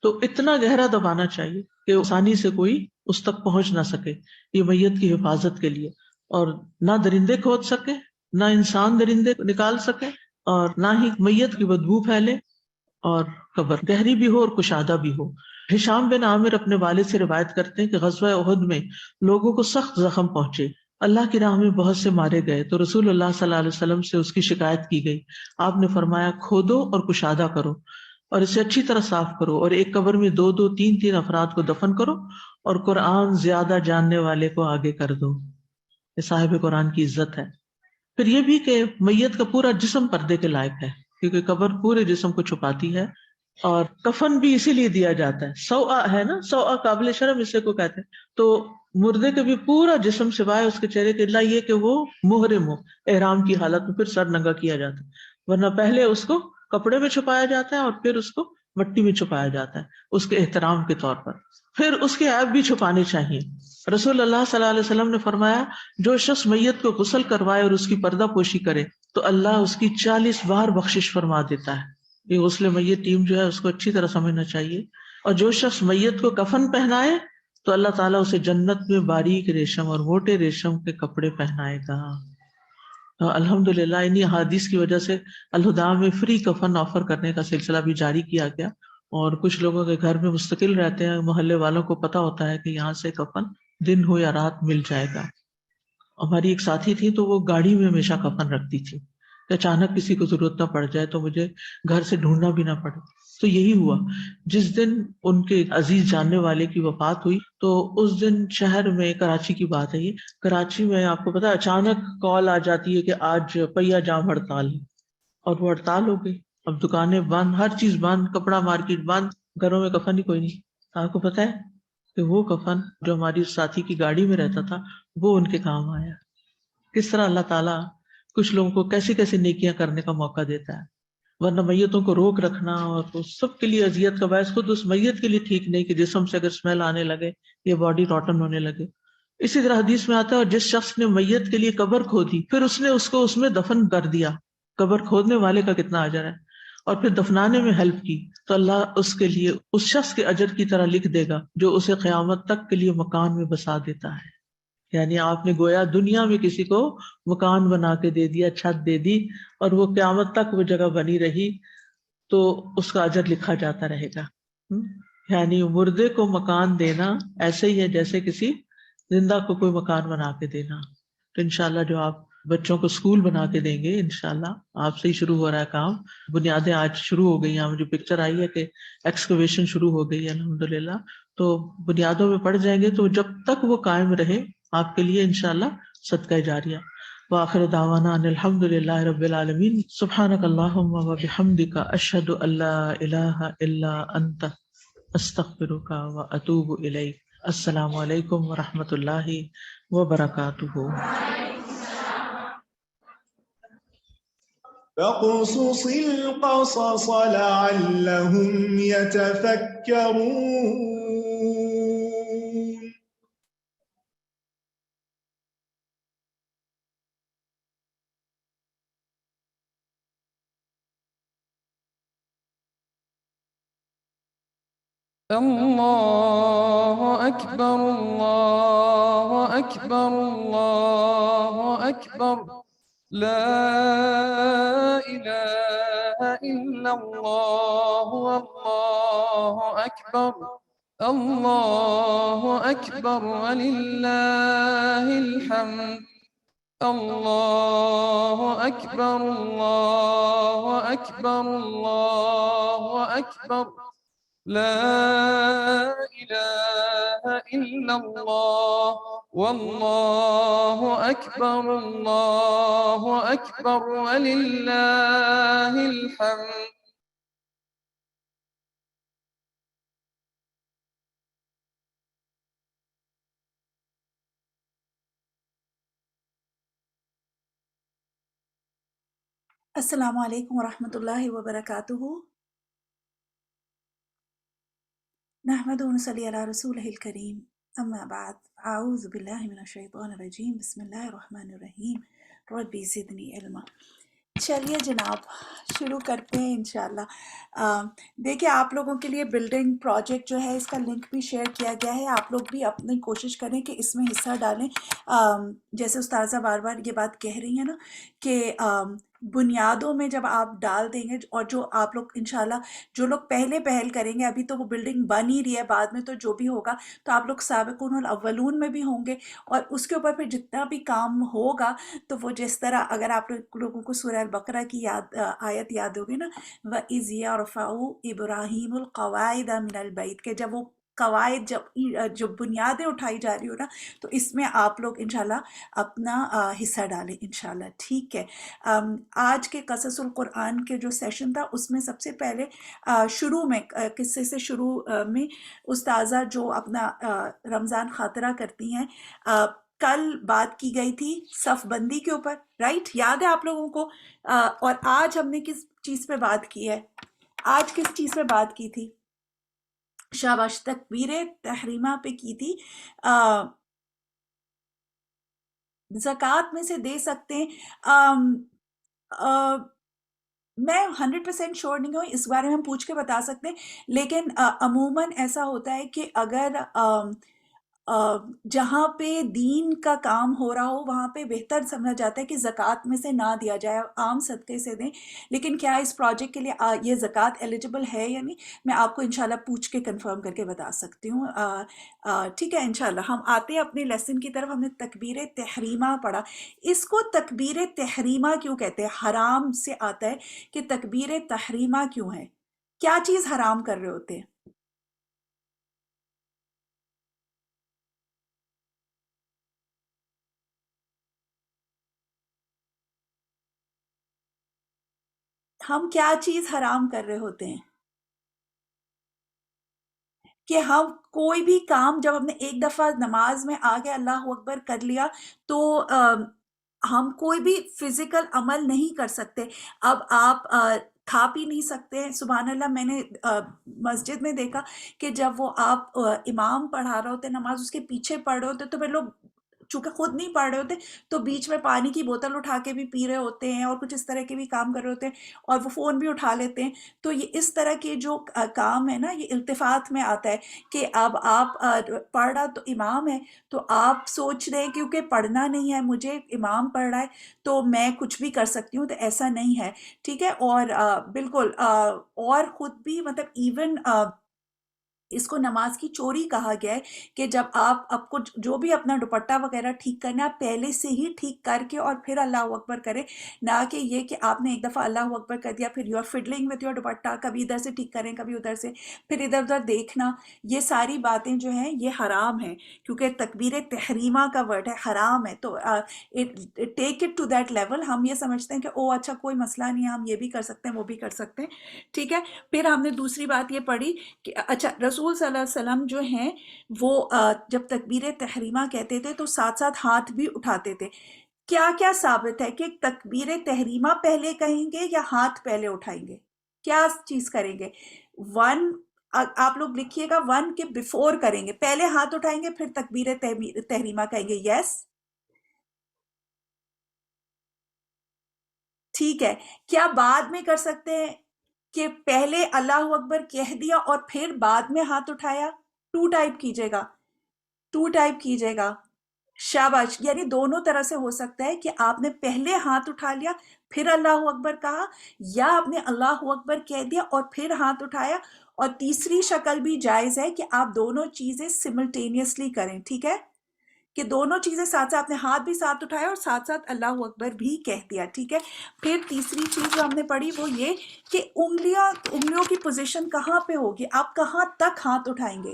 تو اتنا گہرا دبانا چاہیے کہ آسانی سے کوئی اس تک پہنچ نہ سکے, یہ میت کی حفاظت کے لیے. اور نہ درندے کھود سکے, نہ انسان درندے نکال سکے, اور نہ ہی میت کی بدبو پھیلے, اور قبر گہری بھی ہو اور کشادہ بھی ہو. ہشام بن عامر اپنے والد سے روایت کرتے ہیں کہ غزوہ احد میں لوگوں کو سخت زخم پہنچے, اللہ کی راہ میں بہت سے مارے گئے, تو رسول اللہ صلی اللہ علیہ وسلم سے اس کی شکایت کی گئی. آپ نے فرمایا کھودو اور کشادہ کرو اور اسے اچھی طرح صاف کرو, اور ایک قبر میں 2-2, 3-3 افراد کو دفن کرو, اور قرآن زیادہ جاننے والے کو آگے کر دو. یہ صاحب قرآن کی عزت ہے. پھر یہ بھی کہ میت کا پورا جسم پردے کے لائق ہے, کیونکہ قبر پورے جسم کو چھپاتی ہے, اور کفن بھی اسی لیے دیا جاتا ہے. سوآ ہے نا, سوآ قابل شرم اسے کو کہتے ہیں. تو مردے کے بھی پورا جسم سوائے اس کے چہرے کے, اللہ یہ کہ وہ محرم ہو, احرام کی حالت میں, پھر سر ننگا کیا جاتا ہے, ورنہ پہلے اس کو کپڑے میں چھپایا جاتا ہے اور پھر اس کو مٹی میں چھپایا جاتا ہے اس کے احترام کے طور پر. پھر اس کے عیب بھی چھپانے چاہیے. رسول اللہ صلی اللہ علیہ وسلم نے فرمایا جو شخص میت کو غسل کروائے اور اس کی پردہ پوشی کرے تو اللہ اس کی 40 بار بخشش فرما دیتا ہے. یہ غسل میت ٹیم جو ہے اس کو اچھی طرح سمجھنا چاہیے. اور جو شخص میت کو کفن پہنائے تو اللہ تعالیٰ اسے جنت میں باریک ریشم اور موٹے ریشم کے کپڑے پہنائے گا. الحمدللہ انہی حدیث کی وجہ سے الہدا میں فری کفن آفر کرنے کا سلسلہ بھی جاری کیا گیا, اور کچھ لوگوں کے گھر میں مستقل رہتے ہیں, محلے والوں کو پتا ہوتا ہے کہ یہاں سے کفن دن ہو یا رات مل جائے گا. ہماری ایک ساتھی تھی تو وہ گاڑی میں ہمیشہ کفن رکھتی تھی کہ اچانک کسی کو ضرورت نہ پڑ جائے تو مجھے گھر سے ڈھونڈنا بھی نہ پڑے. تو یہی ہوا, جس دن ان کے عزیز جاننے والے کی وفات ہوئی تو اس دن شہر میں, کراچی کی بات ہے یہ, کراچی میں آپ کو پتا اچانک کال آ جاتی ہے کہ آج پہیا جام ہڑتال ہے, اور وہ ہڑتال ہو گئی. اب دکانیں بند, ہر چیز بند, کپڑا مارکیٹ بند, گھروں میں کفن ہی کوئی نہیں. آپ کو پتا ہے کہ وہ کفن جو ہماری ساتھی کی گاڑی میں رہتا تھا وہ ان کے کام آیا. کس طرح اللہ تعالیٰ کچھ لوگوں کو کیسی کیسی نیکیاں کرنے کا موقع دیتا ہے. ورنہ میتوں کو روک رکھنا اور اس سب کے لیے اذیت کا باعث خود اس میت کے لیے ٹھیک نہیں کہ جسم سے اگر اسمیل آنے لگے یا باڈی روٹن ہونے لگے. اسی طرح حدیث میں آتا ہے اور جس شخص نے میت کے لیے قبر کھودی پھر اس نے اس کو اس میں دفن کر دیا, قبر کھودنے والے کا کتنا اجر ہے, اور پھر دفنانے میں ہیلپ کی تو اللہ اس کے لیے اس شخص کے اجر کی طرح لکھ دے گا جو اسے قیامت تک کے لیے مکان میں بسا دیتا ہے. یعنی آپ نے گویا دنیا میں کسی کو مکان بنا کے دے دیا, چھت دے دی, اور وہ قیامت تک وہ جگہ بنی رہی تو اس کا اجر لکھا جاتا رہے گا. یعنی مردے کو مکان دینا ایسے ہی ہے جیسے کسی زندہ کو کوئی مکان بنا کے دینا. تو انشاءاللہ جو آپ بچوں کو اسکول بنا کے دیں گے, انشاءاللہ آپ سے ہی شروع ہو رہا ہے کام, بنیادیں آج شروع ہو گئی ہیں. مجھے پکچر آئی ہے کہ ایکسکیویشن شروع ہو گئی ہے الحمدللہ, تو بنیادوں میں پڑ جائیں گے تو جب تک وہ قائم رہے آپ کے لیے انشاءاللہ صدقہ جاریہ. وآخر دعوانا ان الحمد للہ رب العالمین. سبحانک اللہم و بحمدک اشہد ان لا الہ الا انت استغفرک و اتوب الیک. السلام علیکم و رحمۃ اللہ وبرکاتہ. فاقصص القصص لعلهم يتفكرون. الله أكبر الله أكبر الله أكبر لا إله إلا الله والله أكبر الله أكبر ولله الحمد الله أكبر الله أكبر الله أكبر لا إله إلا الله والله أكبر الله أكبر ولله الحمد. السلام علیکم ورحمۃ اللہ وبرکاتہ. نحمد و نصلی علی رسولہ الکریم. اما بعد اعوذ باللہ من الشیطان الرجیم. بسم اللہ الرحمن الرحیم. ربی زدنی علما. چلیے جناب شروع کرتے ہیں انشاءاللہ. دیکھیں آپ لوگوں کے لیے بلڈنگ پروجیکٹ جو ہے اس کا لنک بھی شیئر کیا گیا ہے. آپ لوگ بھی اپنی کوشش کریں کہ اس میں حصہ ڈالیں. جیسے استاذہ بار بار یہ بات کہہ رہی ہیں نا کہ بنیادوں میں جب آپ ڈال دیں گے اور جو آپ لوگ انشاءاللہ جو لوگ پہلے پہل کریں گے، ابھی تو وہ بلڈنگ بن ہی رہی ہے، بعد میں تو جو بھی ہوگا تو آپ لوگ سابقون الاولون میں بھی ہوں گے، اور اس کے اوپر پھر جتنا بھی کام ہوگا تو وہ جس طرح اگر آپ لوگوں کو سورہ البقرہ کی آیت یاد ہوگی نا، وَإِذْ يَرْفَعُ إِبْرَاهِيمُ الْقَوَاعِدَ مِنَ الْبَيْتِ، کہ جب وہ قواعد جو بنیادیں اٹھائی جا رہی ہو نا، تو اس میں آپ لوگ انشاءاللہ اپنا حصہ ڈالیں انشاءاللہ. ٹھیک ہے. آج کے قصص القرآن کے جو سیشن تھا اس میں سب سے پہلے شروع میں قصے سے شروع میں استاذہ جو اپنا رمضان خاطرہ کرتی ہیں، کل بات کی گئی تھی صف بندی کے اوپر، رائٹ؟ یاد ہے آپ لوگوں کو؟ اور آج ہم نے کس چیز پہ بات کی ہے؟ آج کس چیز پہ بات کی تھی؟ شاباش، تکبیر تحریمہ پہ کی تھی. زکوٰۃ میں سے دے سکتے ہیں. میں 100% شور نہیں ہوں، اس بارے میں ہم پوچھ کے بتا سکتے ہیں، لیکن عموماً ایسا ہوتا ہے کہ اگر جہاں پہ دین کا کام ہو رہا ہو وہاں پہ بہتر سمجھا جاتا ہے کہ زکوٰۃ میں سے نہ دیا جائے، عام صدقے سے دیں. لیکن کیا اس پروجیکٹ کے لیے یہ زکوٰۃ ایلیجبل ہے یا نہیں، میں آپ کو انشاءاللہ پوچھ کے کنفرم کر کے بتا سکتی ہوں. ٹھیک ہے انشاءاللہ. ہم آتے ہیں اپنے لیسن کی طرف. ہم نے تکبیر تحریمہ پڑھا. اس کو تکبیر تحریمہ کیوں کہتے ہیں؟ حرام سے آتا ہے کہ تکبیر تحریمہ کیوں ہے؟ کیا چیز حرام کر رہے ہوتے ہیں؟ ہم کیا چیز حرام کر رہے ہوتے ہیں؟ کہ ہم کوئی بھی کام جب ہم نے ایک دفعہ نماز میں آ کے اللہ اکبر کر لیا تو ہم کوئی بھی فزیکل عمل نہیں کر سکتے. اب آپ کھا پی نہیں سکتے. سبحان اللہ، میں نے مسجد میں دیکھا کہ جب وہ آپ امام پڑھا رہے ہوتے نماز، اس کے پیچھے پڑھ رہے ہوتے، تو پھر لوگ چونکہ خود نہیں پڑھ رہے ہوتے تو بیچ میں پانی کی بوتل اٹھا کے بھی پی رہے ہوتے ہیں اور کچھ اس طرح کے بھی کام کر رہے ہوتے ہیں، اور وہ فون بھی اٹھا لیتے ہیں. تو یہ اس طرح کے جو کام ہے نا، یہ التفات میں آتا ہے کہ اب آپ پڑھ رہا تو امام ہے، تو آپ سوچ رہے ہیں کیونکہ پڑھنا نہیں ہے مجھے، امام پڑھ رہا ہے تو میں کچھ بھی کر سکتی ہوں. تو ایسا نہیں ہے. ٹھیک ہے. اور بالکل اور خود بھی مطلب ایون اس کو نماز کی چوری کہا گیا ہے کہ جب آپ کو جو بھی اپنا دوپٹہ وغیرہ ٹھیک کرنا ہے آپ پہلے سے ہی ٹھیک کر کے اور پھر اللہ اکبر کریں، نہ کہ یہ کہ آپ نے ایک دفعہ اللہ اکبر کر دیا پھر یو آر فڈلنگ وتھ یور دوپٹہ، کبھی ادھر سے ٹھیک کریں کبھی ادھر سے، پھر ادھر ادھر دیکھنا، یہ ساری باتیں جو ہیں یہ حرام ہیں، کیونکہ تکبیر تحریمہ کا ورڈ ہے، حرام ہے۔ تو take it to that level, ہم یہ سمجھتے ہیں کہ او اچھا کوئی مسئلہ نہیں ہے، ہم یہ بھی کر سکتے ہیں وہ بھی کر سکتے ہیں، ٹھیک ہے۔ پھر ہم نے دوسری بات یہ پڑھی کہ اچھا رسول صلی اللہ علیہ وسلم جو ہیں وہ جب تکبیر تحریمہ کہتے تھے تو ساتھ ساتھ ہاتھ بھی اٹھاتے تھے۔ کیا کیا ثابت ہے کہ تکبیر تحریمہ پہلے کہیں گے یا ہاتھ پہلے اٹھائیں گے؟ کیا چیز کریں گے؟ ون، آپ لوگ لکھیے گا، ون کے بیفور کریں گے، پہلے ہاتھ اٹھائیں گے پھر تکبیر تحریمہ کہیں گے، یس ٹھیک ہے۔ کیا بعد میں کر سکتے ہیں کہ پہلے اللہ اکبر کہہ دیا اور پھر بعد میں ہاتھ اٹھایا؟ ٹو ٹائپ کیجئے گا، ٹو ٹائپ کیجئے گا، شاباش، یعنی دونوں طرح سے ہو سکتا ہے کہ آپ نے پہلے ہاتھ اٹھا لیا پھر اللہ اکبر کہا، یا آپ نے اللہ اکبر کہہ دیا اور پھر ہاتھ اٹھایا، اور تیسری شکل بھی جائز ہے کہ آپ دونوں چیزیں سملٹینیسلی کریں، ٹھیک ہے، کہ دونوں چیزیں ساتھ ساتھ، آپ نے ہاتھ بھی ساتھ اٹھایا اور ساتھ ساتھ اللہ اکبر بھی کہہ دیا، ٹھیک ہے۔ پھر تیسری چیز جو ہم نے پڑھی وہ یہ کہ انگلیوں کی پوزیشن کہاں پہ ہوگی، آپ کہاں تک ہاتھ اٹھائیں گے،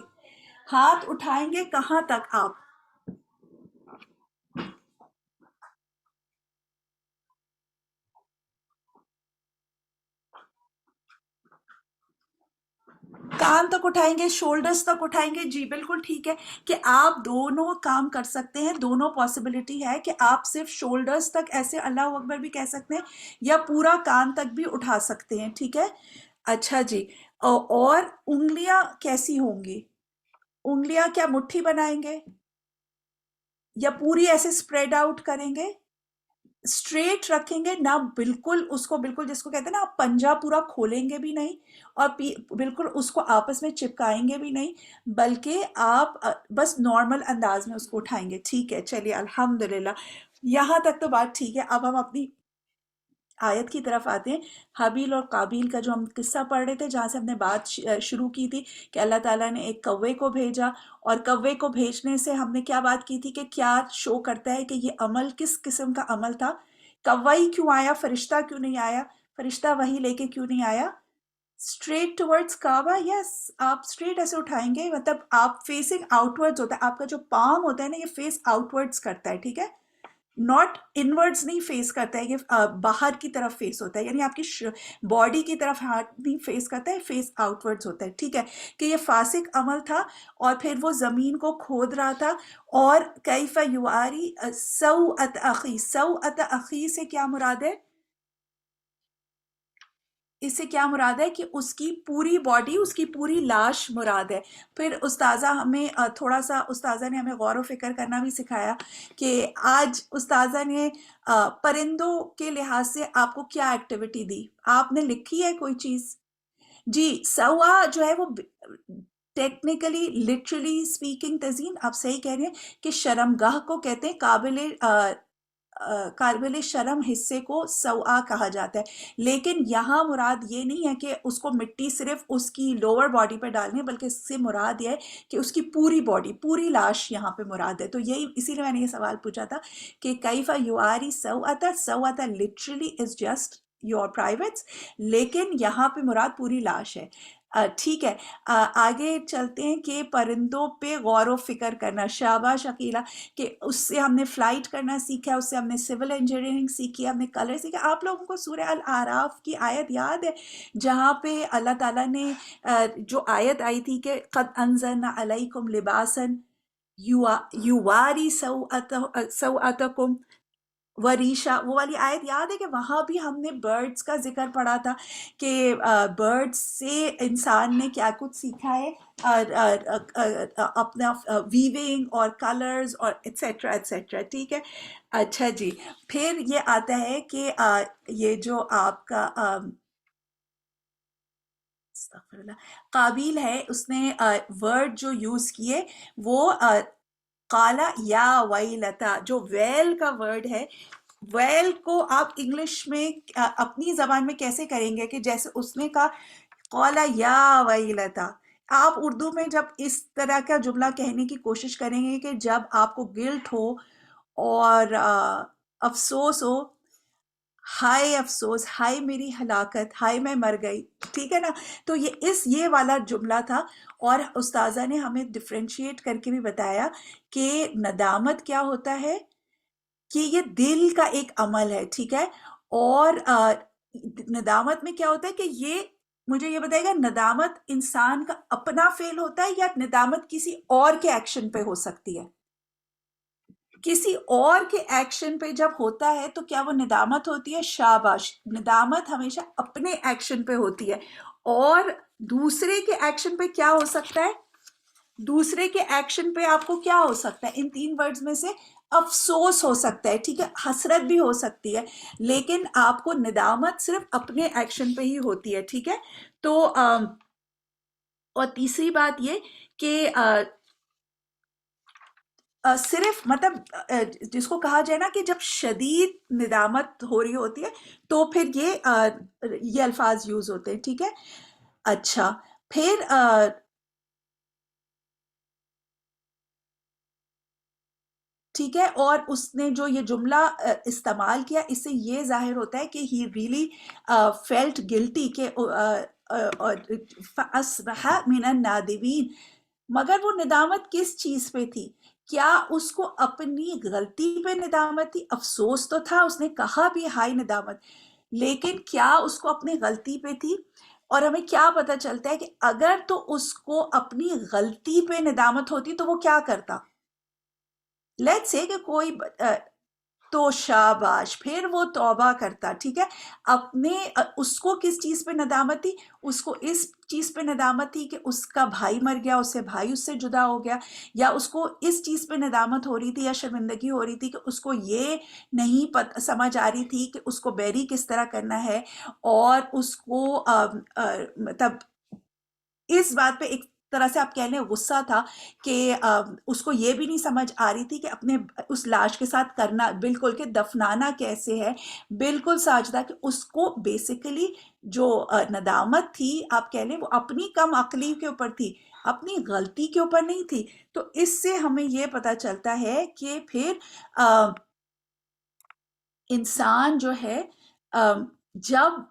ہاتھ اٹھائیں گے کہاں تک آپ، کان تک اٹھائیں گے، شولڈرز تک اٹھائیں گے، جی بالکل ٹھیک ہے کہ آپ دونوں کام کر سکتے ہیں، دونوں پاسبلٹی ہے کہ آپ صرف شولڈرز تک ایسے اللہ اکبر بھی کہہ سکتے ہیں یا پورا کان تک بھی اٹھا سکتے ہیں، ٹھیک ہے۔ اچھا جی، اور انگلیاں کیسی ہوں گی؟ انگلیاں کیا مٹھی بنائیں گے یا پوری ایسے اسپریڈ آؤٹ کریں گے؟ اسٹریٹ رکھیں گے نہ، بالکل اس کو، بالکل جس کو کہتے ہیں نا آپ پنجہ پورا کھولیں گے بھی نہیں اور بالکل اس کو آپس میں چپکائیں گے بھی نہیں، بلکہ آپ بس نارمل انداز میں اس کو اٹھائیں گے، ٹھیک ہے۔ چلیے الحمدللہ، یہاں تک تو بات ٹھیک ہے۔ اب ہم اپنی آیت کی طرف آتے ہیں۔ حابیل اور قابیل کا جو ہم قصہ پڑھ رہے تھے، جہاں سے ہم نے بات شروع کی تھی کہ اللہ تعالیٰ نے ایک کوے کو بھیجا، اور کوے کو بھیجنے سے ہم نے کیا بات کی تھی کہ کیا شو کرتا ہے کہ یہ عمل کس قسم کا عمل تھا، کوہ ہی کیوں آیا، فرشتہ کیوں نہیں آیا، فرشتہ وہی لے کے کیوں نہیں آیا، اسٹریٹ ٹورڈز کعبہ، یس آپ اسٹریٹ ایسے اٹھائیں گے، مطلب آپ فیسنگ آؤٹ ورڈز ہوتا ہے، آپ کا جو پام ہوتا ہے نا یہ فیس آؤٹ ورڈز کرتا ہے، ٹھیک ہے، ناٹ انورڈز نہیں فیس کرتا ہے، یہ باہر کی طرف فیس ہوتا ہے، یعنی آپ کی باڈی کی طرف ہاتھ نہیں فیس کرتا ہے، فیس آؤٹ ورڈز ہوتا ہے، ٹھیک ہے، کہ یہ فاسق عمل تھا، اور پھر وہ زمین کو کھود رہا تھا، اور کیف یواری سوءۃ اخی، سوءۃ اخی سے کیا مراد ہے؟ اس سے کیا مراد ہے کہ اس کی پوری باڈی، اس کی پوری لاش مراد ہے۔ پھر استاذہ ہمیں تھوڑا سا، استاذہ نے ہمیں غور و فکر کرنا بھی سکھایا کہ آج استاذہ نے پرندوں کے لحاظ سے آپ کو کیا ایکٹیویٹی دی، آپ نے لکھی ہے کوئی چیز؟ جی، سوا جو ہے وہ ٹیکنیکلی لٹرلی اسپیکنگ، تزین آپ صحیح کہہ رہے ہیں کہ شرمگاہ کو کہتے ہیں، قابل شرم حصے کو سوا کہا جاتا ہے، لیکن یہاں مراد یہ نہیں ہے کہ اس کو مٹی صرف اس کی لوور باڈی پہ ڈالنی ہے، بلکہ اس سے مراد یہ ہے کہ اس کی پوری باڈی، پوری لاش یہاں پہ مراد ہے۔ تو یہی، اسی لیے میں نے یہ سوال پوچھا تھا کہ کیف یواری سوءۃ، سوءۃ literally is just your privates, لیکن یہاں پہ مراد پوری لاش ہے، ٹھیک ہے۔ آگے چلتے ہیں کہ پرندوں پہ غور و فکر کرنا، شاباش عقیلہ، کہ اس سے ہم نے فلائٹ کرنا سیکھا، اس سے ہم نے سول انجینئرنگ سیکھی، ہم نے کلر سیکھا۔ آپ لوگوں کو سورہ الاعراف کی آیت یاد ہے جہاں پہ اللہ تعالیٰ نے جو آیت آئی تھی کہ قد انزلنا علیکم لباسا یواری سوءتکم وریشا، وہ والی آیت یاد ہے کہ وہاں بھی ہم نے برڈز کا ذکر پڑھا تھا کہ برڈز سے انسان نے کیا کچھ سیکھا ہے، اپنا ویونگ اور کلرز اور ایٹسیٹرا ایٹسیٹرا، ٹھیک ہے۔ اچھا جی، پھر یہ آتا ہے کہ یہ جو آپ کا قابیل ہے، اس نے ورڈ جو یوز کیے وہ قالا یا ویلتا، جو ویل کا ورڈ ہے، ویل کو آپ انگلش میں اپنی زبان میں کیسے کریں گے کہ جیسے اس نے کہا قالا یا ویلتا، آپ اردو میں جب اس طرح کا جملہ کہنے کی کوشش کریں گے کہ جب آپ کو گلٹ ہو اور افسوس ہو، ہائے افسوس، ہائے میری ہلاکت، ہائے میں مر گئی، ٹھیک ہے نا، تو یہ والا جملہ تھا. اور استاذہ نے ہمیں ڈفرینشیٹ کر کے بھی بتایا کہ ندامت کیا ہوتا ہے، کہ یہ دل کا ایک عمل ہے، ٹھیک ہے. اور ندامت میں کیا ہوتا ہے کہ یہ مجھے یہ بتائے گا، ندامت انسان کا اپنا فیل ہوتا ہے یا ندامت کسی اور کے ایکشن پہ ہو سکتی ہے؟ کسی اور کے ایکشن پہ جب ہوتا ہے تو کیا وہ ندامت ہوتی ہے؟ شاباش، ندامت ہمیشہ اپنے ایکشن پہ ہوتی ہے. اور دوسرے کے ایکشن پہ کیا ہو سکتا ہے؟ دوسرے کے ایکشن پہ آپ کو کیا ہو سکتا ہے؟ ان 3 ورڈز میں سے افسوس ہو سکتا ہے، ٹھیک ہے، حسرت بھی ہو سکتی ہے، لیکن آپ کو ندامت صرف اپنے ایکشن پہ ہی ہوتی ہے، ٹھیک ہے. تو اور تیسری بات یہ کہ صرف مطلب جس کو کہا جائے نا کہ جب شدید ندامت ہو رہی ہوتی ہے تو پھر یہ الفاظ یوز ہوتے ہیں، ٹھیک ہے. اچھا، پھر ٹھیک ہے، اور اس نے جو یہ جملہ استعمال کیا، اس سے یہ ظاہر ہوتا ہے کہ ہی ریئلی فیلٹ گلٹی کہ فَأَصْبَحَ مِنَ النَّادِمِينَ. مگر وہ ندامت کس چیز پہ تھی؟ کیا اس کو اپنی غلطی پہ ندامت تھی؟ افسوس تو تھا، اس نے کہا بھی ہائی ندامت، لیکن کیا اس کو اپنی غلطی پہ تھی؟ اور ہمیں کیا پتہ چلتا ہے کہ اگر تو اس کو اپنی غلطی پہ ندامت ہوتی تو وہ کیا کرتا؟ لیٹ سے کہ کوئی تو شاباش، پھر وہ توبہ کرتا، ٹھیک ہے. اپنے اس کو کس چیز پہ ندامت تھی؟ اس کو اس چیز پہ ندامت تھی کہ اس کا بھائی مر گیا، اس سے بھائی اس سے جدا ہو گیا، یا اس کو اس چیز پہ ندامت ہو رہی تھی یا شرمندگی ہو رہی تھی کہ اس کو یہ نہیں سمجھ آ رہی تھی کہ اس کو بیری کس طرح کرنا ہے، اور اس کو مطلب اس بات پہ ایک طرح سے آپ کہہ لیں غصہ تھا کہ اس کو یہ بھی نہیں سمجھ آ رہی تھی کہ اپنے اس لاش کے ساتھ کرنا بالکل کہ دفنانا کیسے ہے. بالکل ساجدہ کہ اس کو بیسیکلی جو ندامت تھی آپ کہہ لیں وہ اپنی کم عقلی کے اوپر تھی، اپنی غلطی کے اوپر نہیں تھی. تو اس سے ہمیں یہ پتہ چلتا ہے کہ پھر انسان جو ہے جب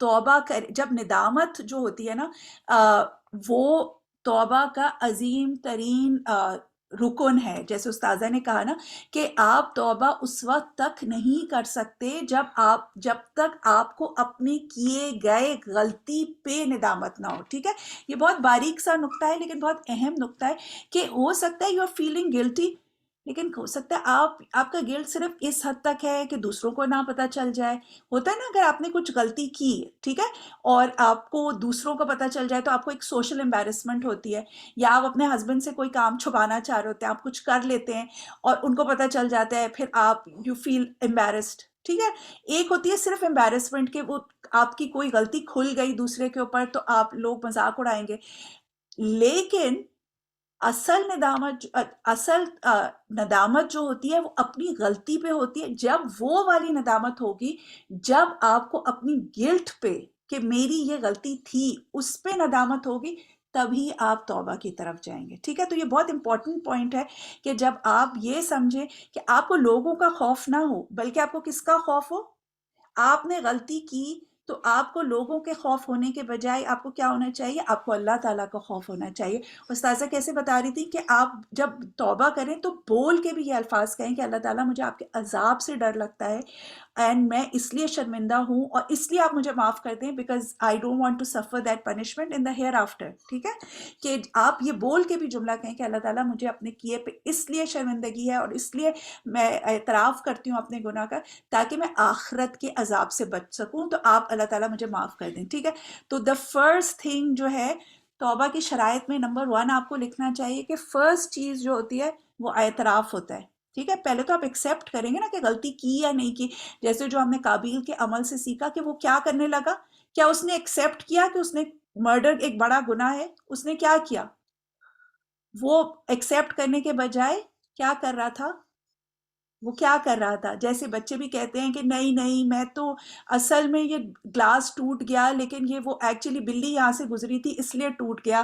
توبہ جب ندامت جو ہوتی ہے نا وہ توبہ کا عظیم ترین رکن ہے. جیسے استاذہ نے کہا نا کہ آپ توبہ اس وقت تک نہیں کر سکتے جب تک آپ کو اپنے کیے گئے غلطی پہ ندامت نہ ہو، ٹھیک ہے. یہ بہت باریک سا نقطہ ہے لیکن بہت اہم نقطہ ہے کہ ہو سکتا ہے یو آر فیلنگ گلٹی، لیکن ہو سکتا ہے آپ کا گلٹ صرف اس حد تک ہے کہ دوسروں کو نہ پتہ چل جائے. ہوتا ہے نا اگر آپ نے کچھ غلطی کی، ٹھیک ہے، اور آپ کو دوسروں کو پتہ چل جائے تو آپ کو ایک سوشل امبیرسمنٹ ہوتی ہے، یا آپ اپنے ہسبینڈ سے کوئی کام چھپانا چاہ رہے ہوتے ہیں، آپ کچھ کر لیتے ہیں اور ان کو پتہ چل جاتا ہے، پھر آپ یو فیل امبیرسڈ، ٹھیک ہے. ایک ہوتی ہے صرف امبیرسمنٹ کہ وہ آپ کی کوئی غلطی کھل گئی دوسرے کے اوپر تو آپ لوگ مذاق اڑائیں گے، لیکن اصل ندامت جو ہوتی ہے وہ اپنی غلطی پہ ہوتی ہے. جب وہ والی ندامت ہوگی جب آپ کو اپنی گلٹ پہ کہ میری یہ غلطی تھی اس پہ ندامت ہوگی، تبھی آپ توبہ کی طرف جائیں گے، ٹھیک ہے. تو یہ بہت امپورٹنٹ پوائنٹ ہے کہ جب آپ یہ سمجھیں کہ آپ کو لوگوں کا خوف نہ ہو بلکہ آپ کو کس کا خوف ہو. آپ نے غلطی کی تو آپ کو لوگوں کے خوف ہونے کے بجائے آپ کو کیا ہونا چاہیے؟ آپ کو اللہ تعالیٰ کا خوف ہونا چاہیے. استاذہ کیسے بتا رہی تھی کہ آپ جب توبہ کریں تو بول کے بھی یہ الفاظ کہیں کہ اللہ تعالیٰ مجھے آپ کے عذاب سے ڈر لگتا ہے اینڈ میں اس لیے شرمندہ ہوں اور اس لیے آپ مجھے معاف کر دیں because I don't want to suffer that punishment in the hereafter, ٹھیک ہے. کہ آپ یہ بول کے بھی جملہ کہیں کہ اللہ تعالیٰ مجھے اپنے کیے پہ اس لیے شرمندگی ہے اور اس لیے میں اعتراف کرتی ہوں اپنے گناہ کا تاکہ میں آخرت کے عذاب سے بچ سکوں، تو آپ اللہ تعالیٰ مجھے معاف کر دیں، ٹھیک ہے. تو دا فرسٹ تھنگ جو ہے توبہ کی شرائط میں نمبر 1 آپ کو لکھنا چاہیے کہ فرسٹ چیز جو ہوتی ہے وہ اعتراف ہوتا ہے، ٹھیک ہے. پہلے تو آپ ایکسیپٹ کریں گے نا کہ غلطی کی یا نہیں کی. جیسے جو ہم نے قابیل کے عمل سے سیکھا کہ وہ کیا کرنے لگا، کیا اس نے ایکسیپٹ کیا کہ اس نے مرڈر ایک بڑا گناہ ہے؟ اس نے کیا کیا؟ وہ ایکسیپٹ کرنے کے بجائے کیا کر رہا تھا؟ وہ کیا کر رہا تھا؟ جیسے بچے بھی کہتے ہیں کہ نہیں میں تو اصل میں یہ گلاس ٹوٹ گیا لیکن یہ وہ ایکچولی بلی یہاں سے گزری تھی اس لیے ٹوٹ گیا.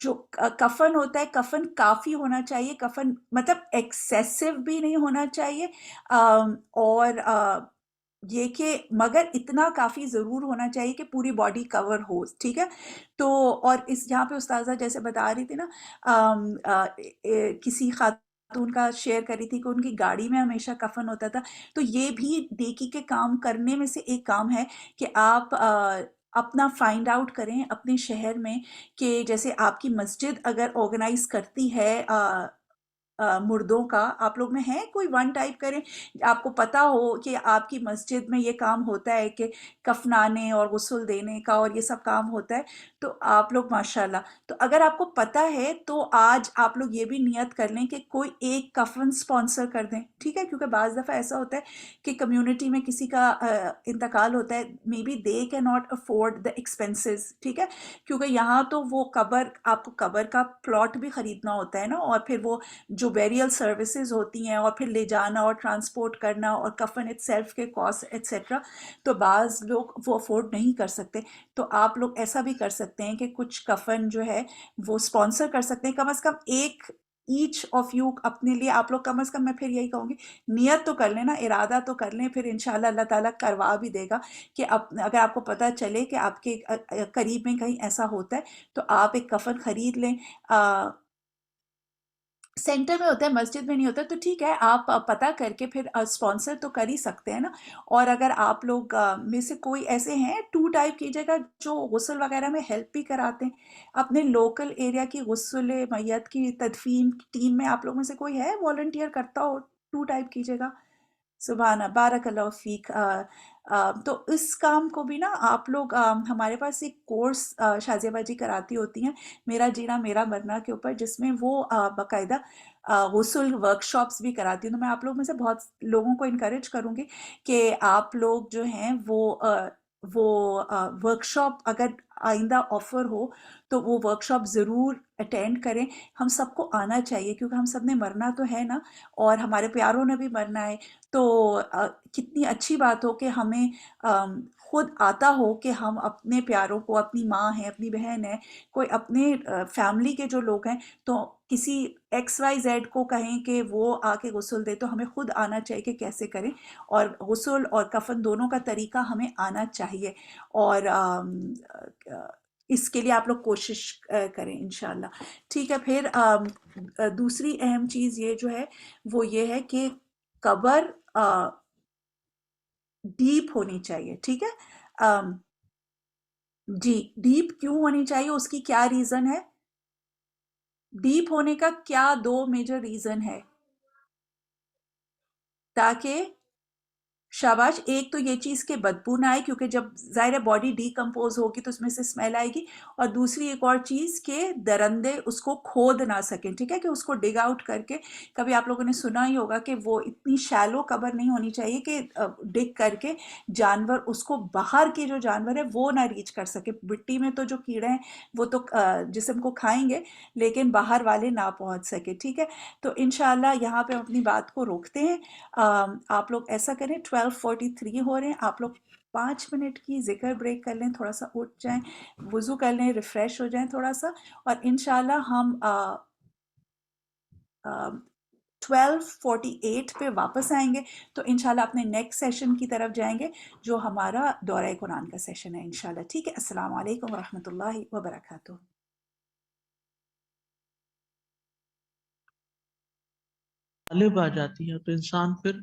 جو کفن ہوتا ہے کفن کافی ہونا چاہیے، کفن مطلب ایکسیسو بھی نہیں ہونا چاہیے، اور یہ کہ مگر اتنا کافی ضرور ہونا چاہیے کہ پوری باڈی کور ہو، ٹھیک ہے. تو اور اس یہاں پہ استاذہ جیسے بتا رہی تھی نا، کسی خاتون کا شیئر کری تھی کہ ان کی گاڑی میں ہمیشہ کفن ہوتا تھا. تو یہ بھی نیکی کے کام کرنے میں سے ایک کام ہے کہ آپ اپنا فائنڈ آؤٹ کریں اپنے شہر میں کہ جیسے آپ کی مسجد اگر آرگنائز کرتی ہے مردوں کا، آپ لوگ میں ہے کوئی ون ٹائپ کریں، آپ کو پتا ہو کہ آپ کی مسجد میں یہ کام ہوتا ہے کہ کفنانے اور غسل دینے کا اور یہ سب کام ہوتا ہے، تو آپ لوگ ماشاءاللہ، تو اگر آپ کو پتا ہے تو آج آپ لوگ یہ بھی نیت کر لیں کہ کوئی ایک کفن سپانسر کر دیں، ٹھیک ہے. کیونکہ بعض دفعہ ایسا ہوتا ہے کہ کمیونٹی میں کسی کا انتقال ہوتا ہے، مے بی دے کی ناٹ افورڈ دا ایکسپینسز، ٹھیک ہے. کیونکہ یہاں تو وہ قبر، آپ کو قبر کا پلاٹ بھی خریدنا ہوتا ہے نا، اور پھر وہ جو بیریل سروسز ہوتی ہیں اور پھر لے جانا اور ٹرانسپورٹ کرنا اور کفن اٹ سیلف کے کاسٹ ایٹسیٹرا، تو بعض لوگ وہ افورڈ نہیں کر سکتے. تو آپ لوگ ایسا بھی کر سکتے ہیں کہ کچھ کفن جو ہے وہ سپانسر کر سکتے ہیں، کم از کم ایک ایچ آف یو اپنے لیے. آپ لوگ کم از کم، میں پھر یہی کہوں گی، نیت تو کر لیں نا، ارادہ تو کر لیں، پھر انشاءاللہ اللہ تعالیٰ کروا بھی دے گا. کہ اگر آپ کو پتہ چلے کہ آپ کے قریب میں کہیں ایسا ہوتا ہے تو آپ ایک کفن خرید لیں. سینٹر میں ہوتا ہے، مسجد میں نہیں ہوتا، تو ٹھیک ہے، آپ پتہ کر کے پھر اسپانسر تو کر ہی سکتے ہیں نا. اور اگر آپ لوگ میں سے کوئی ایسے ہیں، 2 ٹائپ کیجیے گا، جو غسل وغیرہ میں ہیلپ بھی کراتے ہیں اپنے لوکل ایریا کی غسل میت کی تدفین ٹیم میں، آپ لوگ میں سے کوئی ہے والنٹیئر کرتا ہو، 2 ٹائپ کیجیے گا. سبحانہ، بارک اللہ فیک. تو اس کام کو بھی نا آپ لوگ، ہمارے پاس ایک کورس شازیہ باجی کراتی ہوتی ہیں، میرا جینا میرا مرنا کے اوپر، جس میں وہ باقاعدہ غسل ورک شاپس بھی کراتی ہوں. تو میں آپ لوگ میں سے بہت لوگوں کو انکریج کروں گی کہ آپ لوگ جو ہیں وہ ورک شاپ اگر آئندہ آفر ہو تو وہ ورک شاپ ضرور اٹینڈ کریں. ہم سب کو آنا چاہیے کیونکہ ہم سب نے مرنا تو ہے نا، اور ہمارے پیاروں نے بھی مرنا ہے. تو کتنی اچھی بات ہو کہ ہمیں خود آتا ہو کہ ہم اپنے پیاروں کو، اپنی ماں ہے، اپنی بہن ہے، کوئی اپنے فیملی کے جو لوگ ہیں، تو کسی ایکس وائی زیڈ کو کہیں کہ وہ آ کے غسل دے، تو ہمیں خود آنا چاہیے کہ کیسے کریں. اور غسل اور کفن دونوں کا طریقہ ہمیں آنا چاہیے، اور اس کے لیے آپ لوگ کوشش کریں انشاءاللہ. ٹھیک ہے. پھر دوسری اہم چیز یہ جو ہے وہ یہ ہے کہ قبر ڈیپ ہونی چاہیے، ٹھیک ہے. جی، ڈیپ کیوں ہونی چاہیے، اس کی کیا ریزن ہے؟ ڈیپ ہونے کا کیا 2 میجر ریزن ہے؟ تاکہ شاباش، ایک تو یہ چیز کہ بدبو نہ آئے، کیونکہ جب ظاہر باڈی ڈی کمپوز ہوگی تو اس میں سے اسمیل آئے گی. اور دوسری ایک اور چیز کہ درندے اس کو کھود نہ سکیں، ٹھیک ہے، کہ اس کو ڈگ آؤٹ کر کے. کبھی آپ لوگوں نے سنا ہی ہوگا کہ وہ اتنی شیلو قبر نہیں ہونی چاہیے کہ ڈگ کر کے جانور اس کو، باہر کے جو جانور ہے وہ نہ ریچ کر سکے. مٹی میں تو جو کیڑے ہیں وہ تو جسم کو کھائیں گے، لیکن باہر والے نہ پہنچ سکے، ٹھیک ہے. تو انشاءاللہ یہاں پہ ہم اپنی بات کو روکتے ہیں. آپ لوگ ایسا کریں، 12:43 ہو رہے ہیں، آپ لوگ 5 منٹ کی ذکر بریک کر لیں، تھوڑا سا اٹھ جائیں، وضو کر لیں، ریفریش ہو جائیں تھوڑا سا، اور انشاءاللہ ہم 12:48 پہ واپس آئیں گے. تو انشاءاللہ اپنے نیکسٹ سیشن کی طرف جائیں گے جو ہمارا دورہ قرآن کا سیشن ہے انشاءاللہ. ٹھیک ہے. السلام علیکم ورحمۃ اللہ وبرکاتہ. غالب آ جاتی ہے تو انسان پھر